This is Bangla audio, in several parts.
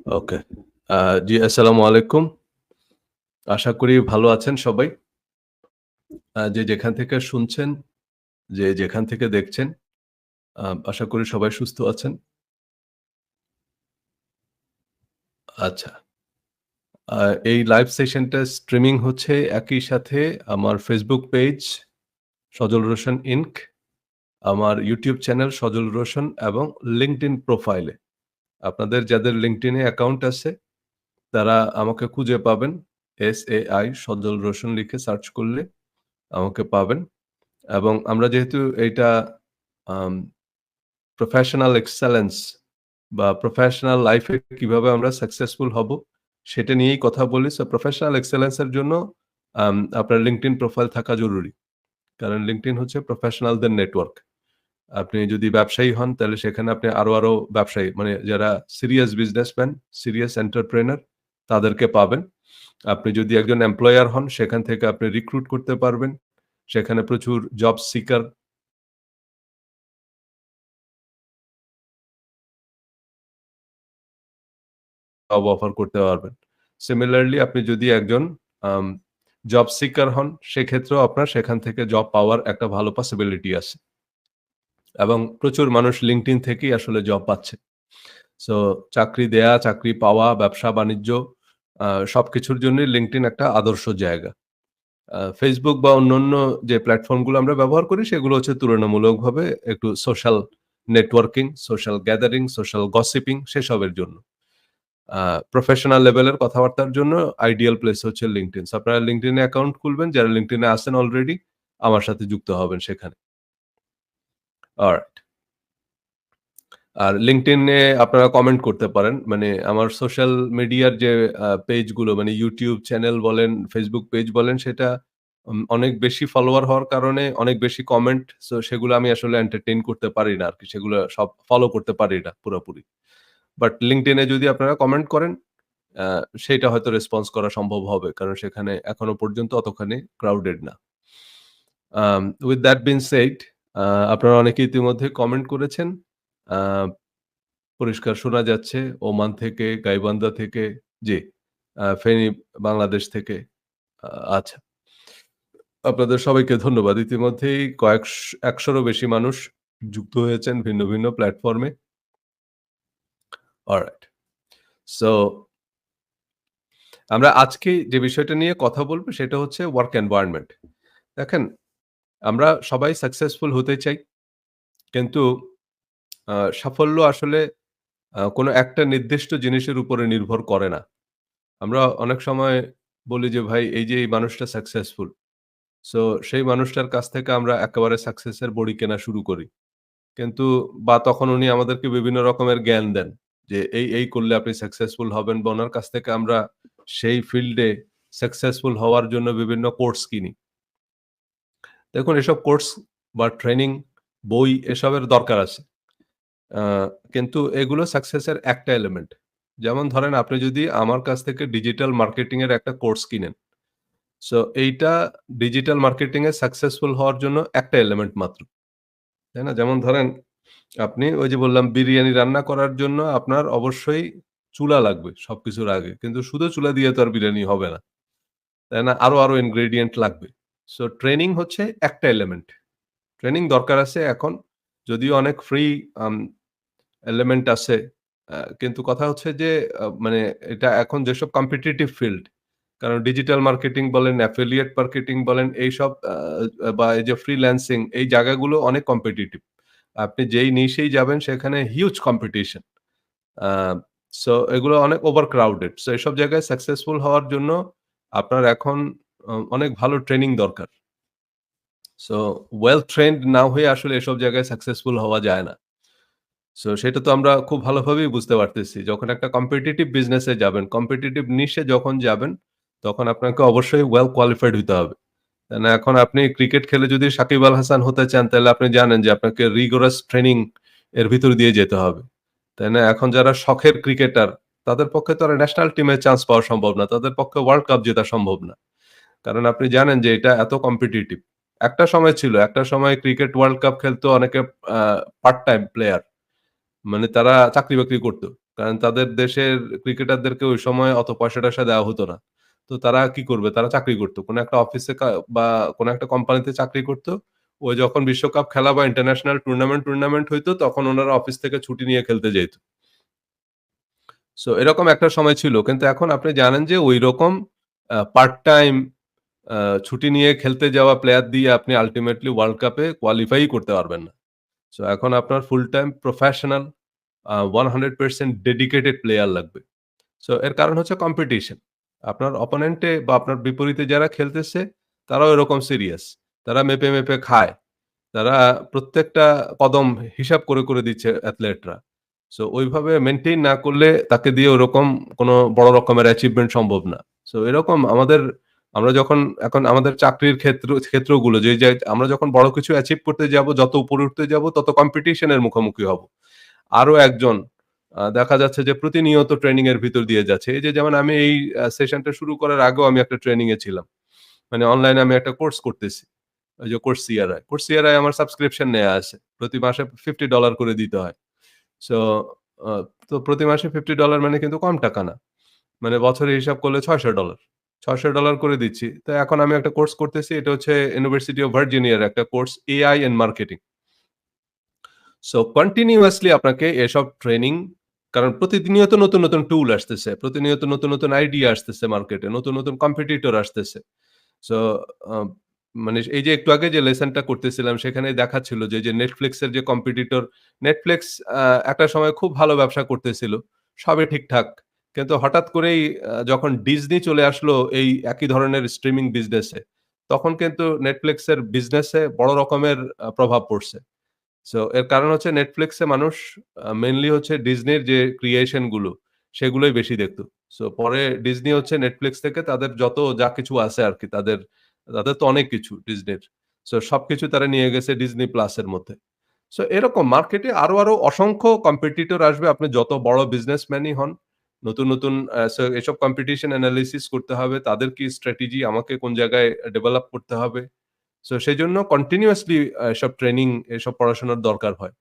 ওকে। আ জি, আসসালামু আলাইকুম। আশা করি ভালো আছেন সবাই। যে যেখান থেকে শুনছেন, যে যেখান থেকে দেখছেন, আশা করি সবাই সুস্থ আছেন। আচ্ছা। আ এই লাইভ সেশনটা স্ট্রিমিং হচ্ছে একই সাথে আমার Facebook পেজ সজল রোশন ইনক, আমার YouTube চ্যানেল সজল রোশন এবং LinkedIn প্রোফাইলে। আপনাদের যাদের LinkedIn এ অ্যাকাউন্ট আছে তারা আমাকে খুঁজে পাবেন। SAI সজল রোশন লিখে সার্চ করলে আমাকে পাবেন। এবং আমরা যেহেতু এইটা আম প্রফেশনাল এক্সেলেন্স বা প্রফেশনাল লাইফ এ কিভাবে আমরা সাকসেসফুল হব, সেটা নিয়েই কথা বলি। সো প্রফেশনাল এক্সেলেন্স এর জন্য আপনার LinkedIn প্রোফাইল থাকা জরুরি। কারণ LinkedIn হচ্ছে প্রফেশনালদের নেটওয়ার্ক। আপনি যদি ব্যবসায়ী হন তাহলে সেখানে আপনি আরো ব্যবসায়ী মানে যারা সিরিয়াস বিজনেসম্যান, সিরিয়াস এন্টারপ্রেনার তাদেরকে পাবেন। আপনি যদি একজন এমপ্লয়ার হন সেখান থেকে আপনি রিক্রুট করতে পারবেন। সেখানে প্রচুর জব সিকার জব অফার করতে পারবেন। সিমিলারলি আপনি যদি একজন আম জব সিকার হন, সেক্ষেত্রেও আপনার সেখান থেকে জব পাওয়ার একটা ভালো পসিবিলিটি আছে। এবং প্রচুর মানুষ LinkedIn থেকেই আসলে জব পাচ্ছে। সো চাকরি দেয়া, চাকরি পাওয়া, ব্যবসা-বাণিজ্য সবকিছুর জন্যই LinkedIn একটা আদর্শ জায়গা। Facebook বা অন্যান্য যে প্ল্যাটফর্ম গুলো আমরা ব্যবহার করি সেগুলো হচ্ছে তুলনামূলকভাবে একটু social networking, social gathering, social gossiping সেসবের জন্য। আ প্রফেশনাল লেভেলের কথাবার্তার জন্য আইডিয়াল প্লেস হচ্ছে LinkedIn। সো আপনারা LinkedIn এ অ্যাকাউন্ট খুলবেন। যারা LinkedIn এ আছেন অলরেডি আমার সাথে যুক্ত হবেন সেখানে। অলরাইট। আর LinkedIn এ আপনারা কমেন্ট করতে পারেন। মানে আমার সোশ্যাল মিডিয়ার যে পেজ গুলো মানে YouTube চ্যানেল বলেন, Facebook পেজ বলেন সেটা অনেক বেশি ফলোয়ার হওয়ার কারণে অনেক বেশি কমেন্ট সো সেগুলো আমি আসলে এন্টারটেইন করতে পারি না আরকি। সেগুলো সব ফলো করতে পারি না পুরাপুরি। বাট LinkedIn এ যদি আপনারা কমেন্ট করেন আ সেইটা হয়তো রেসপন্স করা সম্ভব হবে। কারণ সেখানে এখনো পর্যন্ত অতখানি ক্রাউডেড না। উইথ দ্যাট বিং সেইড আ আপনারা অনেকে ইতিমধ্যে কমেন্ট করেছেন। আ পরিষ্কার শোনা যাচ্ছে ওমান থেকে, গাইবান্ধা থেকে জি, ফেনী বাংলাদেশ থেকে। আ আচ্ছা। আপনাদের সবাইকে ধন্যবাদ। ইতিমধ্যেই ১০০ রও বেশি মানুষ যুক্ত হয়েছেন ভিন্ন, ভিন্ন প্ল্যাটফর্মে। অলরাইট। সো আমরা আজকে যে বিষয়টা নিয়ে কথা বলব সেটা হচ্ছে ওয়ার্ক এনভায়রনমেন্ট। দেখেন আমরা সবাই সাকসেসফুল হতে চাই। কিন্তু সাফল্য আসলে কোনো একটা নির্দিষ্ট জিনিসের উপরে নির্ভর করে না। আমরা অনেক সময় বলি যে, "ভাই এই যে এই মানুষটা সাকসেসফুল।" সো সেই মানুষটার কাছ থেকে আমরা একেবারে সাকসেসের বড়ি কেনা শুরু করি। কিন্তু বা তখন উনি আমাদেরকে বিভিন্ন রকমের জ্ঞান দেন। যে এই করলে আপনি সাকসেসফুল হবেন বা উনার কাছ থেকে আমরা সেই ফিল্ডে সাকসেসফুল হওয়ার জন্য বিভিন্ন কোর্স কিনি। দেখুন এসব কোর্স বা ট্রেনিং, বই এসবের দরকার আছে। আ কিন্তু এগুলো সাকসেসের একটা এলিমেন্ট। যেমন ধরেন আপনি যদি আমার কাছ থেকে ডিজিটাল মার্কেটিং এর একটা কোর্স কিনেন। সো এইটা ডিজিটাল মার্কেটিং এ সাকসেসফুল হওয়ার জন্য একটা এলিমেন্ট মাত্র। তাই না? যেমন ধরেন আপনি ওই যে বললাম বিরিয়ানি রান্না করার জন্য আপনার অবশ্যই চুলা লাগবে সবকিছুর আগে। কিন্তু শুধু চুলা দিয়ে তো আর বিরিয়ানি হবে না। তাই না? আরো ইনগ্রেডিয়েন্ট লাগবে। সো ট্রেনিং হচ্ছে একটা এলিমেন্ট। ট্রেনিং দরকার আছে এখন। যদিও অনেক ফ্রি আম এলিমেন্ট আছে। কিন্তু কথা হচ্ছে যে মানে এটা এখন যেসব কম্পিটিটিভ ফিল্ড, কারণ ডিজিটাল মার্কেটিং বলেন, অ্যাফিলিয়েট মার্কেটিং বলেন এইসব বা এই যে ফ্রিল্যান্সিং এই জায়গাগুলো অনেক কম্পিটিটিভ। আপনি যেই নিশেই যাবেন সেখানে হিউজ কম্পিটিশন। আ সো এগুলো অনেক ওভার ক্রাউডেড। সো এসব জায়গায় সাকসেসফুল হওয়ার জন্য আপনার এখন অনেক ভালো ট্রেনিং দরকার। সো ওয়েল ট্রেন্ড না হয়ে আসলে এসব জায়গায় সাকসেসফুল হওয়া যায় না। সো সেটা তো আমরা খুব ভালোভাবেই বুঝতে পারতেছি। যখন একটা কম্পিটিটিভ বিজনেস এ যাবেন, কম্পিটিটিভ নিশে যখন যাবেন, তখন আপনাকে অবশ্যই ওয়েল কোয়ালিফাইড হইতে হবে। তাই না? এখন আপনি ক্রিকেট খেলে যদি সাকিব আল হাসান হতে চান, তাহলে আপনি জানেন যে আপনাকে রিগোরাস ট্রেনিং এর ভিতর দিয়ে যেতে হবে। তাই না? এখন যারা শখের ক্রিকেটার, তাদের পক্ষে তো আর ন্যাশনাল টিমে চান্স পাওয়া সম্ভব না। তাদের পক্ষে ওয়ার্ল্ড কাপ জেতা সম্ভব না। কারণ আপনি জানেন যে এটা এত কম্পিটিটিভ। একটা সময় ছিল, একটা সময় ক্রিকেট ওয়ার্ল্ড কাপ খেলতো অনেকে আ পার্ট টাইম প্লেয়ার। মানে তারা চাকরি-বাকরি করত। কারণ তাদের দেশের ক্রিকেটারদেরকে ওই সময় অত পয়সা-টয়সা দেওয়া হতো না। তো তারা কি করবে? তারা চাকরি করত। কোন একটা অফিসে বা কোন একটা কোম্পানিতে চাকরি করত। ওই যখন বিশ্বকাপ খেলা বা ইন্টারন্যাশনাল টুর্নামেন্ট হইতো তখন উনারা অফিস থেকে ছুটি নিয়ে খেলতে যাইত। সো এরকম একটা সময় ছিল। কিন্তু এখন আপনি জানেন যে ঐরকম পার্ট টাইম আ ছুটি নিয়ে খেলতে যাওয়া প্লেয়ার দিয়ে আপনি আল্টিমেটলি ওয়ার্ল্ড কাপে কোয়ালিফাই করতে পারবেন না। সো এখন আপনার full time professional 100% dedicated player লাগবে। সো এর কারণ হচ্ছে কম্পিটিশন। আপনার অপোনেন্টে বা আপনার বিপরীতে যারা খেলতেছে তারাও এরকম সিরিয়াস। তারা মেপে খায়। তারা প্রত্যেকটা কদম হিসাব করে দিচ্ছে অ্যাথলেটরা। সো ওইভাবে মেইনটেইন না করলে তাকে দিয়ে ওরকম কোনো বড় রকমের অ্যাচিভমেন্ট সম্ভব না। সো এরকম আমরা যখন এখন আমাদের চাকরির ক্ষেত্রগুলো যে আমরা যখন বড় কিছু অ্যাচিভ করতে যাব, যত উপরে উঠতে যাব তত কম্পিটিশন এর মুখোমুখি হব। আরো একজন দেখা যাচ্ছে যে প্রতিনিয়ত ট্রেনিং এর ভিতর দিয়ে যাচ্ছে। এই যে যেমন আমি এই সেশনটা শুরু করার আগেও আমি একটা ট্রেনিং এ ছিলাম। মানে অনলাইনে আমি একটা কোর্স করতেছি। ওই যে Coursera আমার সাবস্ক্রিপশন নেয়া আছে। প্রতি মাসে $50 করে দিতে হয়। সো আ তো প্রতি মাসে $50 মানে কিন্তু কম টাকা না। মানে বছরে হিসাব করলে $600 $600 করে দিচ্ছি। তো এখন আমি একটা কোর্স করতেছি। এটা হচ্ছে ইউনিভার্সিটি অফ ভার্জিনিয়ার একটা course AI and marketing. So continuously আপনাকে এসব ট্রেনিং কারণ প্রতিনিয়ত নতুন টুল আসতেছে। প্রতিনিয়ত নতুন আইডিয়া আসতেছে মার্কেটে। নতুন কম্পিটিটর আসতেছে। সো আ মানে এই যে একটু আগে যে লেসনটা করতেছিলাম সেখানে দেখাচ্ছিল যে, Netflix এর যে কম্পিটিটর Netflix আ একটা সময় খুব ভালো ব্যবসা করতেছিল। সবই ঠিকঠাক। কিন্তু হঠাৎ করেই যখন Disney চলে আসলো এই একই ধরনের স্ট্রিমিং বিজনেসে, তখন কিন্তু Netflix এর বিজনেসে বড় রকমের প্রভাব পড়ছে। সো এর কারণ হচ্ছে Netflix এ মানুষ মেইনলি হচ্ছে ডিজনির যে ক্রিয়েশন গুলো সেগুলোই বেশি দেখত। সো পরে ডিজনি হচ্ছে Netflix থেকে তাদের যত যা কিছু আছে আরকি তাদের তো অনেক কিছু ডিজনির। সো সবকিছু তারা নিয়ে গেছে ডিজনি প্লাস এর মধ্যে। সো এরকম মার্কেটে আরো অসংখ্য কম্পিটিটর আসবে। আপনি যত বড় বিজনেসম্যানই হন, নতুন সো এসব কম্পিটিশন এনালাইসিস করতে হবে। তাদের কি স্ট্র্যাটেজি, আমাকে কোন জায়গায় ডেভেলপ করতে হবে। সো সেজন্য কন্টিনিউয়াসলি এসব ট্রেনিং, এসব পড়াশোনার দরকার হয়।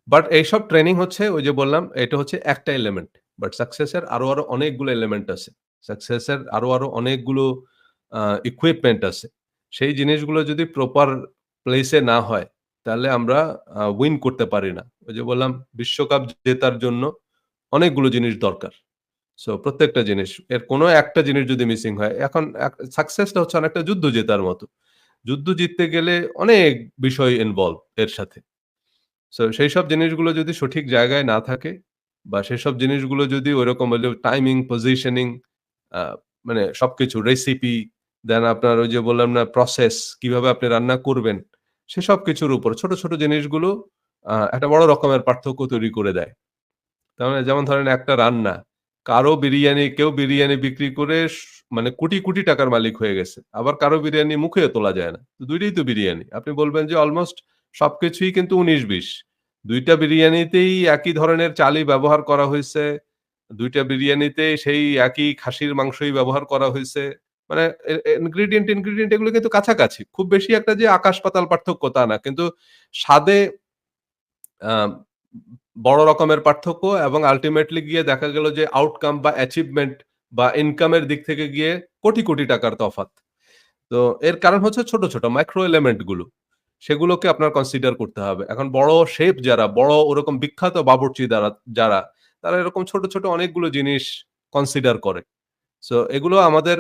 বাট এইসব ট্রেনিং হচ্ছে ওই যে বললাম এটা হচ্ছে একটা এলিমেন্ট। বাট সাকসেস এর আরো অনেকগুলো এলিমেন্ট আছে। সাকসেস এর আরো অনেকগুলো আ ইকুইপমেন্ট আছে। সেই জিনিসগুলো যদি প্রপার প্লেস এ না হয়, তাহলে আমরা উইন করতে পারি না। ওই যে বললাম বিশ্বকাপ জেতার জন্য অনেকগুলো জিনিস দরকার। সো প্রত্যেকটা জিনিস। এর কোনো একটা জিনিস যদি মিসিং হয়, এখন সাকসেসটা হচ্ছে অনেকটা যুদ্ধ জেতার মতো। যুদ্ধ জিততে গেলে অনেক বিষয় ইনভলভ এর সাথে। সো সেইসব জিনিসগুলো যদি সঠিক জায়গায় না থাকে বা সেসব জিনিসগুলো যদি ঐরকম হইলেও টাইমিং, পজিশনিং আ মানে সবকিছু রেসিপি, দেন আপনার ওই যে বললাম না প্রসেস কিভাবে আপনি রান্না করবেন, সেসব কিছুর উপর ছোট জিনিসগুলো একটা বড় রকমের পার্থক্য তৈরি করে দেয়। তার মানে যেমন ধরেন একটা রান্না, কেউ বিরিয়ানি বিক্রি করে মানে কোটি টাকার মালিক হয়ে গেছে। আবার কারো বিরিয়ানি মুখেও তোলা যায় না। তো ২ টাই তো বিরিয়ানি। আপনি বলবেন যে অলমোস্ট সবকিছুই কিন্তু ১৯-২০ ২ টা বিরিয়ানিতেই একই ধরনের চালই ব্যবহার করা হইছে। ২ টা বিরিয়ানিতেই সেই একই খাসির মাংসই ব্যবহার করা হইছে। মানে ইনগ্রিডিয়েন্ট এগুলো কিন্তু কাছাকাছি। খুব বেশি একটা যে আকাশ পাতাল পার্থক্য তা না। কিন্তু স্বাদে আ বড় রকমের পার্থক্য এবং আল্টিমেটলি গিয়ে দেখা গেল যে আউটকাম বা অ্যাচিভমেন্ট বা ইনকাম এর দিক থেকে গিয়ে কোটি টাকার তফাৎ। তো এর কারণ হচ্ছে ছোট মাইক্রো এলিমেন্ট গুলো। সেগুলোকে আপনার কনসিডার করতে হবে। এখন বড় শেফ যারা, বড় ওরকম বিখ্যাত বাবুর্চি যারা, তারা এরকম ছোট অনেকগুলো জিনিস কনসিডার করে। সো এগুলো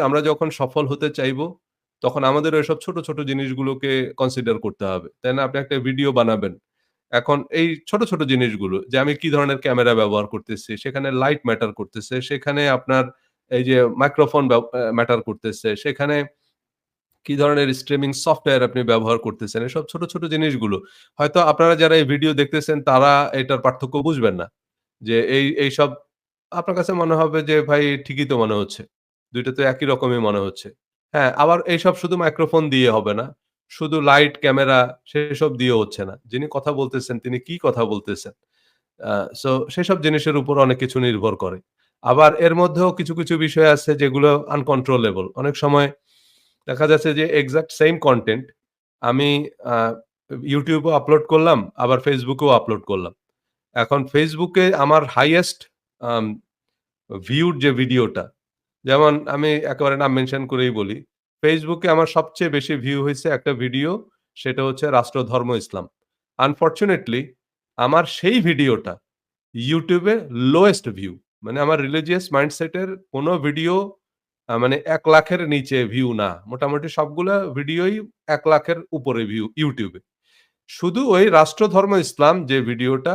আমরা যখন সফল হতে চাইবো, তখন আমাদের এসব ছোট জিনিসগুলোকে কনসিডার করতে হবে। তাই না? আপনি একটা ভিডিও বানাবেন। এখন এই ছোট জিনিসগুলো যে আমি কি ধরনের ক্যামেরা ব্যবহার করতেছি, সেখানে লাইট ম্যাটার করতেছে। সেখানে আপনার এই যে মাইক্রোফোন ম্যাটার করতেছে। সেখানে কি ধরনের স্ট্রিমিং সফটওয়্যার আপনি ব্যবহার করতেছেন। এসব ছোট জিনিসগুলো। হয়তো আপনারা যারা এই ভিডিও দেখতেছেন তারা এটার পার্থক্য বুঝবেন না। যে এইসব আপনার কাছে মনে হবে যে ভাই ঠিকই তো মনে হচ্ছে। ২ টা তো একই রকমই মনে হচ্ছে। হ্যাঁ, আবার এইসব শুধু মাইক্রোফোন দিয়ে হবে না। শুধু লাইট, ক্যামেরা সেসব দিয়েও হচ্ছে না। যিনি কথা বলতেছেন তিনি কি কথা বলতেছেন? আ সো সেসব জিনিসের উপর অনেক কিছু নির্ভর করে। আবার এর মধ্যেও কিছু বিষয় আছে যেগুলো আনকন্ট্রোলেবল। অনেক সময় দেখা যাচ্ছে যে এক্সাক্ট সেইম কনটেন্ট আমি আ YouTube এও আপলোড করলাম, আবার Facebook এও আপলোড করলাম। এখন Facebook এ আমার হাইয়েস্ট আম ভিউড যে ভিডিওটা, যেমন আমি একেবারে নাম মেনশন করেই বলি। Facebook এ আমার সবচেয়ে বেশি ভিউ হইছে একটা ভিডিও, সেটা হচ্ছে রাষ্ট্র ধর্ম ইসলাম। আনফরচুনেটলি আমার সেই ভিডিওটা YouTube এ লোয়েস্ট ভিউ। মানে আমার রিলিজিয়াস মাইন্ডসেট এর কোন ভিডিও মানে ১,০০,০০০ এর নিচে ভিউ না। মোটামুটি সবগুলা ভিডিওই ১,০০,০০০ এর উপরে ভিউ YouTube এ। শুধু ওই রাষ্ট্র ধর্ম ইসলাম যে ভিডিওটা,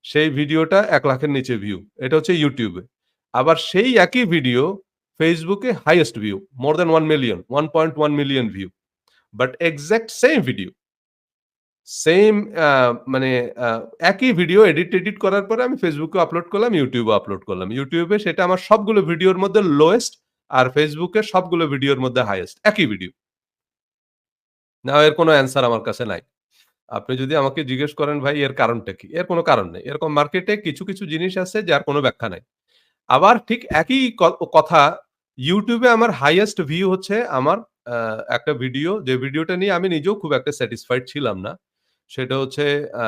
সেই ভিডিওটা ১,০০,০০০ এর নিচে ভিউ। এটা হচ্ছে YouTube এ। আবার সেই একই video Facebook A highest view, more than 1 million, 1.1 million view. But exact same video, same মানে আ একই ভিডিও এডিট করার পরে আমি Facebook এও আপলোড করলাম, YouTube এও আপলোড করলাম। YouTube এ সেটা আমার সবগুলো ভিডিওর মধ্যে লোয়েস্ট, আর Facebook এ সবগুলো ভিডিওর মধ্যে হাইয়েস্ট। একই ভিডিও। নাও এর কোনো অ্যান্সার আমার কাছে নাই। আপনি যদি আমাকে জিজ্ঞেস করেন ভাই এর কারণটা কি? এর কোনো কারণ নেই। এরকম মার্কেটে কিছু জিনিস আছে যার কোনো ব্যাখ্যা নাই। আবার ঠিক একই কথা YouTube এ আমার হাইয়েস্ট ভিউ হচ্ছে আমার আ একটা ভিডিও, যে ভিডিওটা নিয়ে আমি নিজেও খুব একটা স্যাটিসফাইড ছিলাম না। সেটা হচ্ছে আ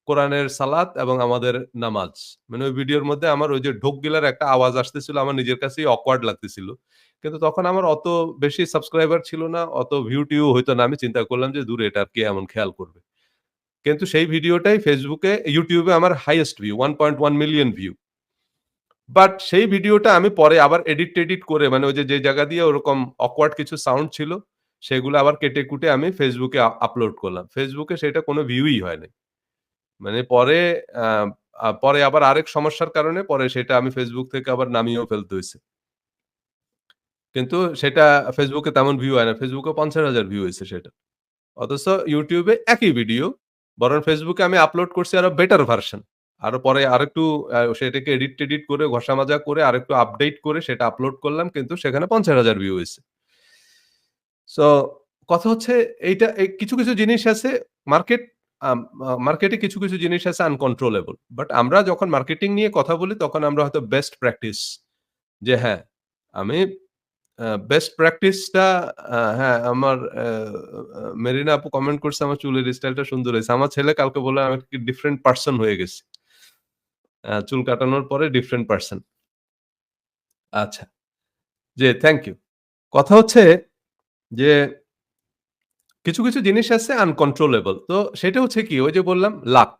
কোরআনের সালাত এবং আমাদের নামাজ। মানে ওই ভিডিওর মধ্যে আমার ওই যে ঢোক গিলার একটা আওয়াজ আসতেছিল, আমার নিজের কাছেই awkward লাগতেছিল। কিন্তু তখন আমার অত বেশি সাবস্ক্রাইবার ছিল না, অত ভিউ-টিউ হইতো না। আমি চিন্তা করলাম যে দূর এটা আর কে এমন খেয়াল করবে। কিন্তু সেই ভিডিওটাই Facebook এ, YouTube এ আমার highest view 1.1 million view. But সেই ভিডিওটা আমি পরে আবার এডিট-টেডিট করে, মানে ওই যে, যে জায়গা দিয়ে ওরকম awkward কিছু সাউন্ড ছিল, সেগুলো আবার কেটে-কুটে আমি Facebook এ আপলোড করলাম। Facebook এ সেটা কোনো ভিউই হয় নাই। মানে পরে আ পরে আবার আরেক সমস্যার কারণে পরে সেটা আমি Facebook থেকে আবার নামিয়েও ফেলতে হইছে। কিন্তু সেটা Facebook এ তেমন ভিউ হয় না। Facebook এ ৫০,০০০ ভিউ হইছে সেটা। অথচ YouTube এ একই ভিডিও, বরং Facebook এ আমি আপলোড করছি আরো বেটার ভার্সন। আরো পরে আরেকটু সেটাকে এডিট-টেডিট করে ঘষা-মাজা করে আরেকটু আপডেট করে সেটা আপলোড করলাম, কিন্তু সেখানে ৫০,০০০ ভিউ হইছে। সো কথা হচ্ছে এইটা, কিছু জিনিস আছে মার্কেট, মার্কেটে কিছু জিনিস আছে আনকন্ট্রোলেবল। বাট আমরা যখন মার্কেটিং নিয়ে কথা বলি তখন আমরা হয়তো বেস্ট প্র্যাকটিস, যে হ্যাঁ, আমি বেস্ট প্র্যাকটিসটা, হ্যাঁ, আমার মেরিনা আপু কমেন্ট করছে আমার চুলের স্টাইলটা সুন্দর হয়েছে। আমার ছেলে কালকে বলল আমি কি ডিফারেন্ট পারসন হয়ে গেছি। চুল কাটানোর পরে ডিফারেন্ট পারসন। আচ্ছা। জি, থ্যাংক ইউ। কথা হচ্ছে যে কিছু জিনিস আছে আনকন্ট্রোলেবল। তো সেটা হচ্ছে কি, ওই যে বললাম লাক।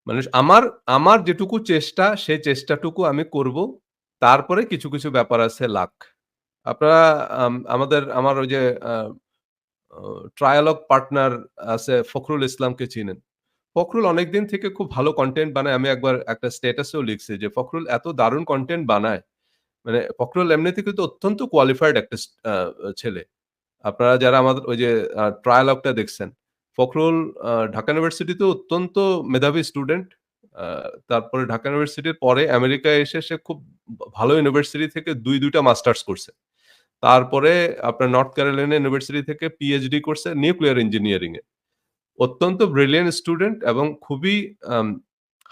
মানে আমার যেটুকু চেষ্টা সেই চেষ্টাটুকু আমি করব। তারপরে কিছু ব্যাপার আছে লাক। আপনারা আমার ওই যে আ অ ট্রায়ালগ পার্টনার আছে ফখরুল ইসলামকে চিনেন। ফখরুল অনেকদিন থেকে খুব ভালো কনটেন্ট বানায়। আমি একবার একটা স্ট্যাটাসেও লিখছি যে ফখরুল এত দারুণ কনটেন্ট বানায়। মানে ফখরুল এমনিতে কিন্তু অত্যন্ত কোয়ালিফাইড একটা আ ছেলে। আপনারা যারা আমাদের ওই যে ট্রায়ালগটা দেখছেন, ফখরুল ঢাকা ইউনিভার্সিটিতে অত্যন্ত মেধাবী স্টুডেন্ট। আ তারপরে ঢাকা ইউনিভার্সিটির পরে আমেরিকায় এসে সে খুব ভালো ইউনিভার্সিটি থেকে ২ টা মাস্টার্স করছে। তারপরে আপনার নর্থ ক্যারোলাইনা ইউনিভার্সিটি থেকে পিএইচডি করছে নিউক্লিয়ার ইঞ্জিনিয়ারিং এ। অত্যন্ত ব্রিলিয়ান্ট স্টুডেন্ট এবং খুবই আম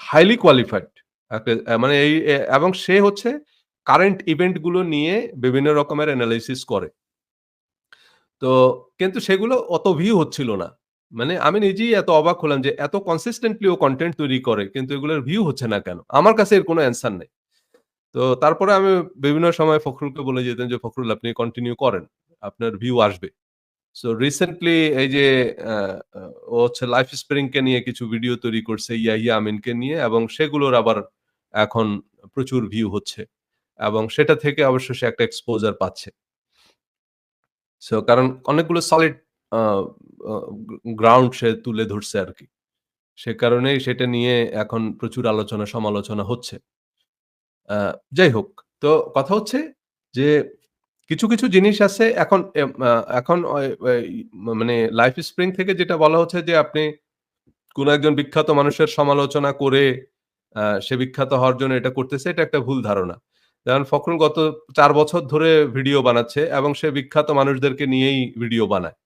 হাইলি কোয়ালিফাইড। একটা মানে এবং সে হচ্ছে কারেন্ট ইভেন্ট গুলো নিয়ে বিভিন্ন রকমের এনালাইসিস করে। তো কিন্তু সেগুলো অত ভিউ হচ্ছিল না। মানে আমি নিজেই এত অবাক হলাম যে এত কনসিস্টেন্টলি ও কনটেন্ট তৈরি করে কিন্তু এগুলোর ভিউ হচ্ছে না কেন? আমার কাছে এর কোনো অ্যান্সার নেই। তো তারপরে আমি বিভিন্ন সময় ফখরুলকে বলে যেতাম যে, "ফখরুল আপনি কন্টিনিউ করেন। আপনার ভিউ আসবে।" সো রিসেন্টলি এই যে আ আ ও হচ্ছে লাইফ স্প্রিং কে নিয়ে কিছু ভিডিও তৈরি করছে ইয়াহিয়া আমিনকে নিয়ে, এবং সেগুলোর আবার এখন প্রচুর ভিউ হচ্ছে। এবং সেটা থেকে অবশ্য সে একটা এক্সপোজার পাচ্ছে। সো কারণ অনেকগুলো সলিড আ আ গ্রাউন্ড সে তুলে ধরছে আরকি। সে কারণেই সেটা নিয়ে এখন প্রচুর আলোচনা সমালোচনা হচ্ছে। আ যাই হোক। তো কথা হচ্ছে যে কিছু জিনিস আছে এখন এখন মানে লাইফ স্প্রিং থেকে যেটা বলা হচ্ছে যে আপনি কোন একজন বিখ্যাত মানুষের সমালোচনা করে সে বিখ্যাত হওয়ার জন্য এটা করতেছে, এটা একটা ভুল ধারণা। যেমন ফখরুল গত ৪ বছর ধরে ভিডিও বানাচ্ছে এবং সে বিখ্যাত মানুষদেরকে নিয়েই ভিডিও বানায়।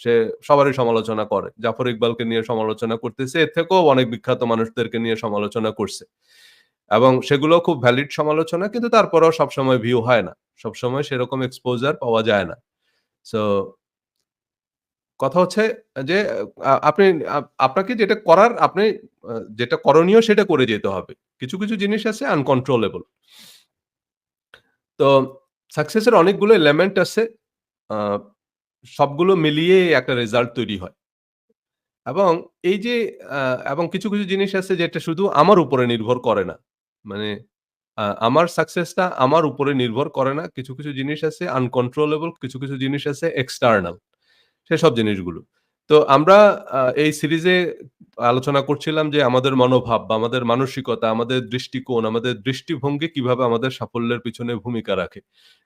সে সবারই সমালোচনা করে। জাফর ইকবালকে নিয়ে সমালোচনা করতেছে। এর থেকেও অনেক বিখ্যাত মানুষদেরকে নিয়ে সমালোচনা করছে। এবং সেগুলোও খুব ভ্যালিড সমালোচনা, কিন্তু তারপরেও সবসময় ভিউ হয় না। সবসময় সেরকম এক্সপোজার পাওয়া যায় না। সো কথা হচ্ছে যে আপনি আপনাকে যেটা করার আপনি যেটা করণীয় সেটা করে যেতে হবে। কিছু, কিছু জিনিস আছে আনকন্ট্রোলেবল। তো সাকসেস এর অনেকগুলো এলিমেন্ট আছে। আ সবগুলো মিলিয়ে একটা রেজাল্ট তৈরি হয়। এবং এই যে আ এবং কিছু, কিছু জিনিস আছে যেটা শুধু আমার উপরে নির্ভর করে না। মানে আমার সাকসেসটা আমার উপরে নির্ভর করে না। কিছু, কিছু জিনিস আছে আনকন্ট্রোলেবল, কিছু, কিছু জিনিস আছে এক্সটার্নাল। সেসব জিনিসগুলো। তো আমরা এই সিরিজে আলোচনা করছিলাম যে আমাদের মনোভাব বা আমাদের মানসিকতা, আমাদের দৃষ্টিকোণ, আমাদের দৃষ্টিভঙ্গি কিভাবে আমাদের সাফল্যের পিছনে ভূমিকা রাখে।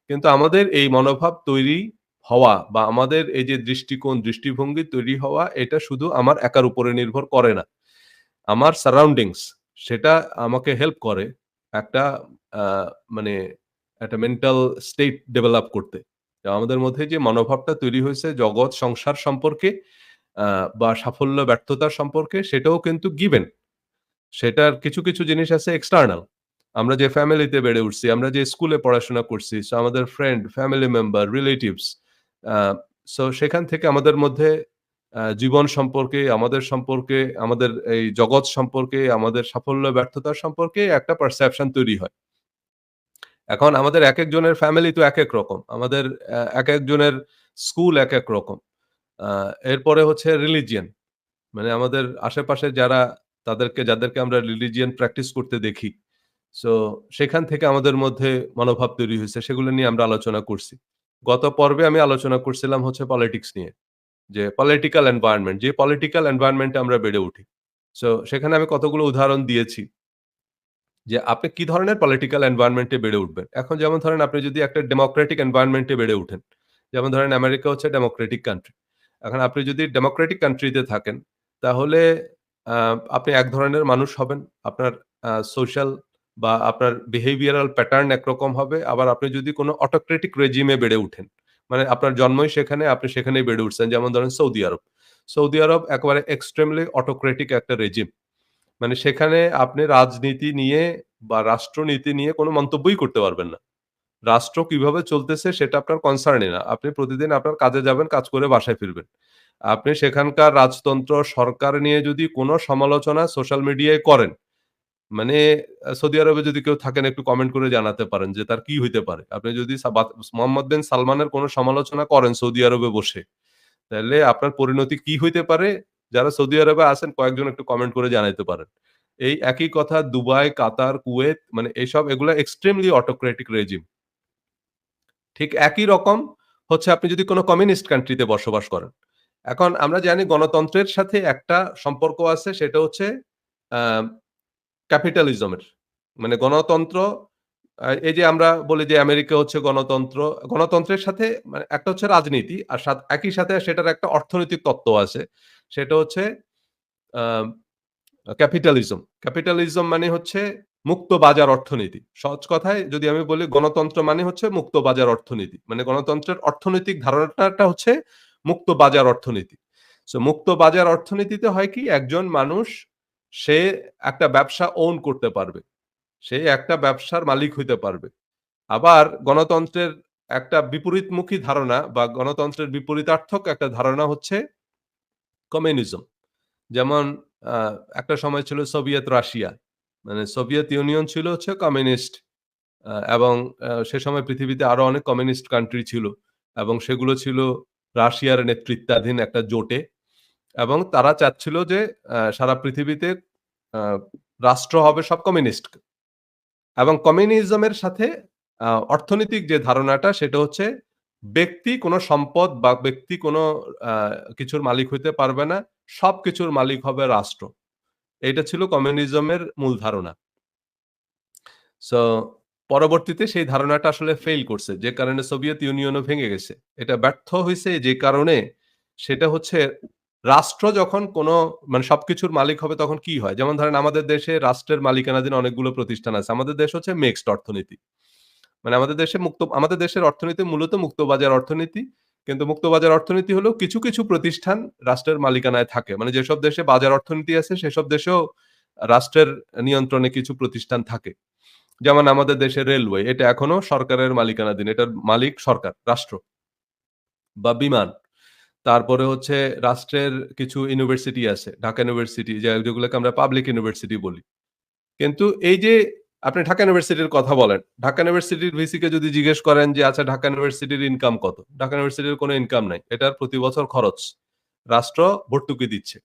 কিন্তু আমাদের এই মনোভাব তৈরি হওয়া বা আমাদের এই যে দৃষ্টিকোণ, দৃষ্টিভঙ্গি তৈরি হওয়া এটা শুধু আমার একার উপরে নির্ভর করে না। আমার সারাউন্ডিংস সেটা আমাকে হেল্প করে একটা আ মানে একটা মেন্টাল স্টেট ডেভেলপ করতে। তো আমাদের মধ্যে যে মনোভাবটা তৈরি হয়েছে জগৎ সংসার সম্পর্কে আ বা সাফল্য ব্যর্থতা সম্পর্কে সেটাও কিন্তু গিভেন। সেটার কিছু, কিছু জিনিস আছে এক্সটার্নাল। আমরা যে ফ্যামিলিতে বেড়ে উঠছি, আমরা যে স্কুলে পড়াশোনা করছি, সো আমাদের ফ্রেন্ড, ফ্যামিলি মেম্বার, রিলেটিভস আ সো সেখান থেকে আমাদের মধ্যে জীবন সম্পর্কে, আমাদের সম্পর্কে, আমাদের এই জগৎ সম্পর্কে, আমাদের সাফল্য ব্যর্থতা সম্পর্কে একটা পারসেপশন তৈরি হয়। এখন আমাদের একেকজনের ফ্যামিলি তো একেক রকম। আমাদের একেকজনের স্কুল একেক রকম। আ এরপরে হচ্ছে রিলিজিয়ন। মানে আমাদের আশেপাশে যারা যাদেরকে আমরা রিলিজিয়ন প্র্যাকটিস করতে দেখি। সো সেখান থেকে আমাদের মধ্যে মনোভাব তৈরি হইছে। সেগুলো নিয়ে আমরা আলোচনা করছি। গত পর্বে আমি আলোচনা করছিলাম হচ্ছে পলিটিক্স নিয়ে। যে পলিটিক্যাল এনভায়রনমেন্ট, যে পলিটিক্যাল এনভায়রনমেন্ট এ আমরা বেড়ে উঠি। সো সেখানে আমি কতগুলো উদাহরণ দিয়েছি। যে আপনি কি ধরনের পলিটিক্যাল এনভায়রনমেন্ট এ বেড়ে উঠবেন। এখন যেমন ধরেন আপনি যদি একটা ডেমোক্রেটিক এনভায়রনমেন্ট এ বেড়ে উঠেন। যেমন ধরেন আমেরিকা হচ্ছে ডেমোক্রেটিক কান্ট্রি। এখন আপনি যদি ডেমোক্রেটিক কান্ট্রি তে থাকেন, তাহলে আ আপনি এক ধরনের মানুষ হবেন। আপনার সোশ্যাল বা আপনার বিহেভিয়ারাল প্যাটার্ন একরকম হবে। আবার আপনি যদি কোন অটোক্রেটিক রেজিম এ বেড়ে উঠেন। মানে আপনার জন্মই সেখানে, আপনি সেখানেই বেড়ে উঠছেন। যেমন ধরেন সৌদি আরব। সৌদি আরব একেবারে এক্সট্রিমলি অটোক্রেটিক একটা রেজিম। মানে সেখানে আপনি রাজনীতি নিয়ে বা রাষ্ট্রনীতি নিয়ে কোনো মন্তব্যই করতে পারবেন না। রাষ্ট্র কিভাবে চলতেছে সেটা আপনার কনসার্নই না। আপনি প্রতিদিন আপনার কাজে যাবেন, কাজ করে বাসায় ফিরবেন। আপনি সেখানকার রাজতন্ত্র, সরকার নিয়ে যদি কোনো সমালোচনা সোশ্যাল মিডিয়ায় করেন, মানে সৌদি আরবে যদি কেউ থাকেন একটু কমেন্ট করে জানাতে পারেন যে তার কি হইতে পারে? আপনি যদি মোহাম্মদ বিন সালমানের কোনো সমালোচনা করেন সৌদি আরবে বসে, তাইলে আপনার পরিণতি কি হইতে পারে? যারা সৌদি আরবে আছেন কয়েকজন একটু কমেন্ট করে জানাইতে পারেন। এই একই কথা দুবাই, কাতার, কুয়েত মানে এগুলা এক্সট্রিমলি অটোক্রেটিক রেজিম। ঠিক একই রকম হচ্ছে আপনি যদি কোন কমিউনিস্ট কান্ট্রি তে বসবাস করেন। এখন আমরা জানি গণতন্ত্রের সাথে একটা সম্পর্ক আছে সেটা হচ্ছে আ ক্যাপিটালিজমের। মানে গণতন্ত্র এই যে আমরা বলি যে আমেরিকা হচ্ছে গণতন্ত্র। গণতন্ত্রের সাথে মানে একটা হচ্ছে রাজনীতি আর একই সাথে সেটার একটা অর্থনৈতিক তত্ত্ব আছে। সেটা হচ্ছে আ ক্যাপিটালিজম। ক্যাপিটালিজম মানে হচ্ছে মুক্ত বাজার অর্থনীতি। সহজ কথায় যদি আমি বলি গণতন্ত্র মানে হচ্ছে মুক্ত বাজার অর্থনীতি। মানে গণতন্ত্রের অর্থনৈতিক ধারণাটা হচ্ছে মুক্ত বাজার অর্থনীতি। সো মুক্ত বাজার অর্থনীতিতে হয় কি একজন মানুষ সে একটা ব্যবসা ওন করতে পারবে। সে একটা ব্যবসার মালিক হইতে পারবে। আবার গণতন্ত্রের একটা বিপরীতমুখী ধারণা বা গণতন্ত্রের বিপরীতার্থক একটা ধারণা হচ্ছে কমিউনিজম। যেমন আ একটা সময় ছিল সোভিয়েত রাশিয়া। মানে সোভিয়েত ইউনিয়ন ছিল হচ্ছে কমিউনিস্ট এবং সে সময় পৃথিবীতে আরো অনেক কমিউনিস্ট কান্ট্রি ছিল এবং সেগুলো ছিল রাশিয়ার নেতৃত্বাধীন একটা জোটে এবং তারা চাচ্ছিল যে সারা পৃথিবীতে আ রাষ্ট্র হবে সব কমিউনিস্ট। এবং কমিউনিজমের সাথে অর্থনৈতিক যে ধারণাটা সেটা হচ্ছে ব্যক্তি কোনো সম্পদ বা ব্যক্তি কোনো আ কিছুর মালিক হইতে পারবে না। সবকিছুর মালিক হবে রাষ্ট্র। এইটা ছিল কমিউনিজমের মূল ধারণা। সো পরবর্তীতে সেই ধারণাটা আসলে ফেইল করছে। যে কারণে সোভিয়েত ইউনিয়নও ভেঙে গেছে। এটা ব্যর্থ হইছে যে কারণে সেটা হচ্ছে রাষ্ট্র যখন কোনো মানে সবকিছুর মালিক হবে তখন কি হয়? যেমন ধরেন আমাদের দেশে রাষ্ট্রের মালিকানাধীন অনেকগুলো প্রতিষ্ঠান আছে। আমাদের দেশ হচ্ছে মিক্সড অর্থনীতি। মানে আমাদের দেশের অর্থনীতি মূলত মুক্তবাজার অর্থনীতি। কিন্তু মুক্তবাজার অর্থনীতি হলেও কিছু, কিছু প্রতিষ্ঠান রাষ্ট্রের মালিকানায় থাকে। মানে যেসব দেশে বাজার অর্থনীতি আছে সেসব দেশেও রাষ্ট্রের নিয়ন্ত্রণে কিছু প্রতিষ্ঠান থাকে। যেমন আমাদের দেশের রেলওয়ে এটা এখনো সরকারের মালিকানাধীন। এটার মালিক সরকার, রাষ্ট্র বা বিমান। তারপরে হচ্ছে রাষ্ট্রের কিছু ইউনিভার্সিটি আছে। ঢাকা ইউনিভার্সিটি যেগুলোকে আমরা পাবলিক ইউনিভার্সিটি বলি। কিন্তু এই যে আপনি ঢাকা ইউনিভার্সিটির কথা বলেন। ঢাকা ইউনিভার্সিটির ভিসিকে যদি জিজ্ঞেস করেন যে, "আচ্ছা ঢাকা ইউনিভার্সিটির ইনকাম কত?" ঢাকা ইউনিভার্সিটির কোনো ইনকাম নাই। এটার প্রতি বছর খরচ। রাষ্ট্র ভর্তুকি দিচ্ছে।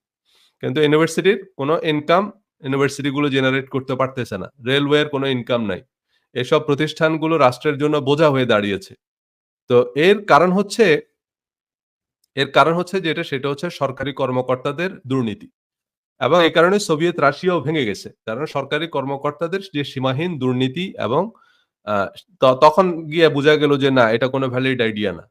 কিন্তু ইউনিভার্সিটির কোনো ইনকাম ইউনিভার্সিটিগুলো জেনারেট করতে পারতেছে না। রেলওয়ের কোনো ইনকাম নাই। এসব প্রতিষ্ঠানগুলো রাষ্ট্রের জন্য বোঝা হয়ে দাঁড়িয়েছে। তো এর কারণ হচ্ছে সেটা হচ্ছে সরকারি কর্মকর্তাদের দুর্নীতি। এবং এই কারণে সোভিয়েত রাশিয়াও ভেঙে গেছে। কারণ সরকারি কর্মকর্তাদের যে সীমাহীন দুর্নীতি এবং আ তখন গিয়ে বুঝা গেল যে না এটা কোনো ভ্যালিড আইডিয়া না।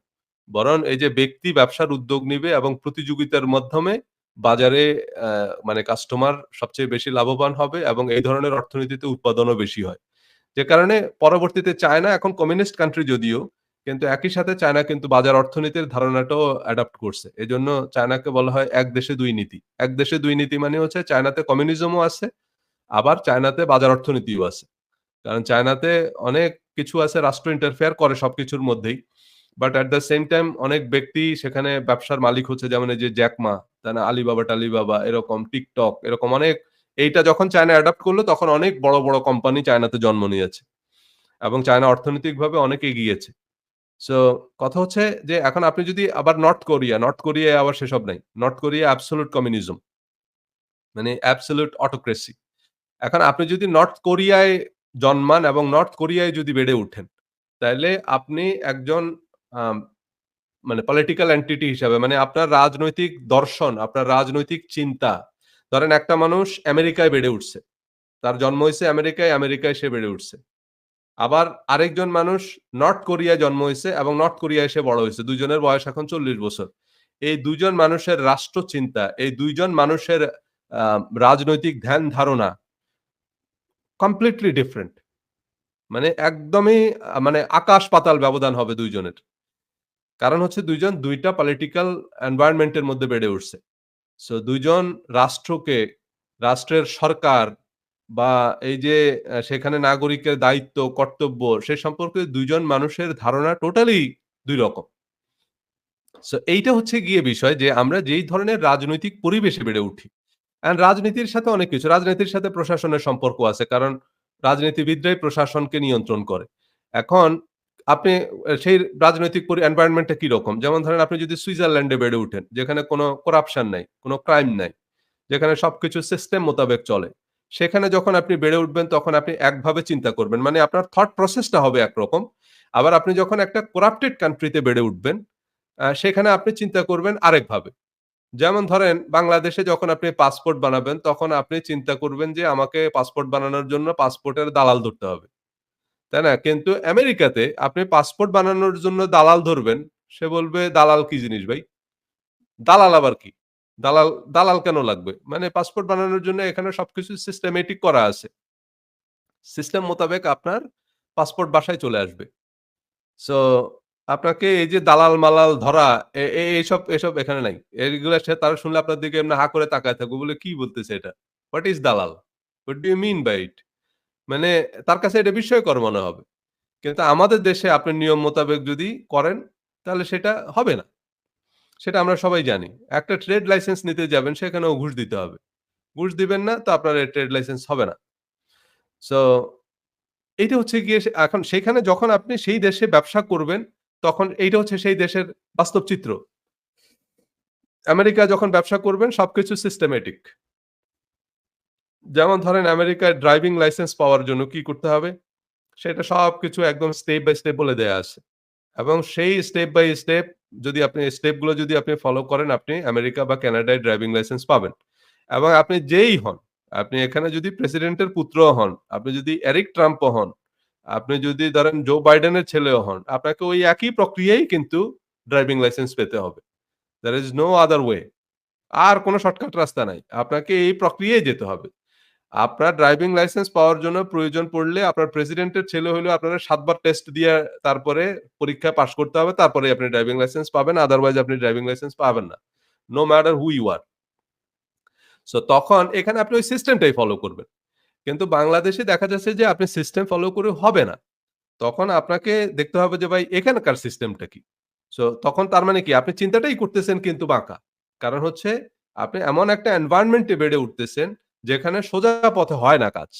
বরং এই যে ব্যক্তি ব্যবসার উদ্যোগ নিবে এবং প্রতিযোগিতার মাধ্যমে বাজারে আ মানে কাস্টমার সবচেয়ে বেশি লাভবান হবে এবং এই ধরনের অর্থনীতিতে উৎপাদনও বেশি হয়। যে কারণে পরবর্তীতে চায়না এখন কমিউনিস্ট কান্ট্রি যদিও, কিন্তু একই সাথে চায়না কিন্তু বাজার অর্থনীতির ধারণাটাও অ্যাডপ্ট করছে। এজন্য চায়নাকে বলা হয় এক দেশে দুই নীতি। এক দেশে দুই নীতি মানে হচ্ছে চায়নাতে কমিউনিজমও আছে, আবার চায়নাতে বাজার অর্থনীতিও আছে। কারণ চায়নাতে অনেক কিছু আছে রাষ্ট্র ইন্টারফেয়ার করে সবকিছুর মধ্যেই। But at the same time অনেক ব্যক্তি সেখানে ব্যবসার মালিক হচ্ছে যেমন এই যে জ্যাক মা, তাই না? আলিবাবা-টালিবাবা এরকম টিকটক এরকম অনেক এইটা যখন চায়না অ্যাডপ্ট করলো তখন অনেক বড়, বড় কোম্পানি চায়নাতে জন্ম নিয়েছে। এবং চায়না অর্থনৈতিকভাবে অনেক এগিয়েছে। সো কথা হচ্ছে যে এখন আপনি যদি আবার নর্থ কোরিয়ায় আবার সেসব নাই। নর্থ কোরিয়া অ্যাবসোলিউট কমিউনিজম মানে অ্যাবসোলিউট অটোক্রেসি। এখন আপনি যদি নর্থ কোরিয়ায় জন্মান এবং নর্থ কোরিয়ায় যদি বেড়ে উঠেন, তাইলে আপনি একজন আম মানে পলিটিক্যাল এন্টিটি হিসাবে মানে আপনার রাজনৈতিক দর্শন, আপনার রাজনৈতিক চিন্তা ধরেন একটা মানুষ আমেরিকায় বেড়ে উঠছে। তার জন্ম হইছে আমেরিকায়, আমেরিকায় সে বেড়ে উঠছে। আবার আরেকজন মানুষ নর্থ কোরিয়ায় জন্ম হইছে এবং নর্থ কোরিয়ায় সে বড় হইছে। ২ জনের বয়স এখন ৪০ বছর। এই ২ জন মানুষের রাষ্ট্রচিন্তা, এই ২ জন মানুষের আ রাজনৈতিক ধ্যান-ধারণা কমপ্লিটলি ডিফারেন্ট। মানে একদমই মানে আকাশ-পাতাল ব্যবধান হবে ২ জনের। কারণ হচ্ছে ২ জন ২ টা পলিটিক্যাল এনভায়রনমেন্ট এর মধ্যে বেড়ে উঠছে। সো ২ জন রাষ্ট্রকে, রাষ্ট্রের সরকার বা এই যে সেখানে নাগরিকের দায়িত্ব, কর্তব্য সে সম্পর্কে ২ জন মানুষের ধারণা টোটালি ২ রকম। সো এইটা হচ্ছে গিয়ে বিষয় যে আমরা যেই ধরনের রাজনৈতিক পরিবেশে বেড়ে উঠি। রাজনীতির সাথে অনেক কিছু। রাজনীতির সাথে প্রশাসনের সম্পর্ক আছে। কারণ রাজনীতিবিদরাই প্রশাসনকে নিয়ন্ত্রণ করে। এখন আপনি সেই রাজনৈতিক এনভায়রনমেন্ট টা কিরকম? যেমন ধরেন আপনি যদি সুইজারল্যান্ডে বেড়ে উঠেন, যেখানে কোনো করাপশন নাই, কোনো ক্রাইম নাই। যেখানে সবকিছু সিস্টেম মোতাবেক চলে। সেখানে যখন আপনি বেড়ে উঠবেন তখন আপনি একভাবে চিন্তা করবেন। মানে আপনার থট প্রসেস টা হবে একরকম। আবার আপনি যখন একটা করাপ্টেড কান্ট্রি তে বেড়ে উঠবেন, সেখানে আপনি চিন্তা করবেন আরেকভাবে। যেমন ধরেন বাংলাদেশে যখন আপনি পাসপোর্ট বানাবেন, তখন আপনি চিন্তা করবেন যে আমাকে পাসপোর্ট বানানোর জন্য পাসপোর্টের দালাল ধরতে হবে। তাই না? কিন্তু আমেরিকাতে আপনি পাসপোর্ট বানানোর জন্য দালাল ধরবেন, সে বলবে, "দালাল কি জিনিস ভাই? দালাল আবার কি? দালাল দালাল কেন লাগবে?" মানে পাসপোর্ট বানানোর জন্য এখানে সবকিছু সিস্টেমেটিক করা আছে। সিস্টেম মোতাবেক আপনার পাসপোর্ট বাসায় চলে আসবে। সো আপনাকে এই যে দালাল-মালাল ধরা এ এ এসব এখানে নাই। এগুলা তারা শুনলে আপনার দিকে এমনি হা করে তাকায় থাকবে। বলে, "কি বলতেছে এটা? What is dalal? What do you mean by it?" মানে তার কাছে এটা বিস্ময়কর মনে হবে। কিন্তু আমাদের দেশে আপনি নিয়ম মোতাবেক যদি করেন, তাহলে সেটা হবে না। সেটা আমরা সবাই জানি। একটা ট্রেড লাইসেন্স নিতে যাবেন, সেখানেও ঘুষ দিতে হবে। ঘুষ দিবেন না, তো আপনার এই ট্রেড লাইসেন্স হবে না। সো এইটা হচ্ছে গিয়ে এখন সেখানে যখন আপনি সেই দেশে ব্যবসা করবেন, তখন এইটা হচ্ছে সেই দেশের বাস্তব চিত্র। আমেরিকায় যখন ব্যবসা করবেন সবকিছু সিস্টেমেটিক। যেমন ধরেন আমেরিকায় ড্রাইভিং লাইসেন্স পাওয়ার জন্য কি করতে হবে? সেটা সবকিছু একদম স্টেপ বাই স্টেপ বলে দেয়া আছে। এবং সেই স্টেপ বাই স্টেপ যদি আপনি স্টেপ গুলো যদি আপনি ফলো করেন, আপনি আমেরিকা বা কানাডায় ড্রাইভিং লাইসেন্স পাবেন। এবং আপনি যেই হন, আপনি এখানে যদি প্রেসিডেন্টের পুত্রও হন, আপনি যদি এরিক ট্রাম্পও হন, আপনি যদি ধরেন জো বাইডেনের ছেলেও হন, আপনাকে ওই একই প্রক্রিয়ায় কিন্তু ড্রাইভিং লাইসেন্স পেতে হবে। There is no other way. আর কোন শর্টকাট রাস্তা নাই। আপনাকে এই প্রক্রিয়ায় যেতে হবে। আপনার ড্রাইভিং লাইসেন্স পাওয়ার জন্য প্রয়োজন পড়লে আপনার প্রেসিডেন্টের ছেলে হইলেও আপনারা ৭ বার টেস্ট দিয়ে তারপরে পরীক্ষায় পাস করতে হবে। তারপরেই আপনি ড্রাইভিং লাইসেন্স পাবেন। আদারওয়াইজ আপনি ড্রাইভিং লাইসেন্স পাবেন না। No matter who you are. So তখন এখানে আপনি ওই সিস্টেমটাই ফলো করবেন। কিন্তু বাংলাদেশে দেখা যাচ্ছে যে আপনি সিস্টেম ফলো করে হবে না। তখন আপনাকে দেখতে হবে যে ভাই এখানকার সিস্টেমটা কি? সো তখন তার মানে কি? আপনি চিন্তাটাই করতেছেন কিন্তু বাঁকা। কারণ হচ্ছে আপনি এমন একটা এনভায়রনমেন্ট এ বেড়ে উঠতেছেন যেখানে সোজা পথে হয় না কাজ।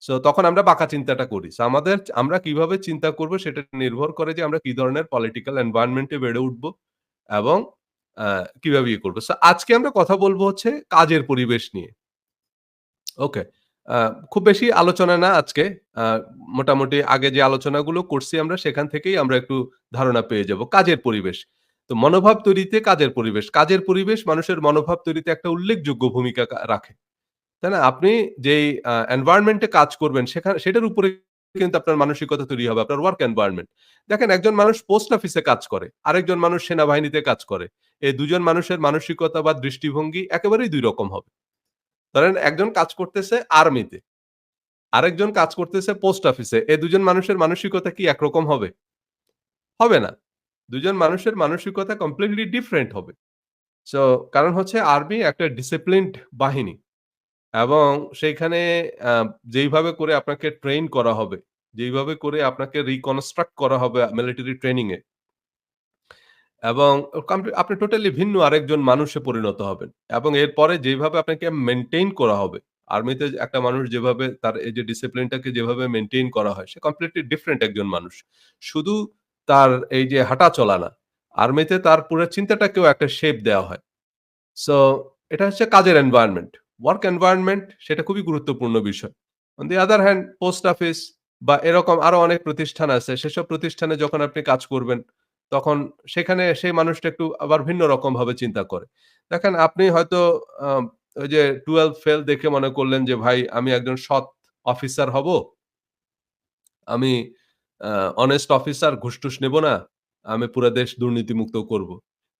সো তখন আমরা বাঁকা চিন্তাটা করি। সো আমরা কিভাবে চিন্তা করব সেটা নির্ভর করে যে আমরা কি ধরনের পলিটিক্যাল এনভায়রনমেন্ট এ বেড়ে উঠবো এবং আ কিভাবে ইয়ে করব। সো আজকে আমরা কথা বলব হচ্ছে কাজের পরিবেশ নিয়ে। ওকে। আ খুব বেশি আলোচনা না আজকে। আ মোটামুটি আগে যে আলোচনাগুলো করছি আমরা সেখান থেকেই আমরা একটু ধারণা পেয়ে যাব। কাজের পরিবেশ। তো মনোভাব তৈরিতে কাজের পরিবেশ। কাজের পরিবেশ মানুষের মনোভাব তৈরিতে একটা উল্লেখযোগ্য ভূমিকা রাখে। তাই না? আপনি যেই এনভায়রনমেন্ট এ কাজ করবেন সেটার উপরে কিন্তু আপনার মানসিকতা তৈরি হবে, আপনার ওয়ার্ক এনভায়রনমেন্ট। দেখেন একজন মানুষ পোস্ট অফিসে কাজ করে, আরেকজন মানুষ সেনাবাহিনীতে কাজ করে। এই ২ জন মানুষের মানসিকতা বা দৃষ্টিভঙ্গি একেবারেই ২ রকম হবে। ধরেন একজন কাজ করতেছে আর্মিতে, আরেকজন কাজ করতেছে পোস্ট অফিসে। এই ২ জন মানুষের মানসিকতা কি একরকম হবে? হবে না। ২ জন মানুষের মানসিকতা কমপ্লিটলি ডিফারেন্ট হবে। সো কারণ হচ্ছে আর্মি একটা ডিসিপ্লিনড বাহিনী। এবং সেইখানে আ যেইভাবে করে আপনাকে ট্রেইন করা হবে, যেইভাবে করে আপনাকে রিকনস্ট্রাক্ট করা হবে মিলিটারি ট্রেনিং এ এবং আপনি টোটালি ভিন্ন আরেকজন মানুষে পরিণত হবেন। এবং এরপরে যেইভাবে আপনাকে মেইনটেইন করা হবে, আর্মিতে একটা মানুষ যেভাবে তার এই যে ডিসিপ্লিনটাকে যেভাবে মেইনটেইন করা হয়, সে কমপ্লিটলি ডিফারেন্ট একজন মানুষ। শুধু তার এই যে হাঁটা চলা না, আর্মিতে তার পুরা চিন্তাটাকেও একটা শেপ দেওয়া হয়। সো এটা হচ্ছে কাজের এনভায়রনমেন্ট। ওয়ার্ক এনভায়রনমেন্ট সেটা খুবই গুরুত্বপূর্ণ বিষয়। On the other hand post office বা এরকম আরো অনেক প্রতিষ্ঠান আছে। সেসব প্রতিষ্ঠানে যখন আপনি কাজ করবেন, তখন সেখানে সেই মানুষটা একটু আবার ভিন্ন রকমভাবে চিন্তা করে। দেখেন আপনি হয়তো আ ওই যে 12 ফেল দেখে মনে করলেন যে ভাই আমি একজন সৎ অফিসার হব। আমি আ অনেস্ট অফিসার, ঘুষ-টুস নেব না। আমি পুরা দেশ দুর্নীতিমুক্ত করব।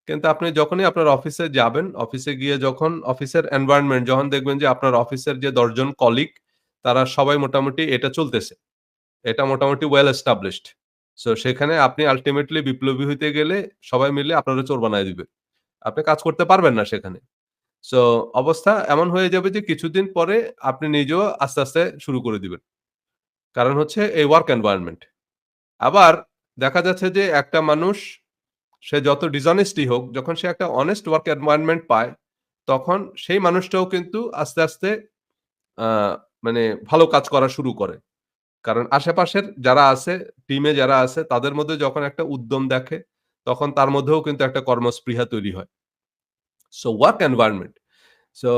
কিন্তু আপনি যখনই আপনার অফিসে যাবেন, অফিসে গিয়ে যখন অফিসের এনভায়রনমেন্ট যখন দেখবেন যে আপনার অফিসের যে ১০ জন কলিগ তারা সবাই মোটামুটি এটা চলতেছে। এটা মোটামুটি ওয়েল এস্টাবলিশড। সো সেখানে আপনি আল্টিমেটলি বিপ্লবী হইতে গেলে সবাই মিলে আপনারে চোর বানায় দিবে। আপনি কাজ করতে পারবেন না সেখানে। সো অবস্থা এমন হয়ে যাবে যে কিছুদিন পরে আপনি নিজেও আস্তে, আস্তে শুরু করে দিবেন। কারণ হচ্ছে এই ওয়ার্ক এনভায়রনমেন্ট। আবার দেখা যাচ্ছে যে একটা মানুষ সে যত ডিসঅনেস্টই হোক, যখন সে একটা অনেস্ট ওয়ার্ক এনভায়রনমেন্ট পায়, তখন সেই মানুষটাও কিন্তু আস্তে, আস্তে আ মানে ভালো কাজ করা শুরু করে। কারণ আশেপাশের যারা আছে, টিমে যারা আছে তাদের মধ্যে যখন একটা উদ্যম দেখে, তখন তার মধ্যেও কিন্তু একটা কর্মস্পৃহা তৈরি হয়। So work environment. সো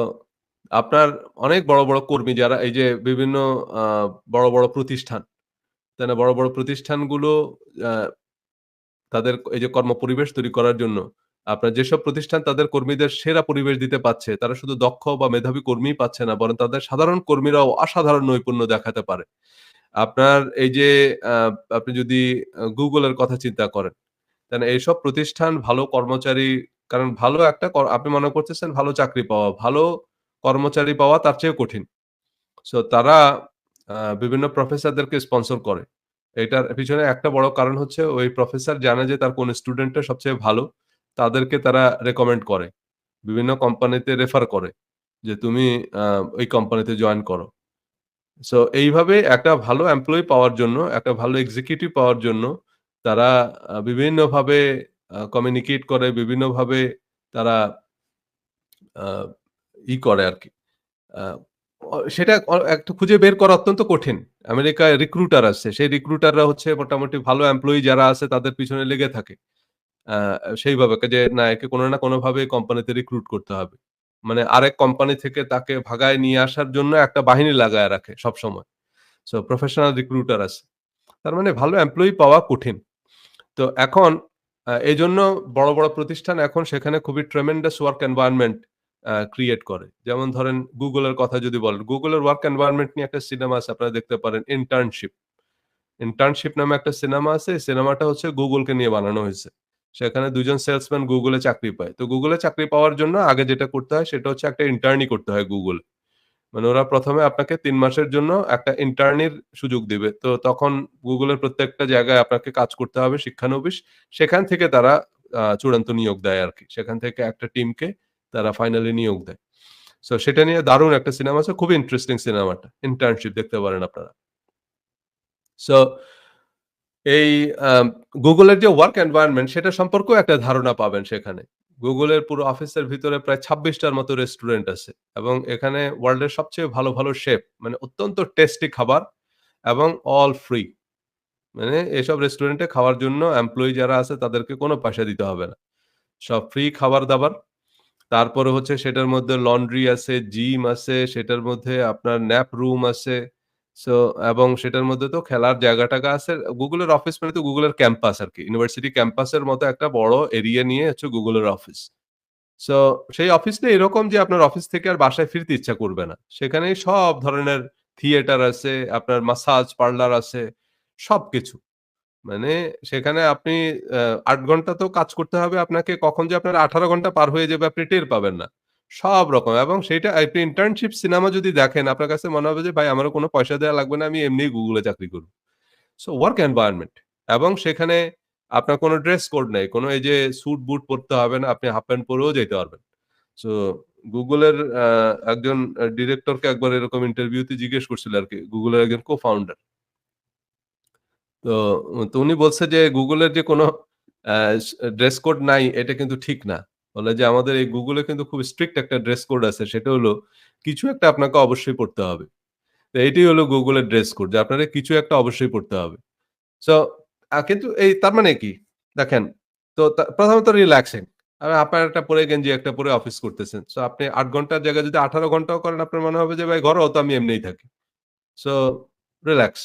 আপনার অনেক বড়, বড় কর্মী যারা এই যে বিভিন্ন আ বড়, বড় প্রতিষ্ঠান, তাই না? বড়, বড় প্রতিষ্ঠানগুলো আ তাদের এই যে কর্মপরিবেশ তৈরি করার জন্য আপনার যেসব প্রতিষ্ঠান তাদের কর্মীদের সেরা পরিবেশ দিতে পারছে, তারা শুধু দক্ষ বা মেধাবী কর্মীই পাচ্ছে না, বরং তাদের সাধারণ কর্মীরাও অসাধারণ নৈপুণ্য দেখাতে পারে। আপনার এই যে আ আপনি যদি Google এর কথা চিন্তা করেন, তাই না? এইসব প্রতিষ্ঠান ভালো কর্মচারী কারণ ভালো একটা আপনি মনে করতেছেন ভালো চাকরি পাওয়া, ভালো কর্মচারী পাওয়া তার চেয়েও কঠিন। সো তারা বিভিন্ন প্রফেসরদেরকে স্পন্সর করে। এটার পিছনে একটা বড় কারণ হচ্ছে ওই প্রফেসর জানে যে তার কোন স্টুডেন্টটা সবচেয়ে ভালো। তাদেরকে তারা রেকমেন্ড করে। বিভিন্ন কোম্পানিতে রেফার করে যে তুমি আ ওই কোম্পানিতে জয়েন করো। সো এইভাবে একটা ভালো এমপ্লয়ি পাওয়ার জন্য, একটা ভালো এক্সিকিউটিভ পাওয়ার জন্য তারা বিভিন্নভাবে কমিউনিকেট করে, বিভিন্নভাবে তারা আ করে আরকি। আ সেটা একটু খুঁজে বের করা অত্যন্ত কঠিন। আমেরিকায় রিক্রুটার আছে। সেই রিক্রুটাররা হচ্ছে মোটামুটি ভালো এমপ্লয়ি যারা আছে তাদের পিছনে লেগে থাকে। আ সেইভাবে যে না একে কোন না কোনভাবে কোম্পানিতে রিক্রুট করতে হবে। মানে আরেক কোম্পানি থেকে তাকে ভাগায় নিয়ে আসার জন্য একটা বাহিনী লাগায় রাখে সবসময়। সো প্রফেশনাল রিক্রুটার আছে। তার মানে ভালো এমপ্লয়ি পাওয়া কঠিন। তো এখন এজন্য বড়, বড় প্রতিষ্ঠান এখন সেখানে খুবই ট্রেমেন্ডাস ওয়ার্ক এনভায়রনমেন্ট ক্রিয়েট করে। যেমন ধরেন Google এর কথা যদি বলেন, Google এর ওয়ার্ক এনভায়রনমেন্ট নিয়ে একটা সিনেমা আছে আপনারা দেখতে পারেন 'ইন্টার্নশিপ'। 'ইন্টার্নশিপ' নামে একটা সিনেমা আছে। এই সিনেমাটা হচ্ছে Google কে নিয়ে বানানো হইছে। সেখানে ২ জন সেলসম্যান Google এ চাকরি পায়। তো Google এ চাকরি পাওয়ার জন্য আগে যেটা করতে হয় সেটা হচ্ছে একটা ইন্টার্নি করতে হয় Google এ। মানে ওরা ১ম এ আপনাকে ৩ মাসের জন্য একটা ইন্টার্নির সুযোগ দিবে। তো তখন Google এর প্রত্যেকটা জায়গায় আপনাকে কাজ করতে হবে শিক্ষানবিশ। সেখান থেকে তারা চূড়ান্ত নিয়োগ দেয় আরকি। সেখান থেকে একটা টিমকে তারা ফাইনালি নিয়োগ দেয়। সো সেটা নিয়ে দারুণ একটা সিনেমা আছে। খুবই ইন্টারেস্টিং সিনেমাটা। 'ইন্টার্নশিপ' দেখতে পারেন আপনারা। সো এই আম Google এর যে ওয়ার্ক এনভায়রনমেন্ট সেটা সম্পর্কেও একটা ধারণা পাবেন সেখানে। Google এর পুরো অফিসের ভিতরে প্রায় ২৬ টার মতো রেস্টুরেন্ট আছে এবং এখানে ওয়ার্লড এর সবচেয়ে ভালো, ভালো শেফ মানে অত্যন্ত টেস্টি খাবার এবং অল ফ্রি। মানে এসব রেস্টুরেন্টে খাওয়ার জন্য এমপ্লয়ি যারা আছে তাদেরকে কোনো পয়সা দিতে হবে না। সব ফ্রি খাবার-দাবার। তারপরে হচ্ছে সেটার মধ্যে লন্ড্রি আছে, জিম আছে, সেটার মধ্যে আপনার ন্যাপ রুম আছে। সো এবং সেটার মধ্যে তো খেলার জায়গা-টায়গা আছে। Google এর অফিস মানে তো Google এর ক্যাম্পাস আরকি। ইউনিভার্সিটি ক্যাম্পাসের মতো একটা বড় এরিয়া নিয়ে হচ্ছে Google এর অফিস। সো সেই অফিসটা এরকম যে আপনার অফিস থেকে আর বাসায় ফিরতে ইচ্ছা করবে না। সেখানেই সব ধরনের থিয়েটার আছে, আপনার মাসাজ পার্লার আছে, সবকিছু। মানে সেখানে আপনি ৮ ঘন্টা তো কাজ করতে হবে আপনাকে। কখন যে আপনার ১৮ ঘন্টা পার হয়ে যাবে আপনি টের পাবেন না। সব রকম এবং সেইটা আপনি ইন্টার্নশিপ সিনেমা যদি দেখেন আপনার কাছে মনে হবে যে ভাই আমারও কোনো পয়সা দেয়া লাগবে না। আমি এমনিই Google এ চাকরি করব। সো ওয়ার্ক এনভায়রনমেন্ট এবং সেখানে আপনার কোনো ড্রেস কোড নাই। কোনো এই যে স্যুট বুট পড়তে হবে না। আপনি হাফ প্যান্ট পরেও যাইতে পারবেন। সো Google এর একজন ডিরেক্টরকে একবার এরকম ইন্টারভিউতে জিজ্ঞেস করছিল আরকি। Google এর একজন কো-ফাউন্ডার। তো তো উনি বলছে যে Google এর যে কোনো আ স ড্রেস কোড নাই এটা কিন্তু ঠিক না। বলে যে আমাদের এই Google এ কিন্তু খুব স্ট্রিক্ট একটা ড্রেস কোড আছে। সেটা হলো কিছু একটা আপনাকে অবশ্যই পড়তে হবে। তো এইটাই হলো Google এর ড্রেস কোড যে আপনাকে কিছু একটা অবশ্যই পড়তে হবে। সো কিন্তু এই তার মানে কি? দেখেন তো প্রথমত রিল্যাক্সিং। আপনার একটা পরে গেঞ্জি একটা পরে অফিস করতেছেন। সো আপনি ৮ ঘন্টার জায়গায় যদি ১৮ ঘন্টাও করেন আপনার মনে হবে যে ভাই ঘরেও তো আমি এমনিই থাকি। So relax.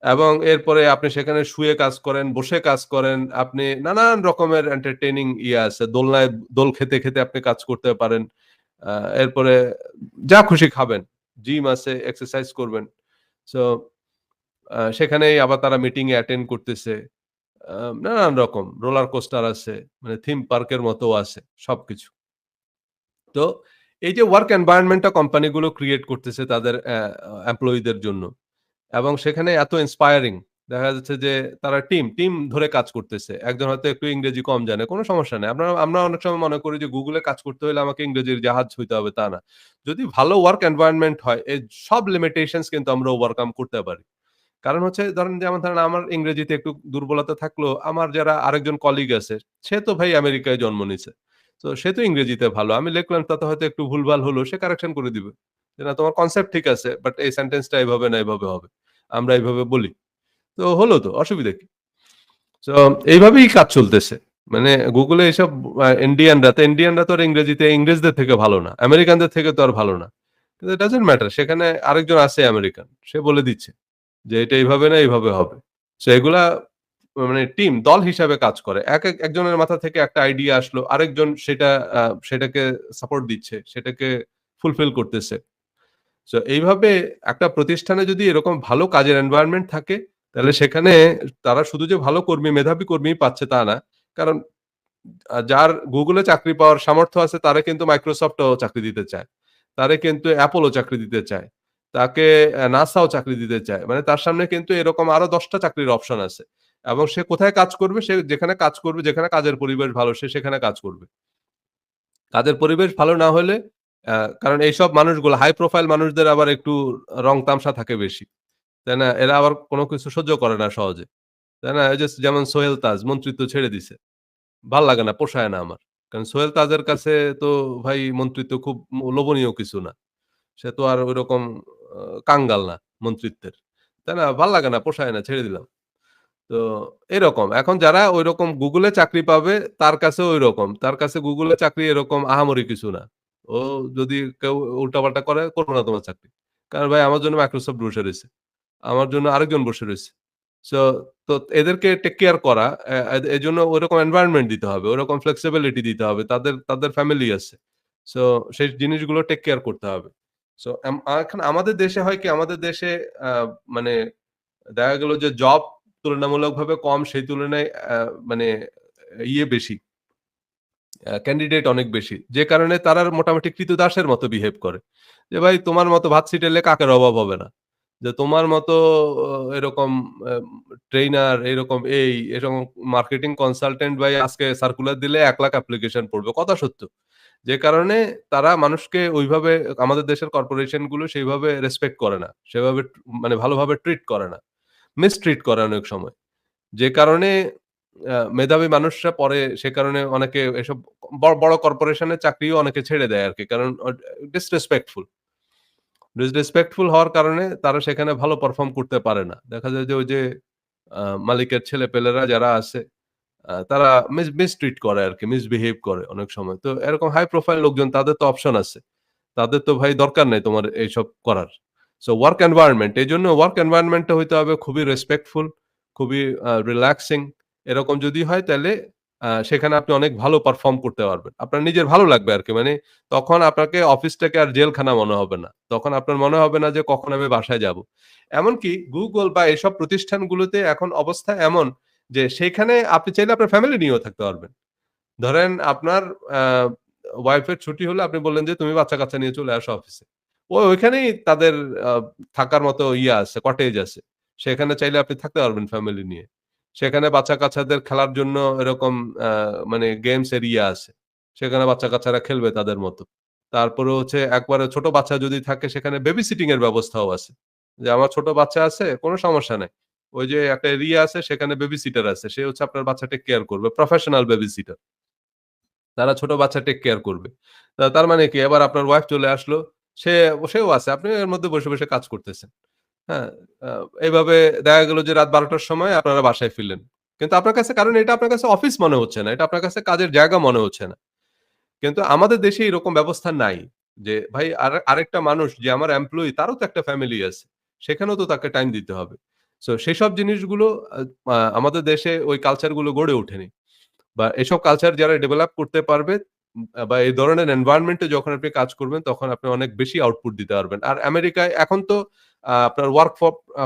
এবং এরপরে আপনি সেখানে শুয়ে কাজ করেন, বসে কাজ করেন। আপনি নানান রকমের এন্টারটেইনিং ইয়ে আছে। দোলনায় দোল খেতে, খেতে আপনি কাজ করতে পারেন। আ এরপরে যা খুশি খাবেন। জিম আছে, এক্সারসাইজ করবেন। সো সেখানেই আবার তারা মিটিং এ অ্যাটেন্ড করতেছে। আ নানান রকম রোলার কোস্টার আছে। মানে থিম পার্কের মতোও আছে সবকিছু। তো এই যে ওয়ার্ক এনভায়রনমেন্ট টা কোম্পানিগুলো ক্রিয়েট করতেছে তাদের এমপ্লয়িদের জন্য। এবং সেখানে এত ইন্সপায়ারিং দেখা যাচ্ছে যে তারা টিম ধরে কাজ করতেছে। একজন হয়তো একটু ইংরেজি কম জানে, কোন সমস্যা নাই। আমরা অনেক সময় মনে করি যে Google এ কাজ করতে হলে আমাকে ইংরেজির জাহাজ হইতে হবে, তা না। যদি ভালো ওয়ার্ক এনভায়রনমেন্ট হয়, এই সব লিমিটেশনস কিন্তু আমরা ওভারকাম করতে পারি। কারণ হচ্ছে ধরেন আমার ইংরেজিতে একটু দুর্বলতা থাকলেও আমার যারা আরেকজন কলিগ আছে, সে তো ভাই আমেরিকায় জন্ম নিছে। তো সে তো ইংরেজিতে ভালো। আমি লিখলাম তাতে হয়তো একটু ভুলভাল হলো, সে কারেকশন করে দিবে। যে না তোমার কনসেপ্ট ঠিক আছে, বাট এই সেন্টেন্সটা এভাবে না এভাবে হবে। আমরা এভাবে বলি। তো হলো তো অসুবিধা কি? সো এইভাবেই কাজ চলতেছে। মানে Google এ এসব ইন্ডিয়ানরা তো আর ইংরেজিতে ইংরেজদের থেকে ভালো না। আমেরিকানদের থেকে তো আর ভালো না। কিন্তু it doesn't matter সেখানে আরেকজন আছে আমেরিকান। সে বলে দিচ্ছে যে এটা এইভাবে না এইভাবে হবে। সো এগুলা মানে দল হিসাবে কাজ করে। একজনের মাথা থেকে একটা আইডিয়া আসলো, আরেকজন আ সেটাকে সাপোর্ট দিচ্ছে, সেটাকে ফুলফিল করতেছে। সো এইভাবে একটা প্রতিষ্ঠানে যদি এরকম ভালো কাজের এনভায়রনমেন্ট থাকে, তাহলে সেখানে তারা শুধু যে ভালো কর্মী, মেধাবী কর্মীই পাচ্ছে তা না। কারণ যার Google এ চাকরি পাওয়ার সামর্থ্য আছে তারে কিন্তু Microsoft ও চাকরি দিতে চায়। তারে কিন্তু Apple ও চাকরি দিতে চায়। তাকে NASA ও চাকরি দিতে চায়। মানে তার সামনে কিন্তু এরকম আরো ১০ টা চাকরির অপশন আছে। এবং সে কোথায় কাজ করবে? সে যেখানে কাজ করবে, যেখানে কাজের পরিবেশ ভালো সে সেখানে কাজ করবে। কাজের পরিবেশ ভালো না হলে কারণ এইসব মানুষগুলো হাই প্রোফাইল মানুষদের আবার একটু রং তামসা থাকে বেশি। তাই না? এরা আবার কোন কিছু সহ্য করে না সহজে। তাই না? এই যে যেমন সোহেল তাজ মন্ত্রিত্ব ছেড়ে দিছে। ভাল লাগে না, পোষায় না আমার। কারণ সোহেল তাজের কাছে তো ভাই মন্ত্রিত্ব খুব লোভনীয় কিছু না। সে তো আর ঐরকম আ কাঙ্গাল না মন্ত্রিত্বের। তাই না? ভাল লাগে না, পোষায় না, ছেড়ে দিলাম। তো এরকম। এখন যারা ঐরকম Google এ চাকরি পাবে তার কাছেও ঐরকম। তার কাছে Google এ চাকরি এরকম আহামরি কিছু না। ও যদি কেউ উল্টাপাল্টা করে, করব না তোমার চাকরি। কারণ ভাই আমার জন্য Microsoft বসে রইছে। আমার জন্য আরেকজন বসে রইছে। সো তো এদেরকে টেক কেয়ার করা এজন্য ঐরকম এনভায়রনমেন্ট দিতে হবে। ওরকম ফ্লেক্সিবিলিটি দিতে হবে। তাদের ফ্যামিলি আছে। সো সেই জিনিসগুলো টেক কেয়ার করতে হবে। সো এখন আমাদের দেশে হয় কি আমাদের দেশে আ মানে দেখা গেল যে জব তুলনামূলকভাবে কম সেই তুলনায় মানে বেশি, ক্যান্ডিডেট অনেক বেশি। যে কারণে তারা মোটামুটি ক্রীতদাসের মতো বিহেভ করে। যে ভাই তোমার মতো ভাত ছিটাইলে কাকের অভাব হবে না। যে তোমার মতো এরকম আ ট্রেইনার এরকম মার্কেটিং কনসালটেন্ট ভাই আজকে সার্কুলার দিলে ১,০০,০০০ অ্যাপ্লিকেশন পড়বে। কথা সত্য। যে কারণে তারা মানুষকে ওইভাবে আমাদের দেশের কর্পোরেশন গুলো সেইভাবে রেসপেক্ট করে না। সেভাবে মানে ভালোভাবে ট্রিট করে না। মিসট্রিট করে অনেক সময়। যে কারণে মেধাবী মানুষরা পরে সে কারণে অনেকে এসব বড় কর্পোরেশনের চাকরিও অনেকে ছেড়ে দেয় আরকি। কারণ ডিসরেসপেক্টফুল। ডিসরেসপেক্টফুল হওয়ার কারণে তারা সেখানে ভালো পারফর্ম করতে পারে না। দেখা যায় যে ওই যে মালিকের ছেলেপেলেরা যারা আছে তারা মিসট্রিট করে আরকি, মিসবিহেভ করে অনেক সময়। তো এরকম হাই প্রোফাইল লোকজন তাদের তো অপশন আছে। তাদের তো ভাই দরকার নাই তোমার এইসব করার। সো ওয়ার্ক এনভায়রনমেন্ট এজন্য ওয়ার্ক এনভায়রনমেন্ট টা হইতে হবে খুবই রেসপেক্টফুল, খুবই রিল্যাক্সিং। এরকম যদি হয় তাইলে সেখানে আপনি অনেক ভালো পারফর্ম করতে পারবেন। আপনার নিজের ভালো লাগবে আরকি। মানে তখন আপনাকে অফিসটাকে আর জেলখানা মনে হবে না। তখন আপনার মনে হবে না যে কখন আমি বাসায় যাব। এমনকি Google বা এসব প্রতিষ্ঠানগুলোতে এখন অবস্থা এমন যে সেইখানে আপনি চাইলে আপনার ফ্যামিলি নিয়েও থাকতে পারবেন। ধরেন আপনার আ ওয়াইফের ছুটি হলে আপনি বললেন যে, "তুমি বাচ্চা-কাচ্চা নিয়ে চলে আসো অফিসে।" ওইখানেই তাদের আ থাকার মতো ইয়ে আছে, কটেজ আছে। সেখানে চাইলে আপনি থাকতে পারবেন ফ্যামিলি নিয়ে। সেখানে বাচ্চা-কাচ্চাদের খেলার জন্য এরকম আ মানে গেমস এরিয়া আছে। সেখানে বাচ্চা-কাচ্চারা খেলবে তাদের মতো। তারপরে হচ্ছে একবারে ছোট বাচ্চা যদি থাকে সেখানে বেবি সিটিং এর ব্যবস্থাও আছে। যে আমার ছোট বাচ্চা আছে, কোন সমস্যা নাই। ওই যে একটা এরিয়া আছে সেখানে বেবি সিটার আছে। সে হচ্ছে আপনার বাচ্চা টেক কেয়ার করবে। Professional baby seater. তারা ছোট বাচ্চা টেক কেয়ার করবে। তার মানে কি এবার আপনার ওয়াইফ চলে আসলো। সে সেও আছে। আপনি এর মধ্যে বসে কাজ করতেছেন। হ্যাঁ? আ এভাবে দেখা গেল যে রাত ১২ টার সময় আপনারা বাসায় ফিরলেন। কিন্তু আপনার কাছে কারণ এটা আপনার কাছে অফিস মনে হচ্ছে না। এটা আপনার কাছে কাজের জায়গা মনে হচ্ছে না। কিন্তু আমাদের দেশে এরকম ব্যবস্থা নাই। যে ভাই আরেকটা মানুষ যে আমার এমপ্লয়ি তারও তো একটা ফ্যামিলি আছে। সেখানেও তো তাকে টাইম দিতে হবে। সো সেসব জিনিসগুলো আমাদের দেশে ওই কালচার গুলো গড়ে ওঠেনি। বা এসব কালচার যারা ডেভেলপ করতে পারবে বা এই ধরনের এনভায়রনমেন্ট এ যখন আপনি কাজ করবেন তখন আপনি অনেক বেশি আউটপুট দিতে পারবেন। আর আমেরিকায় এখন তো আপনার ওয়ার্ক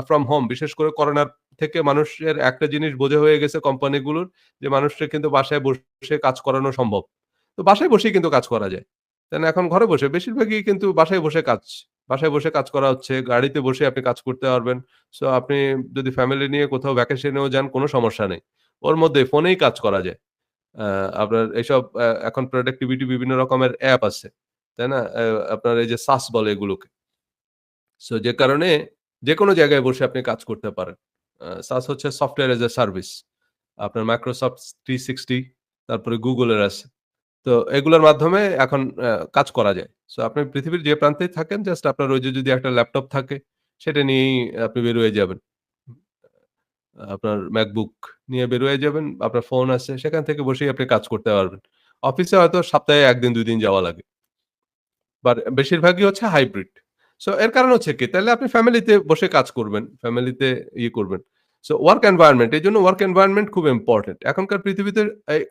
ফ্রম হোম বিশেষ করে করোনার থেকে মানুষের একটা জিনিস বোঝা হয়ে গেছে কোম্পানিগুলোর যে মানুষকে কিন্তু বাসায় বসে কাজ করানো সম্ভব। তো বাসায় বসেই কিন্তু কাজ করা যায়। তাই না? এখন ঘরে বসে বেশিরভাগই কিন্তু বাসায় বসে কাজ। বাসায় বসে কাজ করা হচ্ছে। গাড়িতে বসে আপনি কাজ করতে পারবেন। সো আপনি যদি ফ্যামিলি নিয়ে কোথাও ভ্যাকেশনেও যান কোন সমস্যা নেই। ওর মধ্যে ফোনেই কাজ করা যায়। আ আপনার এসব এখন প্রোডাক্টিভিটি বিভিন্ন রকমের অ্যাপ আছে। তাই না? আপনার এই যে সাস বলে এগুলোকে। সো যে কারণে যেকোনো জায়গায় বসে আপনি কাজ করতে পারেন। সাস হচ্ছে সফটওয়্যার এস এ সার্ভিস। আপনার Microsoft 360 তারপরে Google এর আছে। তো এগুলোর মাধ্যমে এখন কাজ করা যায়। সো আপনি পৃথিবীর যে প্রান্তেই থাকেন জাস্ট আপনার ওই যে যদি একটা ল্যাপটপ থাকে সেটা নিয়েই আপনি বের হয়ে যাবেন। আপনার MacBook নিয়ে বের হয়ে যাবেন। আপনার ফোন আছে সেখান থেকে বসেই আপনি কাজ করতে পারবেন। অফিসে হয়তো সপ্তাহে ১ দিন ২ দিন যাওয়া লাগে। বাট বেশিরভাগই হচ্ছে হাইব্রিড। সো এর কারণ হচ্ছে কি? তাইলে আপনি ফ্যামিলিতে বসে কাজ করবেন। ফ্যামিলিতে করবেন। সো ওয়ার্ক এনভায়রনমেন্ট এজন্য ওয়ার্ক এনভায়রনমেন্ট খুব ইম্পোর্টেন্ট। এখনকার পৃথিবীতে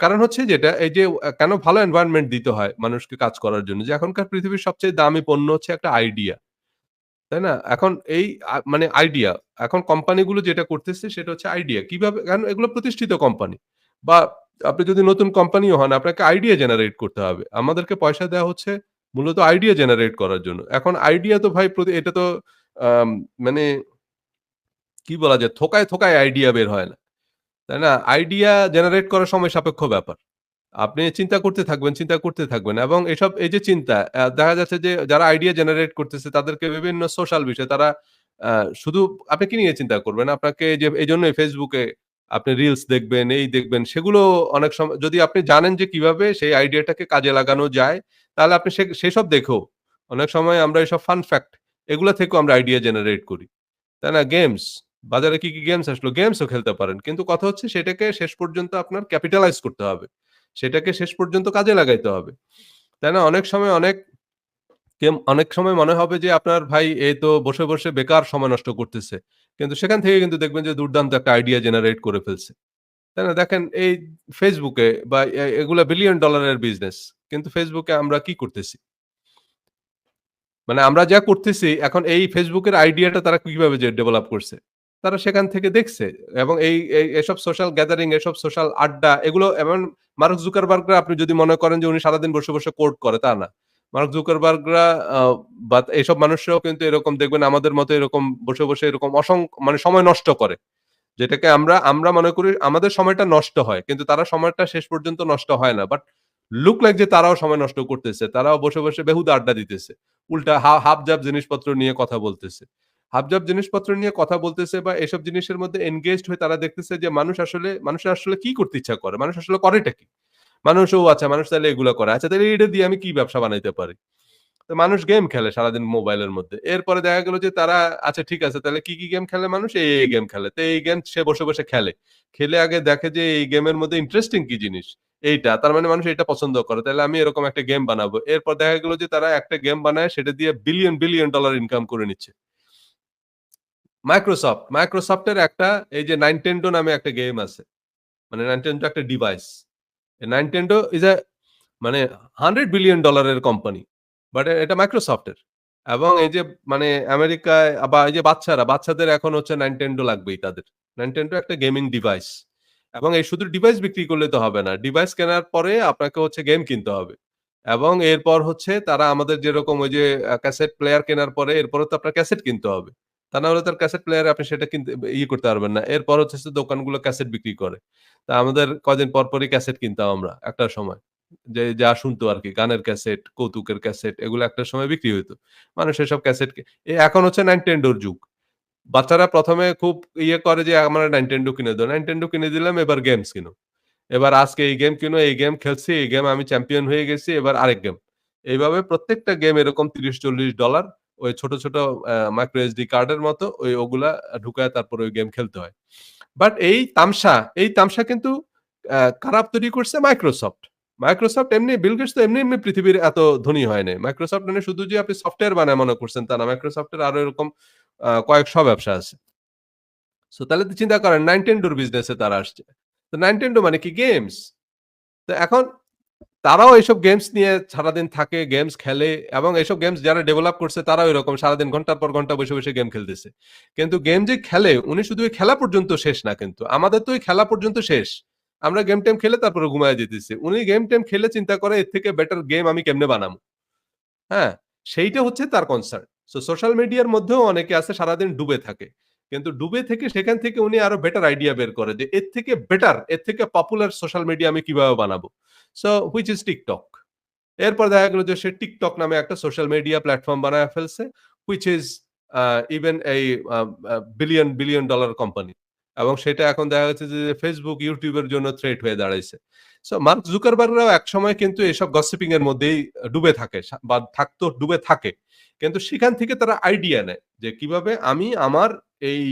কারণ হচ্ছে যেটা এই যে কেন ভালো এনভায়রনমেন্ট দিতে হয় মানুষকে কাজ করার জন্য যে এখনকার পৃথিবীর সবচেয়ে দামি পণ্য হচ্ছে একটা আইডিয়া। তাই না? এখন এই মানে আইডিয়া। এখন কোম্পানিগুলো যেটা করতেছে সেটা হচ্ছে আইডিয়া। কিভাবে কারণ এগুলো প্রতিষ্ঠিত কোম্পানি। বা আপনি যদি নতুন কোম্পানিও হন আপনাকে আইডিয়া জেনারেট করতে হবে। আমাদেরকে পয়সা দেওয়া হচ্ছে মূলত আইডিয়া জেনারেট করার জন্য। এখন আইডিয়া তো ভাই এটা তো আম মানে কি বলা যায়? থোকায় আইডিয়া বের হয় না। তাই না? আইডিয়া জেনারেট করা সময় সাপেক্ষ ব্যাপার। আপনি চিন্তা করতে থাকবেন এবং এই যে চিন্তা দেখা যাচ্ছে যে যারা আইডিয়া জেনারেট করতেছে তাদেরকে বিভিন্ন সোশ্যাল বিষয় তারা আ শুধু আপনি কি নিয়ে চিন্তা করবেন? আপনাকে যে এজন্যই Facebook এ আপনি রিলস দেখবেন, এই দেখবেন সেগুলো অনেক সময় যদি আপনি জানেন যে কিভাবে সেই আইডিয়াটাকে কাজে লাগানো যায়, তাহলে আপনি সেসব দেখেও অনেক সময় আমরা এসব ফান ফ্যাক্ট এগুলা থেকেও আমরা আইডিয়া জেনারেট করি। তাই না? গেমস, বাজারে কি গেমস আসলো? গেমসও খেলতে পারেন। কিন্তু কথা হচ্ছে সেটাকে শেষ পর্যন্ত আপনার ক্যাপিটালাইজ করতে হবে। সেটাকে শেষ পর্যন্ত কাজে লাগাইতে হবে। তাই না? অনেক সময় মনে হবে যে আপনার ভাই এই তো বসে বেকার সময় নষ্ট করতেছে। কিন্তু সেখান থেকে কিন্তু দেখবেন যে দুর্দান্ত একটা আইডিয়া জেনারেট করে ফেলছে। তাই না? দেখেন এই Facebook এ বা এগুলা বিলিয়ন ডলারের বিজনেস। কিন্তু Facebook এ আমরা কি করতেছি? মানে আমরা যা করতেছি এখন এই Facebook এর আইডিয়াটা তারা কিভাবে যে ডেভেলপ করছে? তারা সেখান থেকে দেখছে এবং এসব সোশ্যাল গ্যাদারিং, এসব সোশ্যাল আড্ডা এগুলো এমন মার্ক জুকারবার্গরা আপনি যদি মনে করেন যে উনি সারাদিন বসে কোড করে তা না। মার্ক জুকারবার্গরা আ বা এসব মানুষরাও কিন্তু এরকম দেখবেন আমাদের মতো এরকম বসে এরকম মানে সময় নষ্ট করে। যেটাকে আমরা মনে করি আমাদের সময়টা নষ্ট হয়। কিন্তু তারা সময়টা শেষ পর্যন্ত নষ্ট হয় না। বাট লুক লাইক যে তারাও সময় নষ্ট করতেছে। তারাও বসে বেহুদা আড্ডা দিতেছে। উল্টা হাবজাব জিনিসপত্র নিয়ে কথা বলতেছে। হাবজাব জিনিসপত্র নিয়ে কথা বলতেছে বা এসব জিনিসের মধ্যে এনগেজড হয়ে তারা দেখতেছে যে মানুষের আসলে কি করতে ইচ্ছা করে? মানুষ আসলে করেটা কি? আচ্ছা মানুষ তাইলে এগুলা করে। আচ্ছা তাইলে এটা দিয়ে আমি কি ব্যবসা বানাইতে পারি? তো মানুষ গেম খেলে সারাদিন মোবাইলের মধ্যে। এরপরে দেখা গেল যে তারা আচ্ছা ঠিক আছে তাহলে কি গেম খেলে মানুষ? এই গেম খেলে। তো এই গেম সে বসে খেলে। খেলে আগে দেখে যে এই গেমের মধ্যে ইন্টারেস্টিং কি জিনিস? এইটা। তার মানে মানুষ এটা পছন্দ করে। তাইলে আমি এরকম একটা গেম বানাবো। এরপর দেখা গেল যে তারা একটা গেম বানায় সেটা দিয়ে বিলিয়ন ডলার ইনকাম করে নিচ্ছে। Microsoft এর একটা এই যে 'Nintendo' নামে একটা গেম আছে। মানে 'Nintendo' একটা ডিভাইস। Nintendo is a মানে $100 বিলিয়ন কোম্পানি। বাট এটা Microsoft এর। এবং এই যে মানে আমেরিকায় বা এই যে বাচ্চাদের এখন হচ্ছে Nintendo লাগবেই তাদের। Nintendo একটা গেমিং ডিভাইস। এবং এই শুধু ডিভাইস বিক্রি করলে তো হবে না। ডিভাইস কেনার পরে আপনাকে হচ্ছে গেম কিনতে হবে। এবং এরপর হচ্ছে তারা আমাদের যেরকম ওই যে ক্যাসেট প্লেয়ার কেনার পরে এরপরে তো আপনার ক্যাসেট কিনতে হবে। তা না হলে তো আর ক্যাসেট প্লেয়ারে আপনি সেটা কিনতে করতে পারবেন না। এরপর হচ্ছে দোকানগুলো ক্যাসেট বিক্রি করে। তা আমাদের কয়দিন পরই ক্যাসেট কিনতাম আমরা একটা সময়। যে যা শুনতো আরকি গানের ক্যাসেট, কৌতুকের ক্যাসেট এগুলো একটা সময় বিক্রি হইতো। মানুষ এসব ক্যাসেট এখন হচ্ছে Nintendo র যুগ। বাচ্চারা ১ম এ খুব করে যে আমার Nintendo কিনে দাও। Nintendo কিনে দিলাম এবার গেমস কিনো। এবার আজকে এই গেম কিনো, এই গেম খেলছি, এই গেম আমি চ্যাম্পিয়ন হয়ে গেছি, এবার আরেক গেম। এইভাবে প্রত্যেকটা গেম এরকম $৩০-৪০ ওই ছোট মাইক্রো এসডি কার্ডের মতো ওগুলা ঢুকায় তারপরে ওই গেম খেলতে হয়। বাট এই তামসা কিন্তু কারা তৈরি করছে? Microsoft এমনি বিল গেটস তো এমনি পৃথিবীর এত ধনী হয় নাই। Microsoft মানে শুধু যে আপনি সফটওয়্যার বানায় মনে করছেন তা না। Microsoft এর আরো এরকম কয়েকশ ব্যবসা আছে। সো তাহলে তো চিন্তা করেন Nintendo র বিজনেস এ তারা আসছে। তো Nintendo মানে কি গেমস। তো এখন তারাও এইসব গেমস নিয়ে সারাদিন থাকে, গেমস খেলে এবং এইসব গেমস যারা ডেভেলপ করছে তারাও এরকম সারাদিন ঘন্টার পর ঘন্টা বসে গেম খেলতেছে। কিন্তু গেম যে খেলে উনি শুধু ওই খেলা পর্যন্ত শেষ না কিন্তু। আমাদের তো ওই খেলা পর্যন্ত শেষ। আমরা গেম-টেম খেলে তারপরে ঘুমায়ে যেতেছি। উনি গেম-টেম খেলে চিন্তা করে এর থেকে বেটার গেম আমি কেমনে বানামু? হ্যাঁ? সেইটা হচ্ছে তার কনসার্ন। সোশ্যাল মিডিয়ার মধ্যেও অনেকে আছে সারাদিন ডুবে থাকে। কিন্তু ডুবে থেকে সেখান থেকে উনি আরো বেটার আইডিয়া বের করে যে এর থেকে বেটার, এর থেকে পপুলার সোশ্যাল মিডিয়া আমি কিভাবে বানাবো? So which is TikTok। এরপর দেখা গেল যে সে TikTok নামে একটা সোশ্যাল মিডিয়া প্ল্যাটফর্ম বানায় ফেলছে হুইচ ইস ইভেন এই বিলিয়ন ডলার কোম্পানি। এবং সেটা এখন দেখা যাচ্ছে যে Facebook, YouTube এর জন্য থ্রেট হয়ে দাঁড়াইছে। সো মার্ক জুকারবার্গরাও একসময় কিন্তু এসব গসিপিং এর মধ্যেই ডুবে থাকে বা থাকতো ডুবে থাকে। কিন্তু সেখান থেকে তারা আইডিয়া নেয় যে কিভাবে আমি আমার এই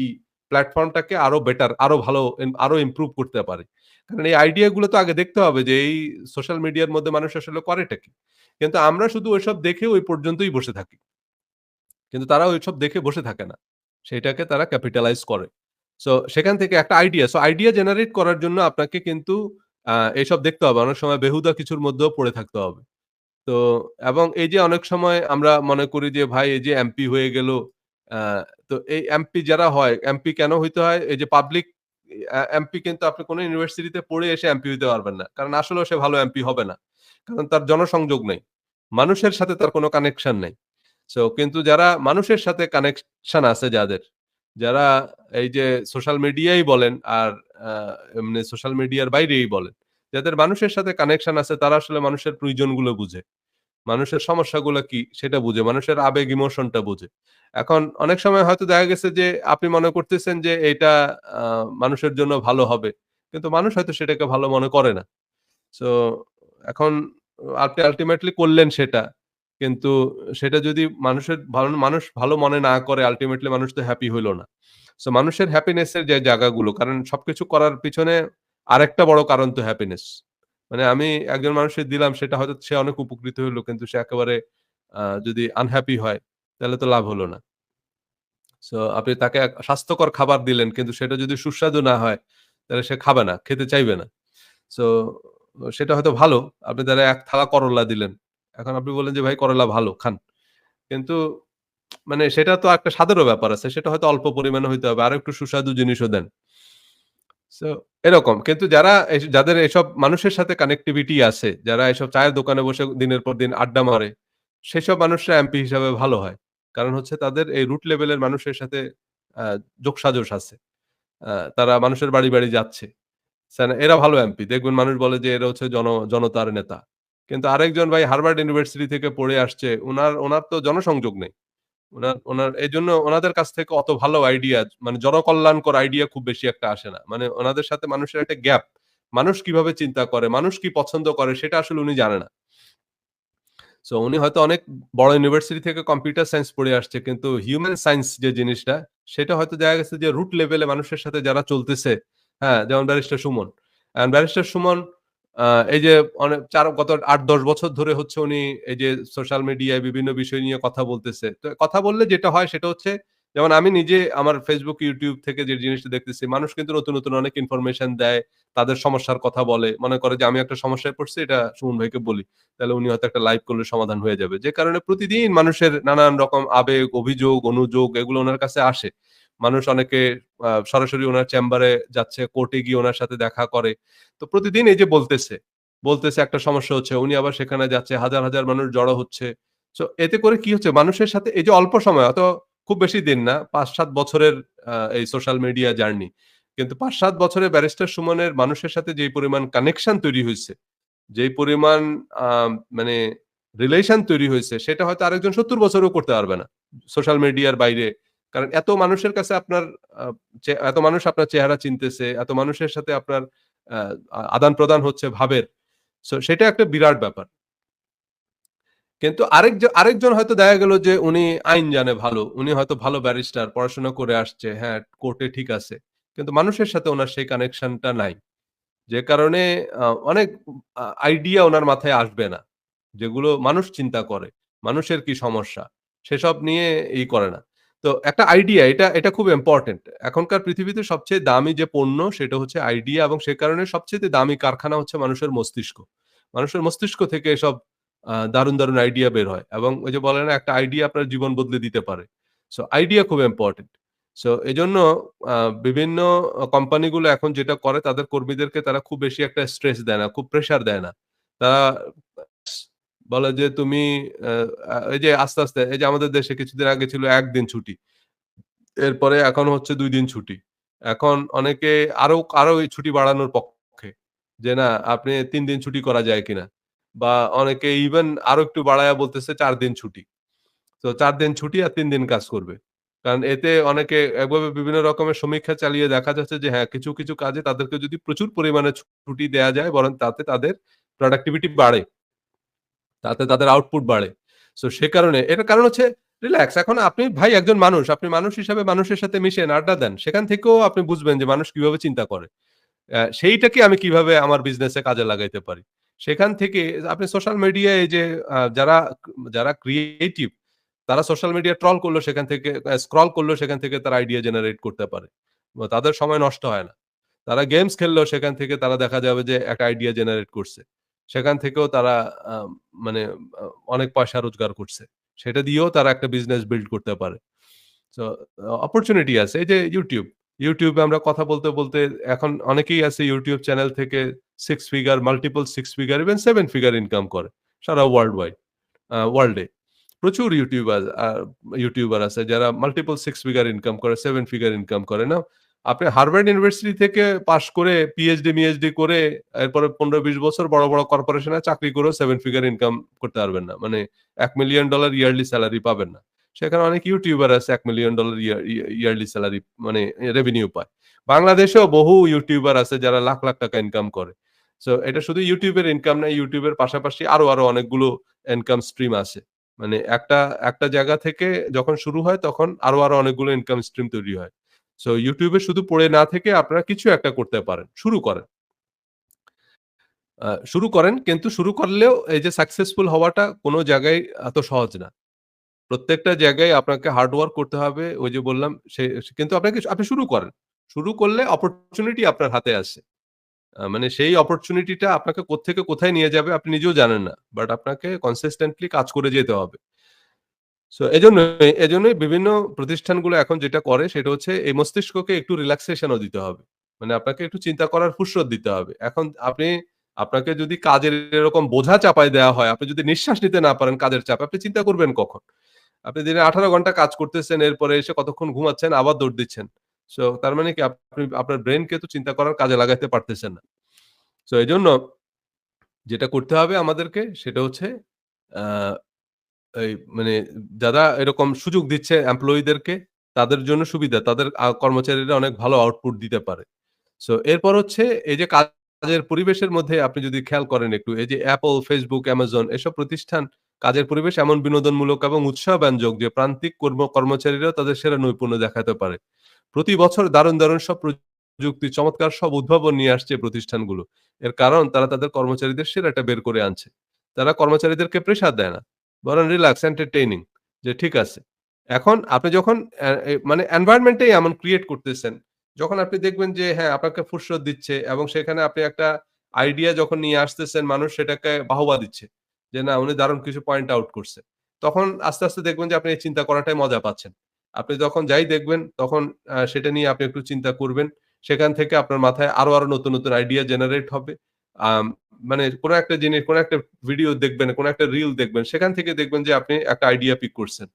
প্ল্যাটফর্মটাকে আরো বেটার, আরো ভালো, আরো ইমপ্রুভ করতে পারি। কারণ এই আইডিয়া গুলো তো আগে দেখতে হবে যে এই সোশ্যাল মিডিয়ার মধ্যে মানুষ আসলে করেটা কি? কিন্তু আমরা শুধু ওইসব দেখে ওই পর্যন্তই বসে থাকি। কিন্তু তারা ওইসব দেখে বসে থাকে না। সেটাকে তারা ক্যাপিটালাইজ করে। সো সেখান থেকে একটা আইডিয়া। সো আইডিয়া জেনারেট করার জন্য আপনাকে কিন্তু এসব দেখতে হবে। অনেক সময় বেহুদা কিছুর মধ্যেও পড়ে থাকতে হবে। তো এবং এই যে অনেক সময় আমরা মনে করি যে ভাই এই যে এমপি হয়ে গেল। আ তো এই এমপি যারা হয়, এমপি কেন হইতে হয়? এই যে পাবলিক এমপি কিন্তু আপনি কোন ইউনিভার্সিটিতে পড়ে এসে এমপি হইতে পারবেন না। কারণ আসলেও সে ভালো এমপি হবে না। কারণ তার জনসংযোগ নেই। মানুষের সাথে তার কোন কানেকশন নাই। সো কিন্তু যারা মানুষের সাথে কানেকশন আছে যাদের, যারা এই যে সোশ্যাল মিডিয়াই বলেন আর আ এমনি সোশ্যাল মিডিয়ার বাইরেই বলেন। যাদের মানুষের সাথে কানেকশন আছে তারা আসলে মানুষের প্রয়োজনগুলো বুঝে। মানুষের সমস্যাগুলা কি সেটা বুঝে। মানুষের আবেগ ইমোশনটা বুঝে। এখন অনেক সময় হয়তো দেখা গেছে যে আপনি মনে করতেছেন যে এটা আ মানুষের জন্য ভালো হবে। কিন্তু মানুষ হয়তো সেটাকে ভালো মনে করে না। সো এখন আপনি আল্টিমেটলি করলেন সেটা। কিন্তু সেটা যদি মানুষ ভালো মনে না করে আল্টিমেটলি মানুষ তো হ্যাপি হইল না। সো মানুষের হ্যাপিনেস এর যে জায়গাগুলো কারণ সবকিছু করার পিছনে আরেকটা বড় কারণ তো হ্যাপিনেস। মানে আমি একজন মানুষকে দিলাম সেটা হয়তো সে অনেক উপকৃত হইলো কিন্তু সে একেবারে যদি আনহ্যাপি হয় তাহলে তো লাভ হলো না। সো আপনি তাকে স্বাস্থ্যকর খাবার দিলেন কিন্তু সেটা যদি সুস্বাদু না হয় তাহলে সে খাবে না, খেতে চাইবে না। সো সেটা হয়তো ভালো। আপনি তারে ১ থালা করল্লা দিলেন। এখন আপনি বললেন যে, "ভাই করল্লা ভালো, খান।" কিন্তু মানে সেটা তো একটা স্বাদেরও ব্যাপার আছে। সেটা হয়তো অল্প পরিমাণে হইতে হবে। আরো একটু সুস্বাদু জিনিসও দেন। সো এরকম। কিন্তু যারা যাদের এসব মানুষের সাথে কানেক্টিভিটি আছে, যারা এসব চায়ের দোকানে বসে দিনের পর দিন আড্ডা মারে, সেসব মানুষরা এমপি হিসাবে ভালো হয়। কারণ হচ্ছে তাদের এই রুট লেভেলের মানুষের সাথে আ যোগসাজশ আছে। তারা মানুষের বাড়ি যাচ্ছে। এরা ভালো এমপি। দেখবেন মানুষ বলে যে এরা হচ্ছে জনতার নেতা। কিন্তু আরেকজন ভাই হার্ভার্ড ইউনিভার্সিটি থেকে পড়ে আসছে। উনার তো জনসংযোগ নেই। উনার এজন্য উনাদের কাছ থেকে অত ভালো আইডিয়া মানে জনকল্যাণকর আইডিয়া খুব বেশি একটা আসে না। মানে উনাদের সাথে মানুষের একটা গ্যাপ। মানুষ কিভাবে চিন্তা করে, মানুষ কি পছন্দ করে সেটা আসলে উনি জানে না। সো উনি হয়তো অনেক বড় ইউনিভার্সিটি থেকে কম্পিউটার সায়েন্স পড়ে আসছে। কিন্তু হিউম্যান সায়েন্স যে জিনিসটা, সেটা হয়তো দেখা গেছে যে রুট লেভেলে মানুষের সাথে যারা চলতেছে, হ্যাঁ? যেমন ব্যারিস্টার সুমন। ব্যারিস্টার সুমন আ এই যে গত ৮-১০ বছর ধরে হচ্ছে উনি এই যে সোশ্যাল মিডিয়ায় বিভিন্ন বিষয় নিয়ে কথা বলতেছে। তো কথা বললে যেটা হয় সেটা হচ্ছে যেমন আমি নিজে আমার Facebook, YouTube থেকে যে জিনিসটা দেখতেছি, মানুষ কিন্তু নতুন, নতুন অনেক ইনফরমেশন দেয়। তাদের সমস্যার কথা বলে। মনে করে যে আমি একটা সমস্যায় পড়ছি এটা সুমন ভাইকে বলি। তাহলে উনি হয়তো একটা লাইভ করলে সমাধান হয়ে যাবে। যে কারণে প্রতিদিন মানুষের নানান রকম আবেগ, অভিযোগ, অনুযোগ এগুলো উনার কাছে আসে। মানুষ অনেকে সরাসরি উনার চেম্বারে যাচ্ছে, কোর্টে গিয়ে উনার সাথে দেখা করে। তো প্রতিদিন এই যে বলতেছে একটা সমস্যা হচ্ছে। উনি আবার সেখানে যাচ্ছে, হাজার, হাজার মানুষ জড়ো হচ্ছে। সো এতে করে কি হচ্ছে মানুষের সাথে এই যে অল্প সময় খুব বেশি দিন না ৫-৭ বছরের এই সোশ্যাল মিডিয়া জার্নি। কিন্তু ৫-৭ বছরে ব্যারিস্টার সুমনের মানুষের সাথে যেই পরিমাণ কানেকশন তৈরি হইছে যেই পরিমাণ আ মানে রিলেশন তৈরি হইছে সেটা হয়তো আরেকজন ৭০ বছরেও করতে পারবে না। সোশ্যাল মিডিয়ার বাইরে। কারণ এত মানুষের কাছে আপনার আ এত মানুষ আপনার চেহারা চিনতেছে, এত মানুষের সাথে আপনার আ আদান-প্রদান হচ্ছে ভাবের। সো সেটা একটা বিরাট ব্যাপার। কিন্তু আরেকজন হয়তো দেখা গেল যে উনি আইন জানে ভালো। উনি হয়তো ভালো ব্যারিস্টার, পড়াশোনা করে আসছে। হ্যাঁ, কোর্টে ঠিক আছে। কিন্তু মানুষের সাথে উনার সেই কানেকশনটা নাই। যে কারণে অনেক আইডিয়া উনার মাথায় আসবে না। যেগুলো মানুষ চিন্তা করে। মানুষের কি সমস্যা? সেসব নিয়ে করে না। তো একটা আইডিয়া এটা খুব ইম্পোর্টেন্ট। এখনকার পৃথিবীতে সবচেয়ে দামি যে পণ্য সেটা হচ্ছে আইডিয়া এবং সে কারণে সবচাইতে দামি কারখানা হচ্ছে মানুষের মস্তিষ্ক। মানুষের মস্তিষ্ক থেকে এসব দারুণ, দারুণ আইডিয়া বের হয় এবং ওই যে বলে না একটা আইডিয়া আপনার জীবন বদলে দিতে পারে। সো আইডিয়া খুব ইম্পোর্টেন্ট। সো এজন্য আ বিভিন্ন কোম্পানিগুলো এখন যেটা করে তাদের কর্মীদেরকে তারা খুব বেশি একটা স্ট্রেস দেয় না, খুব প্রেশার দেয় না। তারা বলে যে তুমি আ আ এই যে আস্তে, আস্তে এই যে আমাদের দেশে কিছুদিন আগে ছিল ১ দিন ছুটি। এরপরে এখন হচ্ছে ২ দিন ছুটি। এখন অনেকে আরো এই ছুটি বাড়ানোর পক্ষে। যে না আপনি ৩ দিন ছুটি করা যায় কিনা? বা অনেকে ইভেন আরো একটু বাড়ায়া বলতেছে ৪ দিন ছুটি। তো ৪ দিন ছুটি আর ৩ দিন কাজ করবে। কারণ এতে অনেকে এভাবে বিভিন্ন রকমের সমীক্ষা চালিয়ে দেখা যাচ্ছে যে হ্যাঁ, কিছু, কিছু কাজে তাদেরকে যদি প্রচুর পরিমাণে ছুটি দেয়া যায় বরং তাতে তাদের প্রোডাক্টিভিটি বাড়ে। তাতে তাদের আউটপুট বাড়ে। সো সে কারণে এটার কারণ হচ্ছে রিল্যাক্স। এখন আপনি ভাই একজন মানুষ। আপনি মানুষ হিসাবে মানুষের সাথে মিশেন, আড্ডা দেন। সেখান থেকেও আপনি বুঝবেন যে মানুষ কিভাবে চিন্তা করে। সেইটাকে আমি কিভাবে আমার বিজনেসে কাজে লাগাইতে পারি। সেখান থেকে আপনি সোশ্যাল মিডিয়ায় এই যে যারা ক্রিয়েটিভ তারা সোশ্যাল মিডিয়া ট্রল করলেও সেখান থেকে স্ক্রল করলেও সেখান থেকে তারা আইডিয়া জেনারেট করতে পারে। তাদের সময় নষ্ট হয় না। তারা গেমস খেললেও সেখান থেকে তারা দেখা যাবে যে একটা আইডিয়া জেনারেট করছে। সেখান থেকেও তারা আ মানে আ অনেক পয়সা রোজগার করছে। সেটা দিয়েও তারা একটা বিজনেস বিল্ড করতে পারে। সো অপরচুনিটি আছে। এই যে YouTube, YouTube এ আমরা কথা বলতে, বলতে এখন অনেকেই আছে YouTube চ্যানেল থেকে 6 figure, multiple 6 figure even 7 figure income করে। সারা ওয়ার্লড ওয়াইড ওয়ার্লডে। প্রচুর ইউটিউবার আছে যারা মাল্টিপল 6 ফিগার ইনকাম করে, 7 ফিগার ইনকাম করে না? আপনি হার্ভার্ড ইউনিভার্সিটি থেকে পাস করে পিএইচডি করে এরপরে ১৫-২০ বছর বড়, বড় কর্পোরেশনে চাকরি করেও 7 ফিগার ইনকাম করতে পারবেন না। মানে $১,০০,০০০ ইয়ারলি সেলারি পাবেন না। সেখানে অনেক ইউটিউবার আছে $১,০০,০০০ ইয়ারলি সেলারি মানে রেভিনিউ পায়। বাংলাদেশেও বহু ইউটিউবার আছে যারা লাখ, লাখ টাকা ইনকাম করে। সো এটা শুধু ইউটিউবের ইনকাম না, ইউটিউবের পাশাপাশি আরো অনেকগুলো ইনকাম স্ট্রিম আছে। মানে একটা জায়গা থেকে যখন শুরু হয় তখন আরো অনেকগুলো ইনকাম স্ট্রিম তৈরি হয়। সো YouTube এ শুধু পড়ে না থেকে আপনারা কিছু একটা করতে পারেন। শুরু করেন। শুরু করেন কিন্তু শুরু করলেও এই যে সাকসেসফুল হওয়াটা কোন জায়গায় এত সহজ না। প্রত্যেকটা জায়গায় আপনাকে হার্ড ওয়ার্ক করতে হবে। ওই যে বললাম কিন্তু আপনি শুরু করেন। শুরু করলে অপরচুনিটি আপনার হাতে আছে। মানে সেই অপরচুনিটিটা আপনাকে কোত্থেকে কোথায় নিয়ে যাবে আপনি নিজেও জানেন না। বাট আপনাকে কনসিস্টেন্টলি কাজ করে যেতে হবে। সো এজন্যই বিভিন্ন প্রতিষ্ঠানগুলো এখন যেটা করে সেটা হচ্ছে এই মস্তিষ্ককে একটু রিল্যাক্সেশন ও দিতে হবে। মানে আপনাকে একটু চিন্তা করার ফুরসত দিতে হবে। এখন আপনাকে যদি কাজের এরকম বোঝা চাপায় দেওয়া হয়, আপনি যদি নিঃশ্বাস নিতে না পারেন কাজের চাপে, আপনি চিন্তা করবেন কখন? আপনি দিনে ১৮ ঘন্টা কাজ করতেছেন, এরপরে এসে কতক্ষণ ঘুমাচ্ছেন, আবার দৌড় দিচ্ছেন। সো তার মানে কি আপনি আপনার ব্রেইনকে তো চিন্তা করার কাজে লাগাইতে পারতেছেন না। সো এজন্য যেটা করতে হবে আমাদেরকে সেটা হচ্ছে আ এই মানে যারা এরকম সুযোগ দিচ্ছে এমপ্লয়িদেরকে, তাদের জন্য সুবিধা। তাদের কর্মচারীরা অনেক ভালো আউটপুট দিতে পারে। সো এরপর হচ্ছে এই যে কাজের পরিবেশের মধ্যে আপনি যদি খেয়াল করেন একটু, এই যে Apple, Facebook, Amazon এসব প্রতিষ্ঠান কাজের পরিবেশ এমন বিনোদনমূলক এবং উৎসাহব্যঞ্জক যে প্রান্তিক কর্মচারীরাও তাদের সেরা নৈপুণ্য দেখাতে পারে। প্রতি বছর দারুণ, দারুণ সব প্রযুক্তি চমৎকার সব উদ্ভাবন নিয়ে আসছে প্রতিষ্ঠানগুলো। এর কারণ তারা তাদের কর্মচারীদের সেরাটা বের করে আনছে। তারা কর্মচারীদেরকে প্রেশার দেয় না। বরং রিল্যাক্স, এন্টারটেইনিং যে ঠিক আছে। এখন আপনি যখন মানে এনভায়রনমেন্ট টাই এমন ক্রিয়েট করতেছেন, যখন আপনি দেখবেন যে হ্যাঁ, আপনাকে ফুরসত দিচ্ছে এবং সেখানে আপনি একটা আইডিয়া যখন নিয়ে আসতেছেন, মানুষ সেটাকে বাহবা দিচ্ছে। যে না, উনি দারুণ কিছু পয়েন্ট আউট করছে। তখন আস্তে, আস্তে দেখবেন যে আপনি এই চিন্তা করাটাই মজা পাচ্ছেন। আপনি যখন যাই দেখবেন তখন সেটা নিয়ে আপনি একটু চিন্তা করবেন। সেখান থেকে আপনার মাথায় আরো নতুন, নতুন আইডিয়া জেনারেট হবে। আম মানে কোন একটা জিনিস, কোন একটা ভিডিও দেখবেন, কোন একটা রিল দেখবেন, সেখান থেকে দেখবেন যে আপনি একটা আইডিয়া পিক করছেন।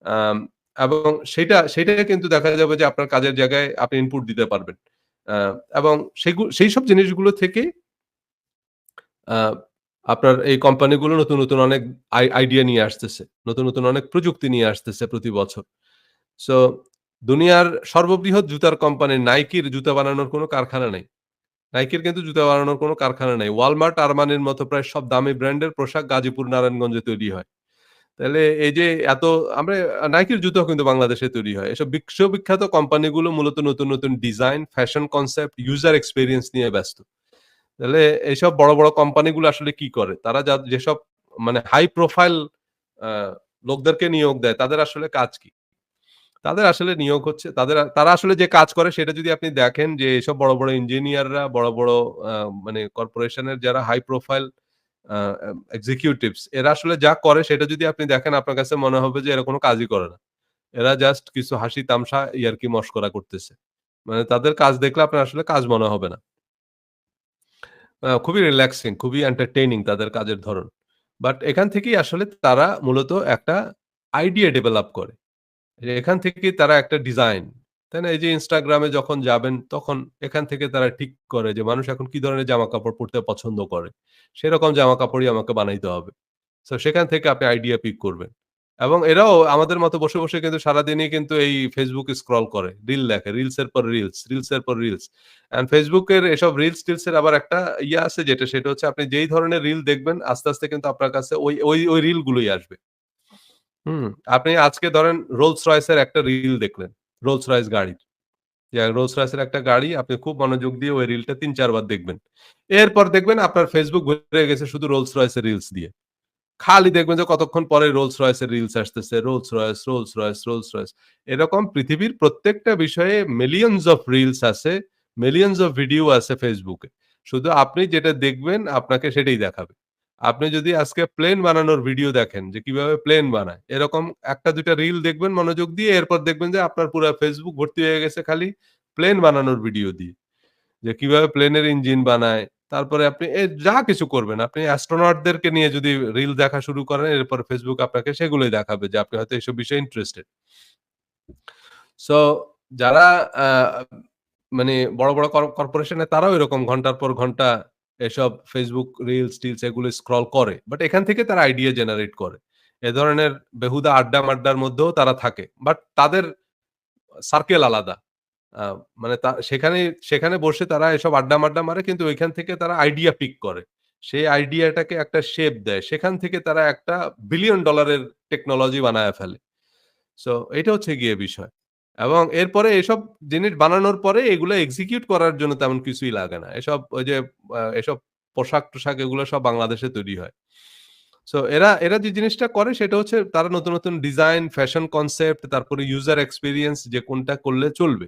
আম এবং সেইটা কিন্তু দেখা যাবে যে আপনার কাজের জায়গায় আপনি ইনপুট দিতে পারবেন। আ এবং সেইসব জিনিসগুলো থেকেই আ আপনার এই কোম্পানিগুলো নতুন, নতুন অনেক আইডিয়া নিয়ে আসতেছে। নতুন, নতুন অনেক প্রযুক্তি নিয়ে আসতেছে প্রতি বছর। সো দুনিয়ার সর্ববৃহৎ জুতার কোম্পানি নাইকির জুতা বানানোর কোনো কারখানা নাই। নাইকির কিন্তু জুতা বানানোর কোনো কারখানা নাই। ওয়ালমার্ট, আরমানির মতো প্রায় সব দামি ব্র্যান্ডের পোশাক গাজীপুর, নারায়ণগঞ্জে তৈরি হয়। তাইলে এই যে এত আমরা নাইকির জুতাও কিন্তু বাংলাদেশে তৈরি হয়। এসব বিশ্ববিখ্যাত কোম্পানিগুলো মূলত নতুন, নতুন design, fashion concept, user experience নিয়ে ব্যস্ত। তাহলে এইসব বড়, বড় কোম্পানিগুলো আসলে কি করে? তারা যেসব মানে হাই প্রোফাইল আ লোকদেরকে নিয়োগ দেয়, তাদের আসলে কাজ কি? তাদের আসলে নিয়োগ হচ্ছে তারা আসলে যে কাজ করে সেটা যদি আপনি দেখেন যে এসব বড়, বড় ইঞ্জিনিয়াররা বড়, বড় আ মানে কর্পোরেশনের যারা হাই প্রোফাইল আ এক্সিকিউটিভস এরা আসলে যা করে সেটা যদি আপনি দেখেন আপনার কাছে মনে হবে যে এরা কোন কাজই করে না। এরা জাস্ট কিছু হাসি তামশা ইয়ার্কি মশকরা করতেছে। মানে তাদের কাজ দেখলে আপনার আসলে কাজ মনে হবে না। খুবই রিল্যাক্সিং, খুবই এন্টারটেইনিং তাদের কাজের ধরন। বাট এখান থেকেই আসলে তারা মূলত একটা আইডিয়া ডেভেলপ করে। এখান থেকেই তারা একটা ডিজাইন, তাই না? এই যে Instagram এ যখন যাবেন তখন এখান থেকে তারা ঠিক করে যে মানুষ এখন কি ধরনের জামাকাপড় পড়তে পছন্দ করে। সেরকম জামাকাপড়ই আমাকে বানাইতে হবে। সো সেখান থেকে আপনি আইডিয়া পিক করবেন। এবং এরাও আমাদের মতো বসে, বসে কিন্তু সারাদিনই কিন্তু এই Facebook স্ক্রল করে। রিল দেখে। রিলসের পর রিলস, রিলসের পর রিলস। অ্যান্ড Facebook এর এসব রিলস-টিলসের আবার একটা আছে সেটা হচ্ছে আপনি যেই ধরনের রিল দেখবেন আস্তে, আস্তে কিন্তু আপনার কাছে ওই রিলগুলোই আসবে। হুম? আপনি আজকে ধরেন রোলস রয়েসের একটা রিল দেখলেন। রোলস রয়েস গাড়ির। যে রোলস রয়েসের একটা গাড়ি আপনি খুব মনোযোগ দিয়ে ওই রিলটা ৩-৪ বার দেখবেন। এরপর দেখবেন আপনার Facebook ভরে গেছে শুধু রোলস রয়েসের রিলস দিয়ে। খালি দেখবেন যে কতক্ষণ পরে রোলস রয়েসের রিলস আসতেছে। Rolls Royce, Rolls Royce, Rolls Royce. এরকম পৃথিবীর প্রত্যেকটা বিষয়ে মিলিয়নস অফ রিলস আছে, মিলিয়নস অফ ভিডিও আছে Facebook এ। শুধু আপনি যেটা দেখবেন আপনাকে সেটাই দেখাবে। আপনি যদি আজকে প্লেন বানানোর ভিডিও দেখেন যে কিভাবে প্লেন বানায়, এরকম ১ টা ২ টা রিল দেখবেন মনোযোগ দিয়ে এরপর দেখবেন যে আপনার পুরা Facebook ভর্তি হয়ে গেছে খালি প্লেন বানানোর ভিডিও দিয়ে। যে কিভাবে প্লেনের ইঞ্জিন বানায়। তারপরে আপনি যা কিছু করবেন, আপনি অ্যাস্ট্রোনটদেরকে নিয়ে যদি রিল দেখা শুরু করেন, এরপর Facebook আপনাকে সেগুলোই দেখাবে যে আপনি হয়তো এসব বিষয়ে ইন্টারেস্টেড। সো যারা আ মানে বড়, বড় কর্পোরেশনে তারাও এরকম ঘন্টার পর ঘন্টা এসব Facebook রিলস-টিলস এগুলো স্ক্রল করে। বাট এখান থেকে তারা আইডিয়া জেনারেট করে। এ ধরনের বেহুদা আড্ডা-মাড্ডার মধ্যেও তারা থাকে। বাট তাদের সার্কেল আলাদা। আ মানে সেখানে বসে তারা এসব আড্ডা-মাড্ডা মারে কিন্তু ঐখান থেকে তারা আইডিয়া পিক করে। সেই আইডিয়াটাকে একটা শেপ দেয়। সেখান থেকে তারা একটা বিলিয়ন ডলারের টেকনোলজি বানায়া ফেলে। সো এটা হচ্ছে গিয়ে বিষয়। এবং এরপরে এসব জিনিস বানানোর পরে এগুলো এক্সিকিউট করার জন্য তেমন কিছুই লাগে না। ওই যে এসব পোশাক-টোশাক এগুলো সব বাংলাদেশে তৈরি হয়। সো এরা যে জিনিসটা করে সেটা হচ্ছে তারা নতুন, নতুন ডিজাইন, ফ্যাশন কনসেপ্ট তারপরে ইউজার এক্সপেরিয়েন্স যে কোনটা করলে চলবে।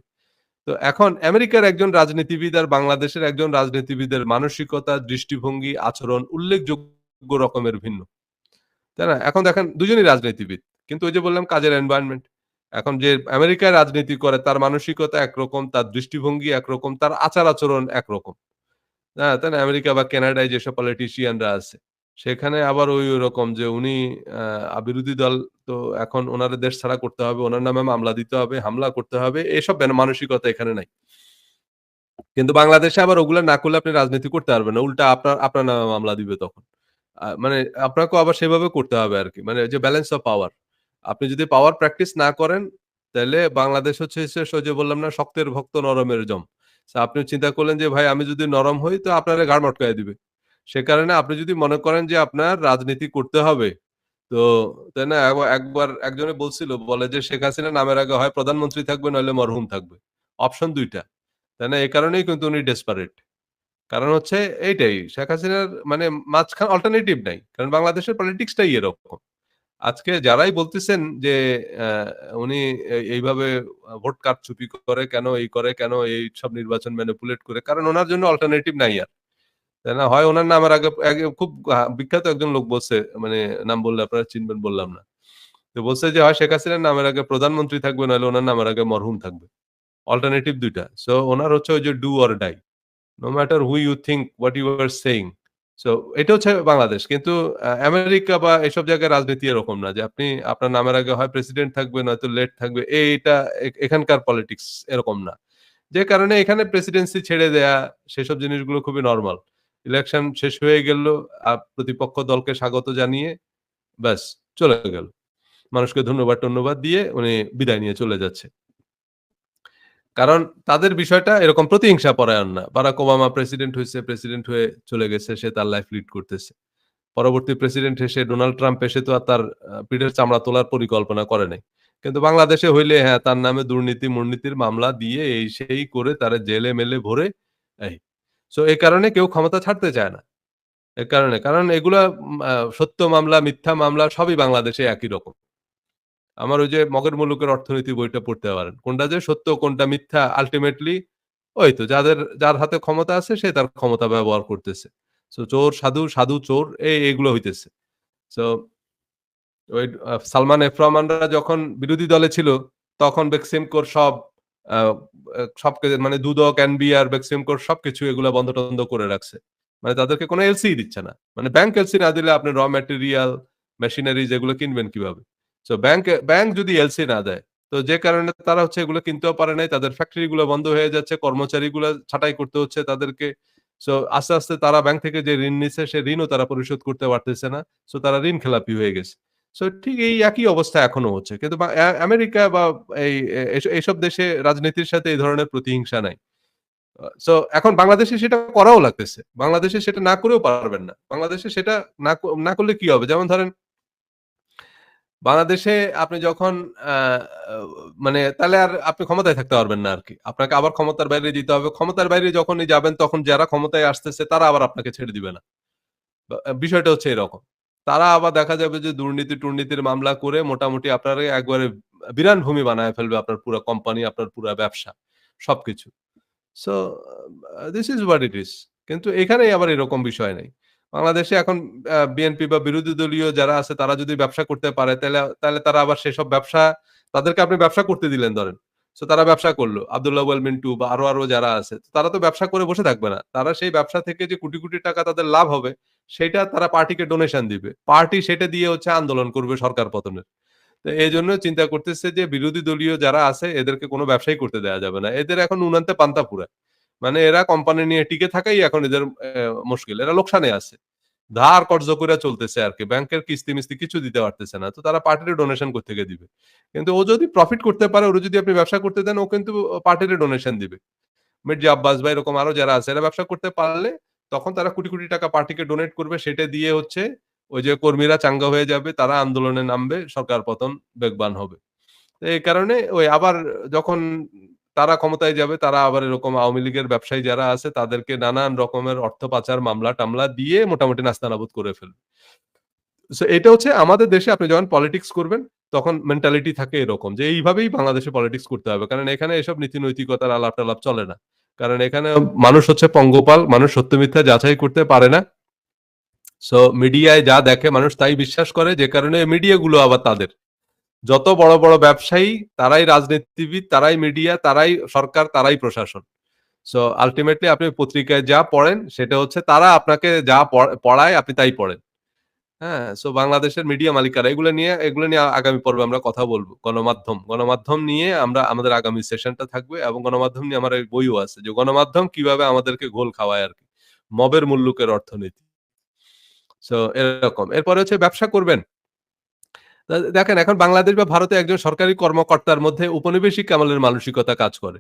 তো এখন আমেরিকার একজন রাজনীতিবিদ আর বাংলাদেশের একজন রাজনীতিবিদের মানসিকতা, দৃষ্টিভঙ্গি, আচরণ উল্লেখযোগ্য রকমের ভিন্ন। তাই না? এখন দেখেন দুজনই রাজনীতিবিদ। কিন্তু ওই যে বললাম কাজের এনভায়রনমেন্ট। এখন যে আমেরিকায় রাজনীতি করে তার মানসিকতা একরকম, তার দৃষ্টিভঙ্গি একরকম, তার আচার-আচরণ একরকম। হ্যাঁ, তাই না? আমেরিকা বা কানাডায় যেসব পলিটিশিয়ানরা আছে, সেখানে আবার ওরকম যে উনি বিরোধী দল তো এখন উনারে দেশ ছাড়া করতে হবে, উনার নামে মামলা দিতে হবে, হামলা করতে হবে। এসব মানসিকতা এখানে নাই। কিন্তু বাংলাদেশে আবার ওগুলা না করলে আপনি রাজনীতি করতে পারবেন না। উল্টা আপনার নামে মামলা দিবে তখন। মানে আপনাকেও আবার সেভাবে করতে হবে আরকি। মানে যে ব্যালেন্স অফ পাওয়ার। আপনি যদি পাওয়ার প্র্যাকটিস না করেন, তাইলে বাংলাদেশ হচ্ছে ওই যে বললাম না শক্তের ভক্ত নরমের জম। সো আপনি চিন্তা করলেন যে ভাই আমি যদি নরম হই তো আপনারে ঘাড় মটকায় দিবে। সে কারণে আপনি যদি মনে করেন যে আপনার রাজনীতি করতে হবে, তো তাই না? একবার একজনে বলছিল বলে যে শেখ হাসিনা নামের আগে হয় প্রধানমন্ত্রী থাকবে নইলে মরহুম থাকবে। অপশন ২ টা। তাই না? এই কারণেই কিন্তু উনি ডেসপারেট। কারণ হচ্ছে এইটাই শেখ হাসিনার মানে মাঝখান অল্টারনেটিভ নাই। কারণ বাংলাদেশের পলিটিক্সটাই এরকম। আজকে যারাই বলতেছেন যে অ্যা উনি এইভাবে ভোট কারচুপি করে কেন, এই করে কেন, এইসব নির্বাচন ম্যানিপুলেট করে। কারণ উনার জন্য অল্টারনেটিভ নাই আর। তাই না? হয় উনার নামের আগে খুব বিখ্যাত একজন লোক বলছে মানে নাম বললে আপনারা চিনবেন বললাম না। তো বলছে যে হয় শেখ হাসিনার নামের আগে প্রধানমন্ত্রী থাকবে নইলে উনার নামের আগে মরহুম থাকবে। অল্টারনেটিভ ২ টা। সো উনার হচ্ছে ওই যে do or die. No matter who you think what you are saying. So এটা হচ্ছে বাংলাদেশ। কিন্তু আমেরিকা বা এসব জায়গায় রাজনীতি এরকম না যে আপনি আপনার নামের আগে হয় প্রেসিডেন্ট থাকবে নয়তো লেট থাকবে। এইটা এখানকার পলিটিক্স এরকম না। যে কারণে এখানে প্রেসিডেন্সি ছেড়ে দেয়া সেসব জিনিসগুলো খুবই নরমাল। ইলেকশন শেষ হয়ে গেল, প্রতিপক্ষ দলকে স্বাগত জানিয়ে ব্যাস চলে গেল। মানুষকে ধন্যবাদ-টন্যবাদ দিয়ে উনি বিদায় নিয়ে চলে যাচ্ছে। কারণ তাদের বিষয়টা এরকম প্রতিহিংসা পরায়ণ না। বারাক ওবামা প্রেসিডেন্ট হইছে, প্রেসিডেন্ট হয়ে চলে গেছে। সে তার লাইফ লিড করতেছে। পরবর্তী প্রেসিডেন্ট এসে ডোনাল্ড ট্রাম্প এসে তো আর তার পিঠের চামড়া তোলার পরিকল্পনা করে নাই। কিন্তু বাংলাদেশে হইলে হ্যাঁ, তার নামে দুর্নীতি-মুর্নীতির মামলা দিয়ে এই সেই করে তারে জেলে-মেলে ভরে এই। সো এ কারণে কেউ ক্ষমতা ছাড়তে চায় না। এ কারণে। কারণ এগুলা সত্য মামলা, মিথ্যা মামলা সবই বাংলাদেশে একই রকম। আমার ওই যে মগের মুলুকের অর্থনীতি বইটা পড়তে পারেন। কোনটা যে সত্য কোনটা মিথ্যা আল্টিমেটলি ওই তো যার হাতে ক্ষমতা আছে সে তার ক্ষমতা ব্যবহার করতেছে। সো চোর সাধু, সাধু চোর এগুলো হইতেছে। সো ওই সালমান এফ রহমানরা যখন বিরোধী দলে ছিল তখন বেক্সিমকোর সব আ আ সবকে মানে দুদক, এনবিআর, বেক্সিমকোর সবকিছু এগুলা বন্ধ-টন্ধ করে রাখছে। মানে তাদেরকে কোনো এলসি দিচ্ছে না। মানে ব্যাংক এলসি না দিলে আপনি ম্যাটেরিয়াল, মেশিনারিজ এগুলো কিনবেন কিভাবে? সো ব্যাংক যদি এলসি না দেয়, তো যে কারণে তারা হচ্ছে এগুলো কিনতেও পারে নাই। তাদের ফ্যাক্টরি গুলো বন্ধ হয়ে যাচ্ছে। কর্মচারীগুলা ছাঁটাই করতে হচ্ছে তাদেরকে। সো আস্তে তারা ব্যাংক থেকে যে ঋণ নিছে সে ঋণও তারা পরিশোধ করতে পারতেছে না। সো তারা ঋণ খেলাপি হয়ে গেছে। সো ঠিক এই একই অবস্থা এখনো হচ্ছে। কিন্তু বা আমেরিকা বা এই এসব দেশে রাজনীতির সাথে এই ধরনের প্রতিহিংসা নাই। সো এখন বাংলাদেশে সেটা করাও লাগতেছে। বাংলাদেশে সেটা না করেও পারবেন না। বাংলাদেশে সেটা না করলে কি হবে? যেমন ধরেন বাংলাদেশে আপনি যখন আ মানে তাহলে আর আপনি ক্ষমতায় থাকতে পারবেন না আরকি। আপনাকে আবার ক্ষমতার বাইরে যেতে হবে। ক্ষমতার বাইরে যখনই যাবেন তখন যারা ক্ষমতায় আসতেছে তারা আবার আপনাকে ছেড়ে দিবে না। বিষয়টা হচ্ছে এরকম। তারা আবার দেখা যাবে যে দুর্নীতি-টুর্নীতির মামলা করে মোটামুটি আপনারে একবারে বিরান ভূমি বানায় ফেলবে আপনার পুরা কোম্পানি, আপনার পুরা ব্যবসা, সবকিছু। So this is what it is. কিন্তু এখানেই আবার এরকম বিষয় নাই। বাংলাদেশে এখন বিএনপি বা বিরোধী দলীয় যারা আছে তারা যদি ব্যবসা করতে পারে তাহলে তারা আবার সেসব ব্যবসা তাদেরকে আপনি ব্যবসা করতে দিলেন ধরেন। সো তারা ব্যবসা করল। আব্দুল্লাহ ওয়াল মিন্টু বা আরো যারা আছে। তারা তো ব্যবসা করে বসে থাকবে না। তারা সেই ব্যবসা থেকে যে কোটি টাকা তাদের লাভ হবে সেইটা তারা পার্টিকে ডোনেশন দিবে। পার্টি সেটা দিয়ে হচ্ছে আন্দোলন করবে সরকার পতনের। তো এজন্য চিন্তা করতেছে যে বিরোধী দলীয় যারা আছে এদেরকে কোন ব্যবসাই করতে দেয়া যাবে না। এদের এখন নুনান্তে পান্তা ফুরায়। মানে এরা কোম্পানি নিয়ে টিকে থাকাই এখন এদের মুশকিল। এরা লোকসানে আছে। ধার কর্জ কইরা চলতেছে আরকি। ব্যাংকের কিস্তি-মিস্তি কিছু দিতে পারতেছে না। তো তারা পার্টিরে ডোনেশন কোত্থেকে দিবে? কিন্তু ও যদি প্রফিট করতে পারে, ওরে যদি আপনি ব্যবসা করতে দেন, ও কিন্তু পার্টিরে ডোনেশন দিবে। মির্জা আব্বাস বা এরকম আরো যারা আছে এরা ব্যবসা করতে পারলে তখন তারা কোটি টাকা পার্টিকে ডোনেট করবে। সেটা দিয়ে হচ্ছে ওই যে কর্মীরা চাঙ্গা হয়ে যাবে, তারা আন্দোলনে নামবে, সরকার পতন বেগবান হবে। তো এই কারণে ওই আবার যখন তারা ক্ষমতায় যাবে তারা আবার এরকম আওয়ামী লীগের ব্যবসায়ী যারা আছে তাদেরকে নানান রকমের অর্থ পাচার মামলা-টামলা দিয়ে মোটামুটি নাস্তানাবুদ করে ফেলবে। সো এটা হচ্ছে আমাদের দেশে আপনি যখন পলিটিক্স করবেন তখন মেন্টালিটি থাকে এরকম যে এইভাবেই বাংলাদেশে পলিটিক্স করতে হবে। কারণ এখানে এসব নীতি নৈতিকতার আলাপ-টালাপ চলে না। কারণ এখানে মানুষ হচ্ছে পঙ্গপাল, মানুষ সত্য মিথ্যা যাচাই করতে পারে না। সো মিডিয়ায় যা দেখে মানুষ তাই বিশ্বাস করে যে কারণে মিডিয়া গুলো আবার তাদের। যত বড় ব্যবসায়ী তারাই রাজনীতিবিদ, তারাই মিডিয়া, তারাই সরকার, তারাই প্রশাসন। সো আল্টিমেটলি আপনি পত্রিকায় যা পড়েন সেটা হচ্ছে তারা আপনাকে যা পড়ায় আপনি তাই পড়েন। হ্যাঁ? সো বাংলাদেশের মিডিয়া মালিকারা এগুলো নিয়ে আগামী পর্বে আমরা কথা বলব। গণমাধ্যম নিয়ে আমাদের আগামী সেশনটা থাকবে এবং গণমাধ্যম নিয়ে আমার এই বইও আছে যে গণমাধ্যম কিভাবে আমাদেরকে ঘোল খাওয়ায় আরকি। মবের মুল্লুকের অর্থনীতি। সো এরকম। এরপরে হচ্ছে ব্যবসা করবেন। দেখেন এখন বাংলাদেশ বা ভারতে একজন সরকারি কর্মকর্তার মধ্যে উপনিবেশিক আমলের মানসিকতা কাজ করে।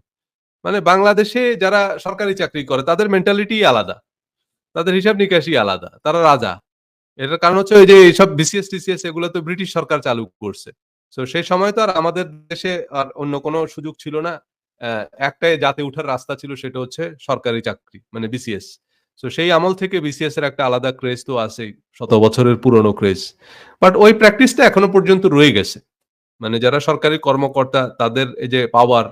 মানে বাংলাদেশে যারা সরকারি চাকরি করে তাদের মেন্টালিটিই আলাদা। তাদের হিসাব-নিকাশই আলাদা। তারা রাজা। এটার কারণ হচ্ছে ওই যে এইসব বিসিএস-টিসিএস এগুলো তো ব্রিটিশ সরকার চালু করছে। সো সেই সময় তো আর আমাদের দেশে আর অন্য কোনো সুযোগ ছিল না। অ্যা একটাই জাতে উঠার রাস্তা ছিল সেটা হচ্ছে সরকারি চাকরি মানে বিসিএস। সো সেই আমল থেকে বিসিএস এর একটা আলাদা ক্রেজ তো আছেই। শত বছরের পুরনো ক্রেজ। বাট ওই প্র্যাকটিসটা এখনো পর্যন্ত রয়ে গেছে। মানে যারা সরকারি কর্মকর্তা তাদের এই যে পাওয়ার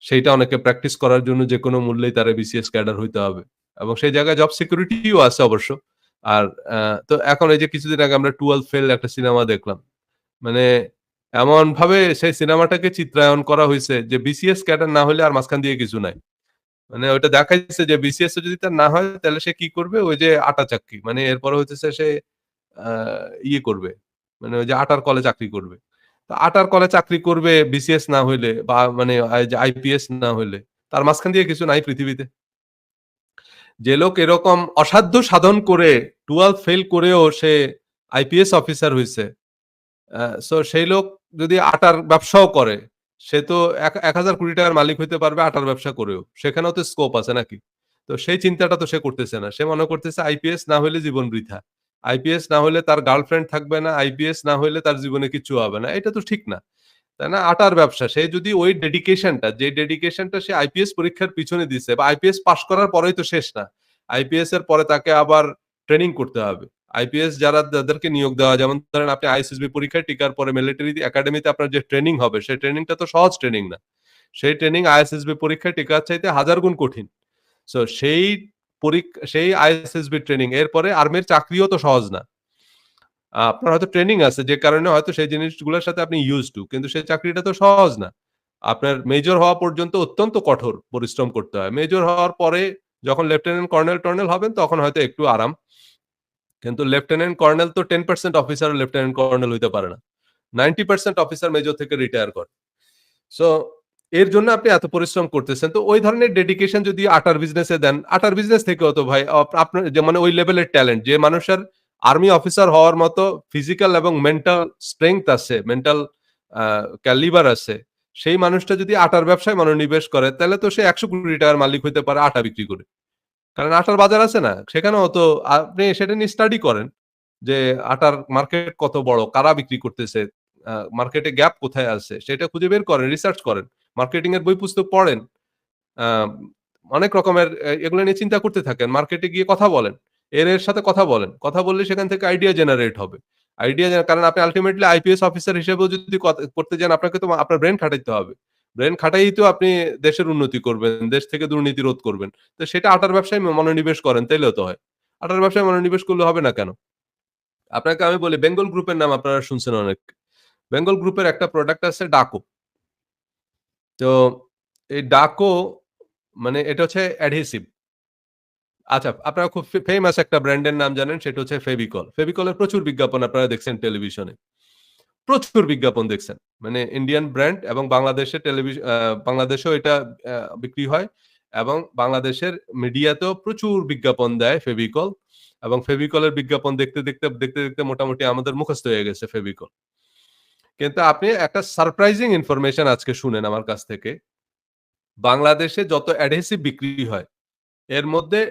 সেইটা অনেকে প্র্যাকটিস করার জন্য যেকোনো মূল্যেই তারা বিসিএস ক্যাডার হইতে হবে। এবং সেই জায়গায় জব সিকিউরিটিও আছে অবশ্য। আর তো এখন এই যে কিছুদিন আগে আমরা 12 ফেল একটা সিনেমা দেখলাম। মানে এমনভাবে সেই সিনেমাটাকে চিত্রায়ন করা হইছে যে বিসিএস ক্যাডার না হইলে আর মাঝখান দিয়ে কিছু নাই। মানে ওইটা দেখাইছে যে বিসিএস এ যদি তার না হয় তাহলে সে কি করবে? ওই যে আটা চাক্কি। মানে এরপরে হইতেছে সে আ ইয়ে করবে। মানে ওই যে আটার কলে চাকরি করবে। তো আটার কলে চাকরি করবে বিসিএস না হইলে বা মানে যে আইপিএস না হইলে। তার মাঝখান দিয়ে কিছু নাই পৃথিবীতে। যে লোক এরকম অসাধ্য সাধন করে 12 ফেইল করেও সে আইপিএস অফিসার হইছে। সো সেই লোক যদি আটার ব্যবসাও করে, সে তো ৳১,০০০ কোটি টাকার মালিক হইতে পারবে আটার ব্যবসা করেও। সেখানেও তো স্কোপ আছে নাকি? তো সেই চিন্তাটা তো সে করতেছে না। সে মনে করতেছে আইপিএস না হইলে জীবন বৃথা। আইপিএস না হইলে তার গার্লফ্রেন্ড থাকবে না, আইপিএস না হইলে তার জীবনে কিচ্ছু হবে না। এটা তো ঠিক না। তাই না? আটার ব্যবসা। সে যদি ওই ডেডিকেশনটা যে ডেডিকেশনটা সে আইপিএস পরীক্ষার পিছনে দিছে বা আইপিএস পাস করার পরেই তো শেষ না। আইপিএস এর পরে তাকে আবার ট্রেনিং করতে হবে। আইপিএস যাদেরকে নিয়োগ দেওয়া হয়, যেমন ধরেন আপনি আইএসএসবি পরীক্ষায় টিকার পরে মিলিটারি একাডেমিতে আপনার যে ট্রেনিং হবে সেই ট্রেনিংটা তো সহজ ট্রেনিং না। সেই ট্রেনিং আইএসএসবি পরীক্ষায় টিকার চাইতে হাজার গুণ কঠিন। সো সেই আইএসএসবি ট্রেনিং এরপরে আর্মির চাকরিও তো সহজ না। আপনার হয়তো ট্রেনিং আছে যে কারণে হয়তো সেই জিনিসগুলোর সাথে আপনি used to কিন্তু সেই চাকরিটা তো সহজ না। আপনার মেজর হওয়া পর্যন্ত অত্যন্ত কঠোর পরিশ্রম করতে হয়। মেজর হওয়ার পরে যখন লেফটেন্যান্ট কর্নেল-টর্নেল হবেন তখন হয়তো একটু আরাম। কিন্তু লেফটেন্যান্ট কর্নেল তো 10% অফিসার লেফটেন্যান্ট কর্নেল হইতে পারে না। 90% অফিসার মেজর থেকে রিটায়ার করে। সো এর জন্য আপনি এত পরিশ্রম করতেছেন। তো ওই ধরনের ডেডিকেশন যদি আটার বিজনেসে দেন, আটার বিজনেস থেকেও তো ভাই আপনার যে মানে ওই লেভেলের ট্যালেন্ট যে মানুষের আর্মি অফিসার হওয়ার মতো ফিজিক্যাল এবং মেন্টাল স্ট্রেংথ আছে, মেন্টাল আ ক্যালিবার আছে। সেই মানুষটা যদি আটার ব্যবসায় মনোনিবেশ করে তাহলে তো সে ৳১০০ কোটি টাকার মালিক হইতে পারে আটা বিক্রি করে। কারণ আটার বাজার আছে না? সেখানেও তো আপনি সেটা নিয়ে স্টাডি করেন। যে আটার মার্কেট কত বড়? কারা বিক্রি করতেছে? মার্কেটে গ্যাপ কোথায় আছে? সেটা খুঁজে বের করেন, রিসার্চ করেন। মার্কেটিং এর বই পুস্তক পড়েন। আ অনেক রকমের এগুলো নিয়ে চিন্তা করতে থাকেন। মার্কেটে গিয়ে কথা বলেন। এর সাথে কথা বলেন। কথা বললে সেখান থেকে আইডিয়া জেনারেট হবে। কারণ আপনি আল্টিমেটলি আইপিএস অফিসার হিসেবেও যদি করতে যান আপনাকে তো আপনার ব্রেইন খাটাইতে হবে। ব্রেইন খাটাই তো আপনি দেশের উন্নতি করবেন, দেশ থেকে দুর্নীতি রোধ করবেন। তো সেটা আটার ব্যবসায় মনোনিবেশ করেন তাইলেও তো হয়। আটার ব্যবসায় মনোনিবেশ করলে হবে না কেন? আপনাকে আমি বলি বেঙ্গল গ্রুপের নাম আপনারা শুনছেন অনেক। বেঙ্গল গ্রুপের একটা প্রোডাক্ট আছে ডাকো। তো এই ডাকো মানে এটা হচ্ছে অ্যাডহেসিভ। আচ্ছা, আপনারা খুব ফেমাস একটা ব্র্যান্ডের নাম জানেন সেটা হচ্ছে ফেভিকল। ফেভিকলের প্রচুর বিজ্ঞাপন আপনারা দেখছেন টেলিভিশনে। প্রচুর বিজ্ঞাপন দেখছেন। মানে ইন্ডিয়ান ব্র্যান্ড এবং বাংলাদেশেও এটা বিক্রি হয় এবং বাংলাদেশের মিডিয়াতেও প্রচুর বিজ্ঞাপন দেয় ফেভিকল এবং ফেভিকলের বিজ্ঞাপন দেখতে মোটামুটি আমাদের মুখস্থ হয়ে গেছে ফেভিকল। কিন্তু আপনি একটা সারপ্রাইজিং ইনফরমেশন আজকে শুনেন আমার কাছ থেকে। বাংলাদেশে যত অ্যাডহেসিভ বিক্রি হয়, এর মধ্যে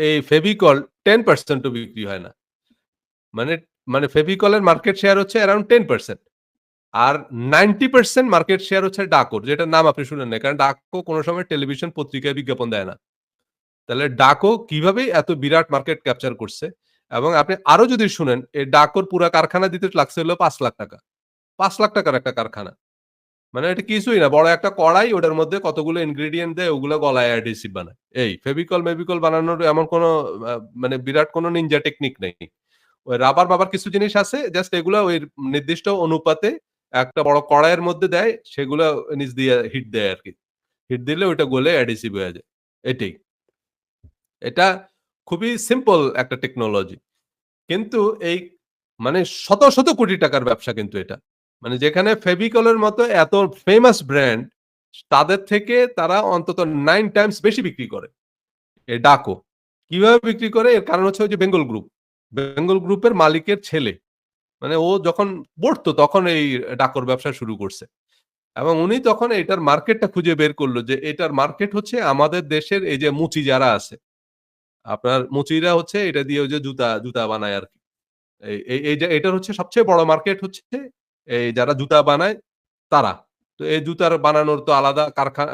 এই ফেভিকল 10% ও বিক্রি হয় না। মানে মানে ফেভিকলের মার্কেট শেয়ার হচ্ছে অ্যারাউন্ড 10%। আর 90% মার্কেট শেয়ার হচ্ছে ডাকোর, যেটার নাম আপনি শুনেন নাই। কারণ ডাকো কোন সময় টেলিভিশন পত্রিকায় বিজ্ঞাপন দেয় না। তাহলে ডাকো কিভাবে এত বিরাট মার্কেট ক্যাপচার করছে এবং আপনি আরো যদি শুনেন, এই ডাকোর পুরা কারখানা দিতে লাগছে হলো ৳৫,০০,০০০ ৳৫,০০,০০০ একটা কারখানা। মানে এটা কিছুই না। বড় একটা কড়াই ওটার মধ্যে কতগুলো ইনগ্রেডিয়েন্ট দেয় ওগুলো গলায় অ্যাডহেসিভ বানায়। এই ফেভিকল-মেভিকল বানানোর এমন কোন আ মানে বিরাট কোন নিনজা টেকনিক নেই। ওই রাবার-মাবার কিছু জিনিস আছে জাস্ট এগুলা ওই নির্দিষ্ট অনুপাতে একটা বড় কড়াইয়ের মধ্যে দেয় সেগুলা নিচ দিয়ে হিট দেয় আরকি। হিট দিলে ওইটা গলে অ্যাডহেসিভ হয়ে যায়। এটাই। এটা খুবই সিম্পল একটা টেকনোলজি। কিন্তু এই মানে শত কোটি টাকার ব্যবসা কিন্তু এটা। মানে যেখানে ফেভিকলের মতো এত ফেমাস ব্র্যান্ড তাদের থেকে তারা অন্তত 9 টাইমস বেশি বিক্রি করে। এই ডাকো। কিভাবে বিক্রি করে? এর কারণ হচ্ছে ওই যে বেঙ্গল গ্রুপ। বেঙ্গল গ্রুপের মালিকের ছেলে। মানে ও যখন পড়তো তখন এই ডাকর ব্যবসা শুরু করছে। এবং উনি তখন এটার মার্কেটটা খুঁজে বের করল যে এটার মার্কেট হচ্ছে আমাদের দেশের এই যে মুচি যারা আছে। আপনার মুচিরা হচ্ছে এটা দিয়ে ওই যে জুতা বানায় আরকি। এই যে এটার হচ্ছে সবচেয়ে বড় মার্কেট হচ্ছে এই যারা জুতা বানায় তারা। তো এই জুতার বানানোর তো আলাদা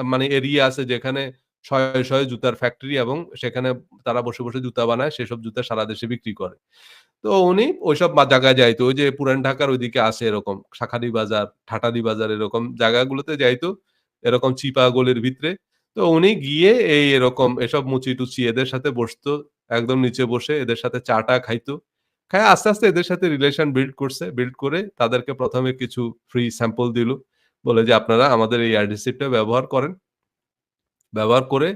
মানে এরিয়া আছে যেখানে শয়ে, শয়ে জুতার ফ্যাক্টরি এবং সেখানে তারা বসে, বসে জুতা বানায়। সেসব জুতা সারা দেশে বিক্রি করে। তো উনি ওইসব জায়গায় যাইতো। ওই যে পুরান ঢাকার ওইদিকে আছে এরকম শাঁখারী বাজার, ঠাটারি বাজার এরকম জায়গাগুলোতে যাইতো। এরকম চিপা গলির ভিতরে। তো উনি গিয়ে এরকম এসব মুচি-টুচি এদের সাথে বসতো। একদম নিচে বসে এদের সাথে চা-টা খাইতো। খাইয়া আস্তে, আস্তে এদের সাথে রিলেশন বিল্ড করছে। বিল্ড করে তাদেরকে ১ম এ কিছু ফ্রি স্যাম্পল দিল। বলে যে, "আপনারা আমাদের এই অ্যাডহেসিভটা ব্যবহার করেন। ব্যবহার করে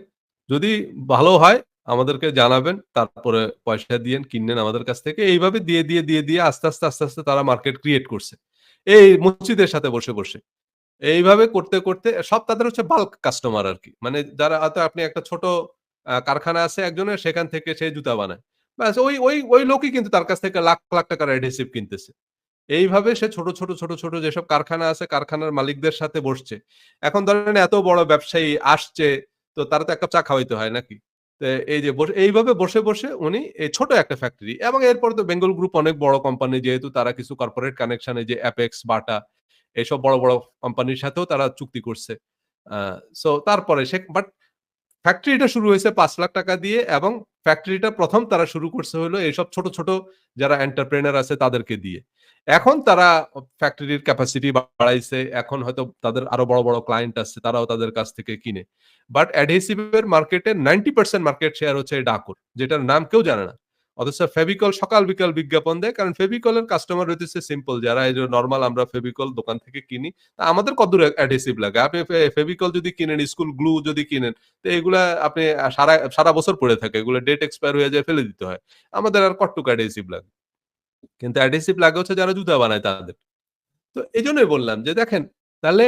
যদি ভালো হয় আমাদেরকে জানাবেন। তারপরে পয়সা দিয়েন, কিনেন আমাদের কাছ থেকে।" এইভাবে দিয়ে আস্তে, আস্তে তারা মার্কেট ক্রিয়েট করছে। এই মসজিদের সাথে বসে, বসে। এইভাবে করতে, করতে সব তাদের হচ্ছে বাল্ক কাস্টমার আরকি। মানে যারা হয়তো আপনি একটা ছোট কারখানা আছে একজনের সেখান থেকে সে জুতা বানায়। ব্যাস ওই লোকই কিন্তু তার কাছ থেকে লাখ, লাখ টাকার অ্যাডহেসিভ কিনতেছে। এইভাবে সে ছোট যেসব কারখানা আছে, কারখানার মালিকদের সাথে বসছে। এখন ধরেন এত বড় ব্যবসায়ী আসছে, তো তারা তো ১ কাপ চা খাওয়াইতে হয় নাকি? তো এই যে এইভাবে বসে, বসে উনি এই ছোট একটা ফ্যাক্টরি এবং এরপরে তো বেঙ্গল গ্রুপ অনেক বড় কোম্পানি যেহেতু তারা কিছু কর্পোরেট কানেকশন এই যে অ্যাপেক্স, বাটা এসব বড়, বড় কোম্পানির সাথেও তারা চুক্তি করছে। আ সো তারপরে বাট ফ্যাক্টরিটা শুরু হইছে ৳৫,০০,০০০ দিয়ে এবং ফ্যাক্টরিটা ১ম তারা শুরু করছে হলো এইসব ছোট যারা এন্টারপ্রেনার আছে তাদেরকে দিয়ে। এখন তারা ফ্যাক্টরির ক্যাপাসিটি বাড়াইছে। এখন হয়তো তাদের আরো বড় ক্লায়েন্ট আছে। তারাও তাদের কাছ থেকে কিনে। বাট অ্যাডহেসিভ এর মার্কেটে 90% মার্কেট শেয়ার হচ্ছে এই ডাকর। যেটার নাম কেউ জানে না। অথচ ফেভিকল সকাল বিকাল বিজ্ঞাপন দেয়। কারণ ফেভিকলের কাস্টমার হইতেছে সিম্পল যারা এই যে নরমাল আমরা ফেভিকল দোকান থেকে কিনি। তা আমাদের কতদূর অ্যাডহেসিভ লাগে? আপনি ফেভিকল যদি কিনেন, স্কুল গ্লু যদি কিনেন তো এগুলা আপনি সারা বছর পড়ে থাকে। এগুলা ডেট এক্সপায়ার হয়ে যায় ফেলে দিতে হয়। আমাদের আর কটটুকু অ্যাডহেসিভ লাগে। কিন্তু অ্যাডহেসিভ লাগে হচ্ছে যারা জুতা বানায় তাদের। তো এজন্যই বললাম যে দেখেন তাহলে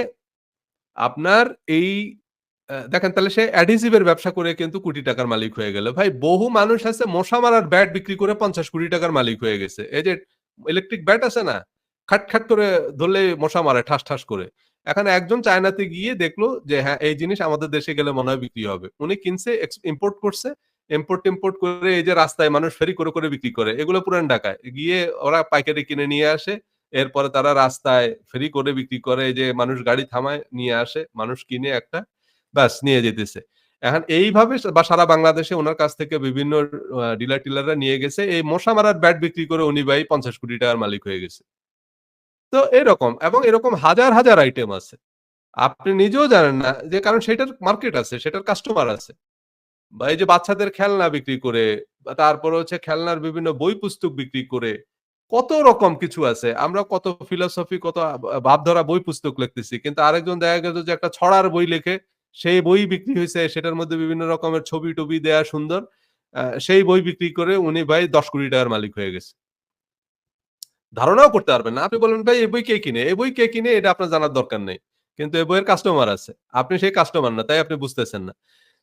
আপনার এই দেখেন তাহলে সে অ্যাডহেসিভ এর ব্যবসা করে কিন্তু কোটি টাকার মালিক হয়ে গেল। ভাই বহু মানুষ আছে মশা মারার ব্যাট বিক্রি করে ৫০ কোটি টাকার মালিক হয়ে গেছে। এই যে ইলেকট্রিক ব্যাট আছে না? খাট করে ধরলেই মশা মারে ঠাস করে। এখন একজন চায়নাতে গিয়ে দেখলো যে হ্যাঁ, এই জিনিস আমাদের দেশে গেলে মনে হয় বিক্রি হবে। উনি কিনছে ইম্পোর্ট করছে। ইম্পোর্ট করে এই যে রাস্তায় মানুষ ফেরি করে বিক্রি করে। এগুলো পুরান ঢাকায়। গিয়ে ওরা পাইকারি কিনে নিয়ে আসে। এরপরে তারা রাস্তায় ফেরি করে বিক্রি করে। এই যে মানুষ গাড়ি থামায় নিয়ে আসে। মানুষ কিনে একটা ব্যাস নিয়ে যেতেছে। এখন এইভাবে বা সারা বাংলাদেশে উনার কাছ থেকে বিভিন্ন ডিলার-টিলাররা নিয়ে গেছে। এই মশা মারার ব্যাট বিক্রি করে উনি ভাই ৳৫০ কোটি টাকার মালিক হয়ে গেছে। তো এরকম এবং এরকম হাজার আইটেম আছে। আপনি নিজেও জানেন না যে কারণ সেটার মার্কেট আছে, সেটার কাস্টমার আছে। বা এই যে বাচ্চাদের খেলনা বিক্রি করে, বা তারপরে হচ্ছে খেলনার বিভিন্ন বই পুস্তক বিক্রি করে, কত রকম কিছু আছে। আমরা কত ফিলোসফি কত ভাবধারা বই পুস্তক লিখতেছি। কিন্তু আরেকজন দেখা গেল যে একটা ছড়ার বই লেখে, সেই বই বিক্রি হইছে, সেটার মধ্যে বিভিন্ন রকমের ছবি-টবি দেয়া সুন্দর। সেই বই বিক্রি করে উনি ভাই ৳১০,০০,০০,০০০ টাকার মালিক হয়ে গেছে। ধারণাও করতে পারবেন না। আপনি বলবেন, "ভাই এই বই কে কিনে?" এই বই কে কিনে এটা আপনার জানার দরকার নেই। কিন্তু এই বইয়ের কাস্টমার আছে। আপনি সেই কাস্টমার না, তাই আপনি বুঝতেছেন না।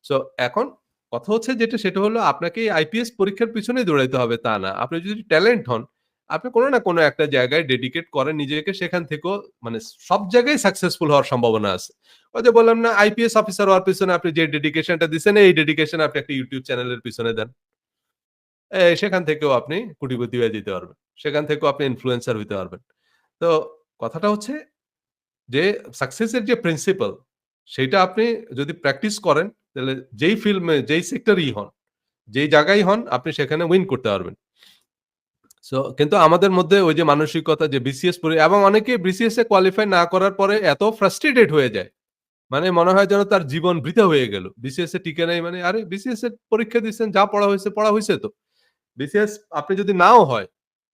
সো এখন কথা হচ্ছে যেটা সেটা হলো আপনাকে এই আইপিএস পরীক্ষার পিছনেই দৌড়াইতে হবে তা না। আপনি যদি ট্যালেন্ট হন, আপনি কোন না কোন একটা জায়গায় ডেডিকেট করেন নিজেকে সেখান থেকেও মানে সব জায়গায় সাকসেসফুল হওয়ার সম্ভাবনা আছে। ওই যে বললাম না আইপিএস অফিসার হওয়ার পেছনে আপনি যে ডেডিকেশনটা দিছেন এই ডেডিকেশন আপনি একটা YouTube চ্যানেলের পিছনে দেন। সেখান থেকেও আপনি কোটিপতি হয়ে যেতে পারবেন। সেখান থেকেও আপনি ইনফ্লুয়েন্সার হইতে পারবেন। তো কথাটা হচ্ছে যে সাকসেসের যে প্রিন্সিপাল সেইটা আপনি যদি প্র্যাকটিস করেন তাহলে যেই ফিল্মে যেই সেক্টরেই হন, যেই জায়গায় হন আপনি সেখানে উইন করতে পারবেন। সো কিন্তু আমাদের মধ্যে ওই যে মানসিকতা যে বিসিএস এবং অনেকে বিসিএস এ কোয়ালিফাই না করার পরে এত ফ্রাস্ট্রেটেড হয়ে যায়। মানে মনে হয় যেন তার জীবন বৃথা হয়ে গেল। বিসিএস এ টিকে নাই মানে আরে বিসিএস এর পরীক্ষা দিচ্ছেন যা পড়া হইছে তো। বিসিএস আপনি যদি নাও হয়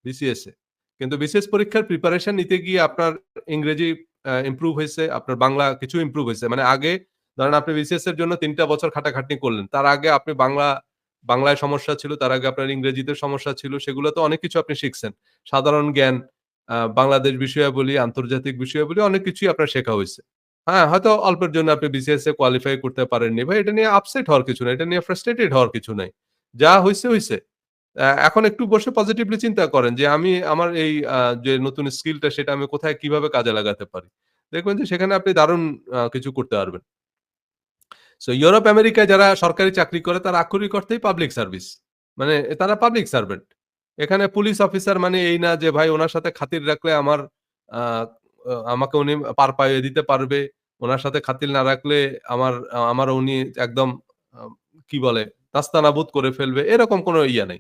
বিসিএস এ, কিন্তু বিসিএস পরীক্ষার প্রিপারেশন নিতে গিয়ে আপনার ইংরেজি ইমপ্রুভ হইছে, আপনার বাংলা কিছু ইমপ্রুভ হইছে। মানে আগে ধরেন আপনি বিসিএস এর জন্য ৩ টা বছর খাটাখাটনি করলেন। তার আগে আপনি বাংলায় সমস্যা ছিল, তার আগে আপনার ইংরেজিতে সমস্যা ছিল। সেগুলোতে অনেক কিছু আপনি শিখছেন। সাধারণ জ্ঞান, বাংলাদেশ বিষয়াবলী, আন্তর্জাতিক বিষয়াবলী অনেক কিছুই আপনার শেখা হইছে। হ্যাঁ, হয়তো অল্পের জন্য আপনি বিসিএস এ কোয়ালিফাই করতে পারেননি। ভাই এটা নিয়ে আপসেট হওয়ার কিছু নাই। এটা নিয়ে ফ্রাস্ট্রেটেড হওয়ার কিছু নাই। যা হইছে, হইছে। এখন একটু বসে পজিটিভলি চিন্তা করেন যে আমি আমার এই যে নতুন স্কিলটা সেটা আমি কোথায় কিভাবে কাজে লাগাতে পারি। দেখবেন যে সেখানে আপনি দারুণ কিছু করতে পারবেন। সো ইউরোপ আমেরিকায় যারা সরকারি চাকরি করে তারা আক্ষরিক অর্থেই পাবলিক সার্ভিস। মানে তারা পাবলিক সার্ভেন্ট। এখানে পুলিশ অফিসার মানে এই না যে ভাই উনার সাথে খাতির রাখলে আমার আ আমাকে উনি পার পাইয়ে দিতে পারবে। উনার সাথে খাতির না রাখলে আমার উনি একদম আ কি বলে নাস্তানাবুদ করে ফেলবে। এরকম কোনো ইয়া নাই।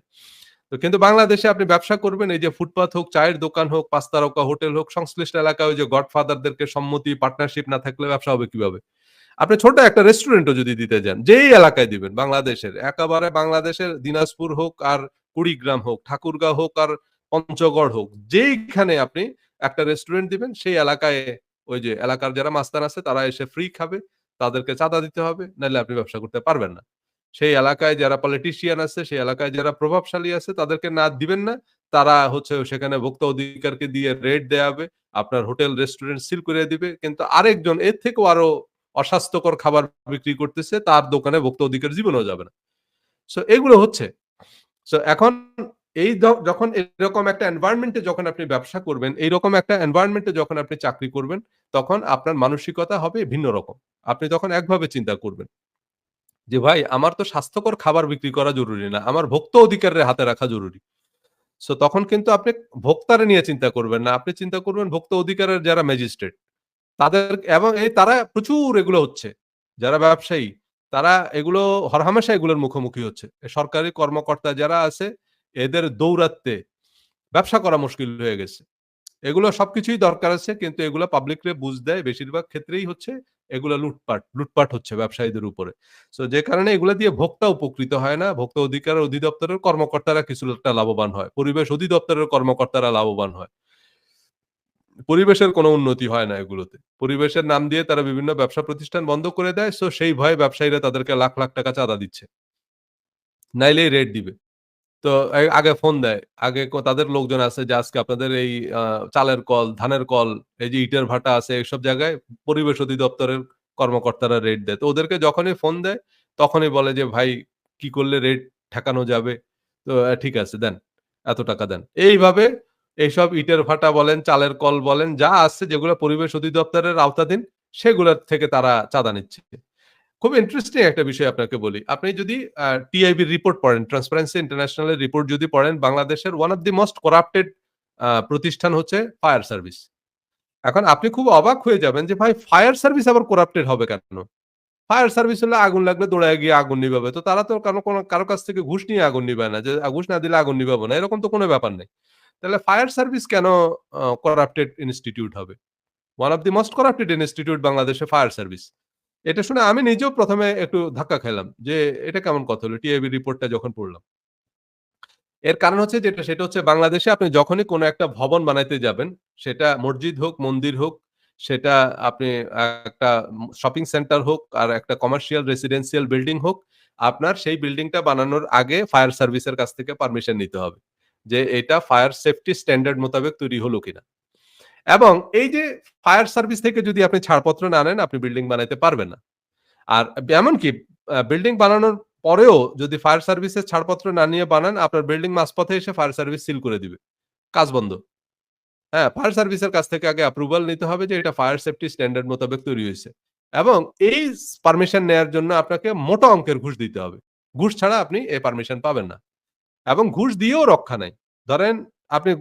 তো কিন্তু বাংলাদেশে আপনি ব্যবসা করবেন এই যে ফুটপাত হোক, চায়ের দোকান হোক, ৫ তারকা হোটেল হোক, সংশ্লিষ্ট এলাকায় ওই যে গডফাদারদেরকে সম্মতি, পার্টনারশিপ না থাকলে ব্যবসা হবে কিভাবে? আপনি ছোট একটা রেস্টুরেন্টও যদি দিতে যান, যেই এলাকায় দিবেন বাংলাদেশের, একেবারে বাংলাদেশের দিনাজপুর হোক আর কুড়িগ্রাম হোক, ঠাকুরগাঁও হোক আর পঞ্চগড় হোক, যেইখানে আপনি একটা রেস্টুরেন্ট দিবেন সেই এলাকায় ওই যে এলাকার যারা মাস্তান আছে তারা এসে ফ্রি খাবে, তাদেরকে চাঁদা দিতে হবে, নাইলে আপনি ব্যবসা করতে পারবেন না। সেই এলাকায় যারা পলিটিশিয়ান আছে, সেই এলাকায় যারা প্রভাবশালী আছে তাদেরকে না দিবেন না। তারা হচ্ছে সেখানে ভোক্তা অধিকারকে দিয়ে রেড দেয়াবে। আপনার হোটেল, রেস্টুরেন্ট সিল করে দিবে। কিন্তু আরেকজন এর থেকেও আরো অস্বাস্থ্যকর খাবার বিক্রি করতেছে, তার দোকানে ভোক্তা অধিকার জীবনেও যাবে না। সো এগুলো হচ্ছে। সো এখন এই যখন এরকম একটা এনভায়রনমেন্ট এ যখন আপনি ব্যবসা করবেন, এইরকম একটা এনভায়রনমেন্ট এ যখন আপনি চাকরি করবেন, তখন আপনার মানসিকতা হবে ভিন্ন রকম। আপনি তখন একভাবে চিন্তা করবেন। যে ভাই আমার তো স্বাস্থ্যকর খাবার বিক্রি করা জরুরি না। আমার ভোক্তা অধিকারের হাতে রাখা জরুরি। সো তখন কিন্তু আপনি ভোক্তারে নিয়ে চিন্তা করবেন না। আপনি চিন্তা করবেন ভোক্তা অধিকারের যারা ম্যাজিস্ট্রেট তাদের এবং তারা প্রচুর এগুলো হচ্ছে। যারা ব্যবসায়ী তারা এগুলো হরহামেশা এগুলোর মুখোমুখি হচ্ছে। সরকারি কর্মকর্তা যারা আছে এদের দৌরাত্ম্যে ব্যবসা করা মুশকিল হয়ে গেছে। এগুলো সবকিছুই দরকার আছে কিন্তু এগুলো পাবলিকরে বুঝ দেয় বেশিরভাগ ক্ষেত্রেই হচ্ছে এগুলা লুটপাট হচ্ছে ব্যবসায়ীদের উপরে। সো যে কারণে এগুলা দিয়ে ভোক্তা উপকৃত হয় না। ভোক্তা অধিকার অধিদপ্তরের কর্মকর্তারা কিছুটা লাভবান হয়। পরিবেশ অধিদপ্তরের কর্মকর্তারা লাভবান হয়। পরিবেশের কোনো উন্নতি হয় না এগুলোতে। পরিবেশের নাম দিয়ে তারা বিভিন্ন ব্যবসা প্রতিষ্ঠান বন্ধ করে দেয়। সো সেই ভয়ে ব্যবসায়ীরা তাদেরকে লাখ, লাখ টাকা চাঁদা দিচ্ছে। নাইলেই রেড দিবে। তো আগে ফোন দেয়। আগে তাদের লোকজন আছে যে আজকে আপনাদের এই আ চালের কল, ধানের কল, এই যে ইটের ভাটা আছে এসব জায়গায় পরিবেশ অধিদপ্তরের কর্মকর্তারা রেড দেয়। তো ওদেরকে যখনই ফোন দেয় তখনই বলে যে, "ভাই কি করলে রেড ঠেকানো যাবে?" তো ঠিক আছে দেন। এত টাকা দেন। এইভাবে এইসব ইটের ভাটা বলেন, চালের কল বলেন যা আছে যেগুলো পরিবেশ অধিদপ্তরের আওতাধীন সেগুলোর থেকে তারা চাঁদা নিচ্ছে। খুব ইন্টারেস্টিং একটা বিষয় আপনাকে বলি। আপনি যদি টিআইবির রিপোর্ট পড়েন, ট্রান্সপারেন্সি ইন্টারন্যাশনাল এর রিপোর্ট যদি পড়েন, বাংলাদেশের one of the most corrupted প্রতিষ্ঠান হচ্ছে ফায়ার সার্ভিস। এখন আপনি খুব অবাক হয়ে যাবেন যে ভাই ফায়ার সার্ভিস আবার করাপ্টেড হবে কেন? ফায়ার সার্ভিস হলে আগুন লাগলে দৌড়ায় গিয়ে আগুন নিভাবে। তো তারা তো কারো কাছ থেকে ঘুষ নিয়ে আগুন নিভায় না। যে ঘুষ না দিলে আগুন নিভাবো না। এরকম তো কোনো ব্যাপার নেই। তাহলে ফায়ার সার্ভিস কেন করাপ্টেড ইনস্টিটিউট হবে? One of the most corrupted institute বাংলাদেশে ফায়ার সার্ভিস। এটা শুনে আমি নিজেও ১ম এ একটু ধাক্কা খাইলাম যে, এটা কেমন কথা হলো? টিআইবি রিপোর্টটা যখন পড়লাম। এর কারণ হচ্ছে যেটা, সেটা হচ্ছে বাংলাদেশে আপনি যখনই কোনো একটা ভবন বানাইতে যাবেন, সেটা মসজিদ হোক, মন্দির হোক, সেটা আপনি একটা শপিং সেন্টার হোক, আর একটা কমার্শিয়াল রেসিডেন্সিয়াল বিল্ডিং হোক, আপনার সেই বিল্ডিংটা বানানোর আগে ফায়ার সার্ভিসের কাছ থেকে পারমিশন নিতে হবে। যে এটা ফায়ার সেফটি স্ট্যান্ডার্ড মোতাবেক তৈরি হলো কিনা। এবং এই যে ফায়ার সার্ভিস থেকে যদি আপনি ছাড়পত্র না নেন, আপনি বিল্ডিং বানাইতে পারবেন না। আর এমনকি বিল্ডিং বানানোর পরেও যদি ফায়ার সার্ভিসের ছাড়পত্র না নিয়ে বানান, আপনার বিল্ডিং মাঝপথে এসে ফায়ার সার্ভিস সিল করে দিবে। কাজ বন্ধ। হ্যাঁ, ফায়ার সার্ভিসের কাছ থেকে আগে অ্যাপ্রুভাল নিতে হবে যে এটা ফায়ার সেফটি স্ট্যান্ডার্ড মোতাবেক তৈরি হইছে। এবং এই পারমিশন নেয়ার জন্য আপনাকে মোটা অঙ্কের ঘুষ দিতে হবে। ঘুষ ছাড়া আপনি এই পারমিশন পাবেন না। এবং ঘুষ দিয়েও রক্ষা নাই। ধরেন আপনি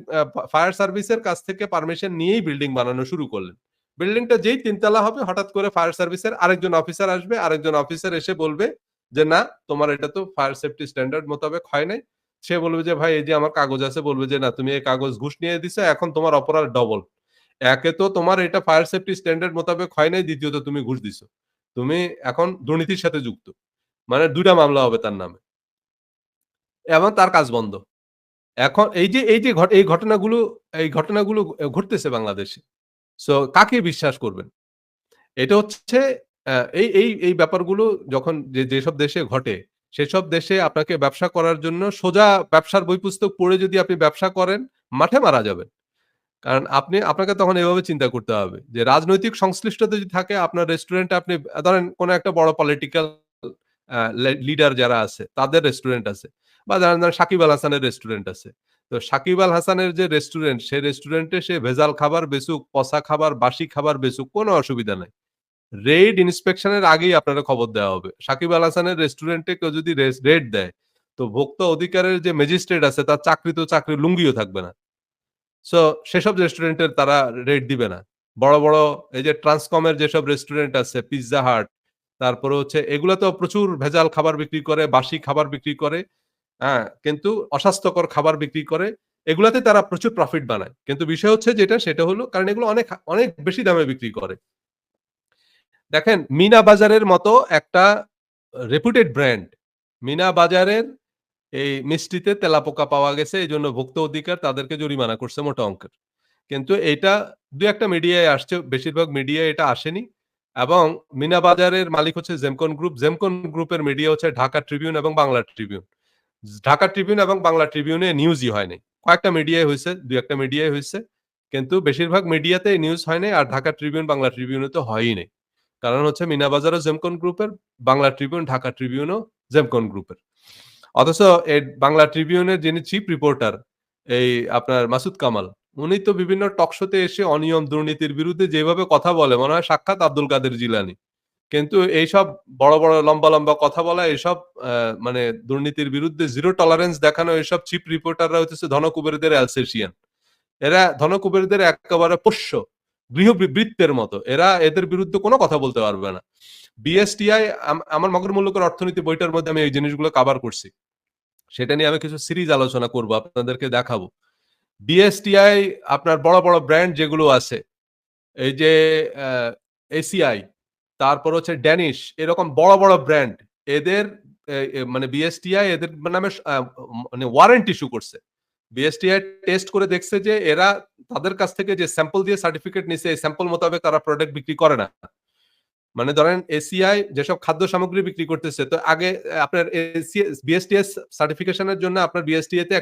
ফায়ার সার্ভিসের কাছ থেকে পারমিশন নিয়েই বিল্ডিং বানানো শুরু করলেন। বিল্ডিংটা যেই ৩ তলা হবে হঠাৎ করে ফায়ার সার্ভিসের আরেকজন অফিসার আসবে। আরেকজন অফিসার এসে বলবে যে, "না, তোমার এটা তো ফায়ার সেফটি স্ট্যান্ডার্ড মোতাবেক হয় নাই।" সে বলবে যে, "ভাই এই যে আমার কাগজ আছে।" বলবে যে, "না, তুমি এই কাগজ ঘুষ নিয়ে দিছো। এখন তোমার অপরাধ ডবল। একে তো তোমার এটা ফায়ার সেফটি স্ট্যান্ডার্ড মোতাবেক হয় নাই। দ্বিতীয়ত তুমি ঘুষ দিছো। তুমি এখন দুর্নীতির সাথে যুক্ত।" মানে ২ টা মামলা হবে তার নামে। এবং তার কাজ বন্ধ। এখন এই ঘটনাগুলো ঘটতেছে বাংলাদেশে। সো কাকে বিশ্বাস করবেন? এটা হচ্ছে এই ব্যাপারগুলো যখন যেসব দেশে ঘটে, সেসব দেশে আপনাকে ব্যবসা করার জন্য সোজা ব্যবসার বই পুস্তক পড়ে যদি আপনি ব্যবসা করেন, মাঠে মারা যাবেন। কারণ আপনাকে তখন এভাবে চিন্তা করতে হবে যে রাজনৈতিক সংশ্লিষ্টতা যদি থাকে আপনার রেস্টুরেন্টে আপনি ধরেন কোন একটা বড় পলিটিক্যাল লিডার যারা আছে তাদের রেস্টুরেন্ট আছে। বা ধরেন সাকিব আল হাসানের রেস্টুরেন্ট আছে। তো সাকিব আল হাসানের যে রেস্টুরেন্ট, সে রেস্টুরেন্টে সে ভেজাল খাবার বেচুক, পচা খাবার, বাসি খাবার বেচুক, কোনো অসুবিধা নাই। রেইড ইন্সপেকশন এর আগেই আপনারা খবর দেওয়া হবে। সাকিব আল হাসানের রেস্টুরেন্টে কেউ যদি রেড দেয়, তো ভোক্তা অধিকারের যে ম্যাজিস্ট্রেট আছে তার চাকরি তো চাকরির লুঙ্গিও থাকবে না। সো সেসব রেস্টুরেন্টের তারা রেট দিবে না। বড়, বড় এই যে ট্রান্সকমের যেসব রেস্টুরেন্ট আছে, পিজ্জা হাট, তারপরে হচ্ছে এগুলাতেও প্রচুর ভেজাল খাবার বিক্রি করে, বাসি খাবার বিক্রি করে, হ্যাঁ? কিন্তু অস্বাস্থ্যকর খাবার বিক্রি করে। এগুলাতে তারা প্রচুর প্রফিট বানায়। কিন্তু বিষয় হচ্ছে যেটা সেটা হলো কারণ এগুলো অনেক অনেক বেশি দামে বিক্রি করে। দেখেন মিনা বাজারের মতো একটা রেপুটেড ব্র্যান্ড, মিনা বাজারের এই মিষ্টিতে তেলাপোকা পাওয়া গেছে। এজন্য ভোক্তা অধিকার তাদেরকে জরিমানা করছে মোটা অঙ্কের। কিন্তু এইটা ২-১ টা মিডিয়ায় আসছে। বেশিরভাগ মিডিয়ায় এটা আসেনি। এবং মিনা বাজারের মালিক হচ্ছে জেমকন গ্রুপ। জেমকন গ্রুপের মিডিয়া হচ্ছে ঢাকা ট্রিবিউন এবং বাংলা ট্রিবিউন। ঢাকা ট্রিবিউন এবং বাংলা ট্রিবিউনে নিউজই হয় নাই। কয়েকটা মিডিয়ায় হইছে, ২-১ টা মিডিয়ায় হইছে। কিন্তু বেশিরভাগ মিডিয়াতে নিউজ হয় নাই। আর ঢাকা ট্রিবিউন, বাংলা ট্রিবিউনে তো হয়ই নাই। কারণ হচ্ছে মিনা বাজারও জেমকন গ্রুপের, বাংলা ট্রিবিউন, ঢাকা ট্রিবিউনও জেমকন গ্রুপের। অথচ বাংলা ট্রিবিউনের যিনি চিফ রিপোর্টার এই আপনার মাসুদ কামাল, উনি তো বিভিন্ন টক শোতে এসে অনিয়ম দুর্নীতির বিরুদ্ধে যেভাবে কথা বলে মনে হয় সাক্ষাৎ আব্দুল কাদের জিলানী। কিন্তু এইসব বড়, বড় লম্বা, লম্বা কথা বলা এসব মানে দুর্নীতির বিরুদ্ধে জিরো টলারেন্স দেখানো এসব চিফ রিপোর্টাররা হইতেছে ধনকুবেরদের অ্যালসেশিয়ান। এরা ধনকুবেরদের একেবারে পোষ্য, গৃহবৃত্তের মতো। এদের বিরুদ্ধে কোনো কথা বলতে পারবে না। বিএসটিআই আমার মগরমূল্যকর অর্থনীতি বইটার মধ্যে আমি এই জিনিসগুলো কভার করছি। সেটা নিয়ে আমি কিছু সিরিজ আলোচনা করব, আপনাদেরকে দেখাবো। বিএসটিআই আপনার বড়, বড় ব্র্যান্ড যেগুলো আছে, এই যে আ এসিআই, তারপর হচ্ছে ড্যানিশ, এরকম বড়, বড় ব্র্যান্ড এদের মানে বিএসটিআই এদের নামে মানে ওয়ারেন্ট ইস্যু করছে। বিএসটিআই টেস্ট করে দেখছে যে এরা তাদের কাছ থেকে যে স্যাম্পল দিয়ে সার্টিফিকেট নিছে, এই স্যাম্পল মোতাবেক তারা প্রোডাক্ট বিক্রি করে না। মানে ধরেন এসিআই যেসব খাদ্য সামগ্রী বিক্রি করতেছে, তো আগে আপনার বিএসটিএস সার্টিফিকেশন এর জন্য আপনার বিএসটিআই তে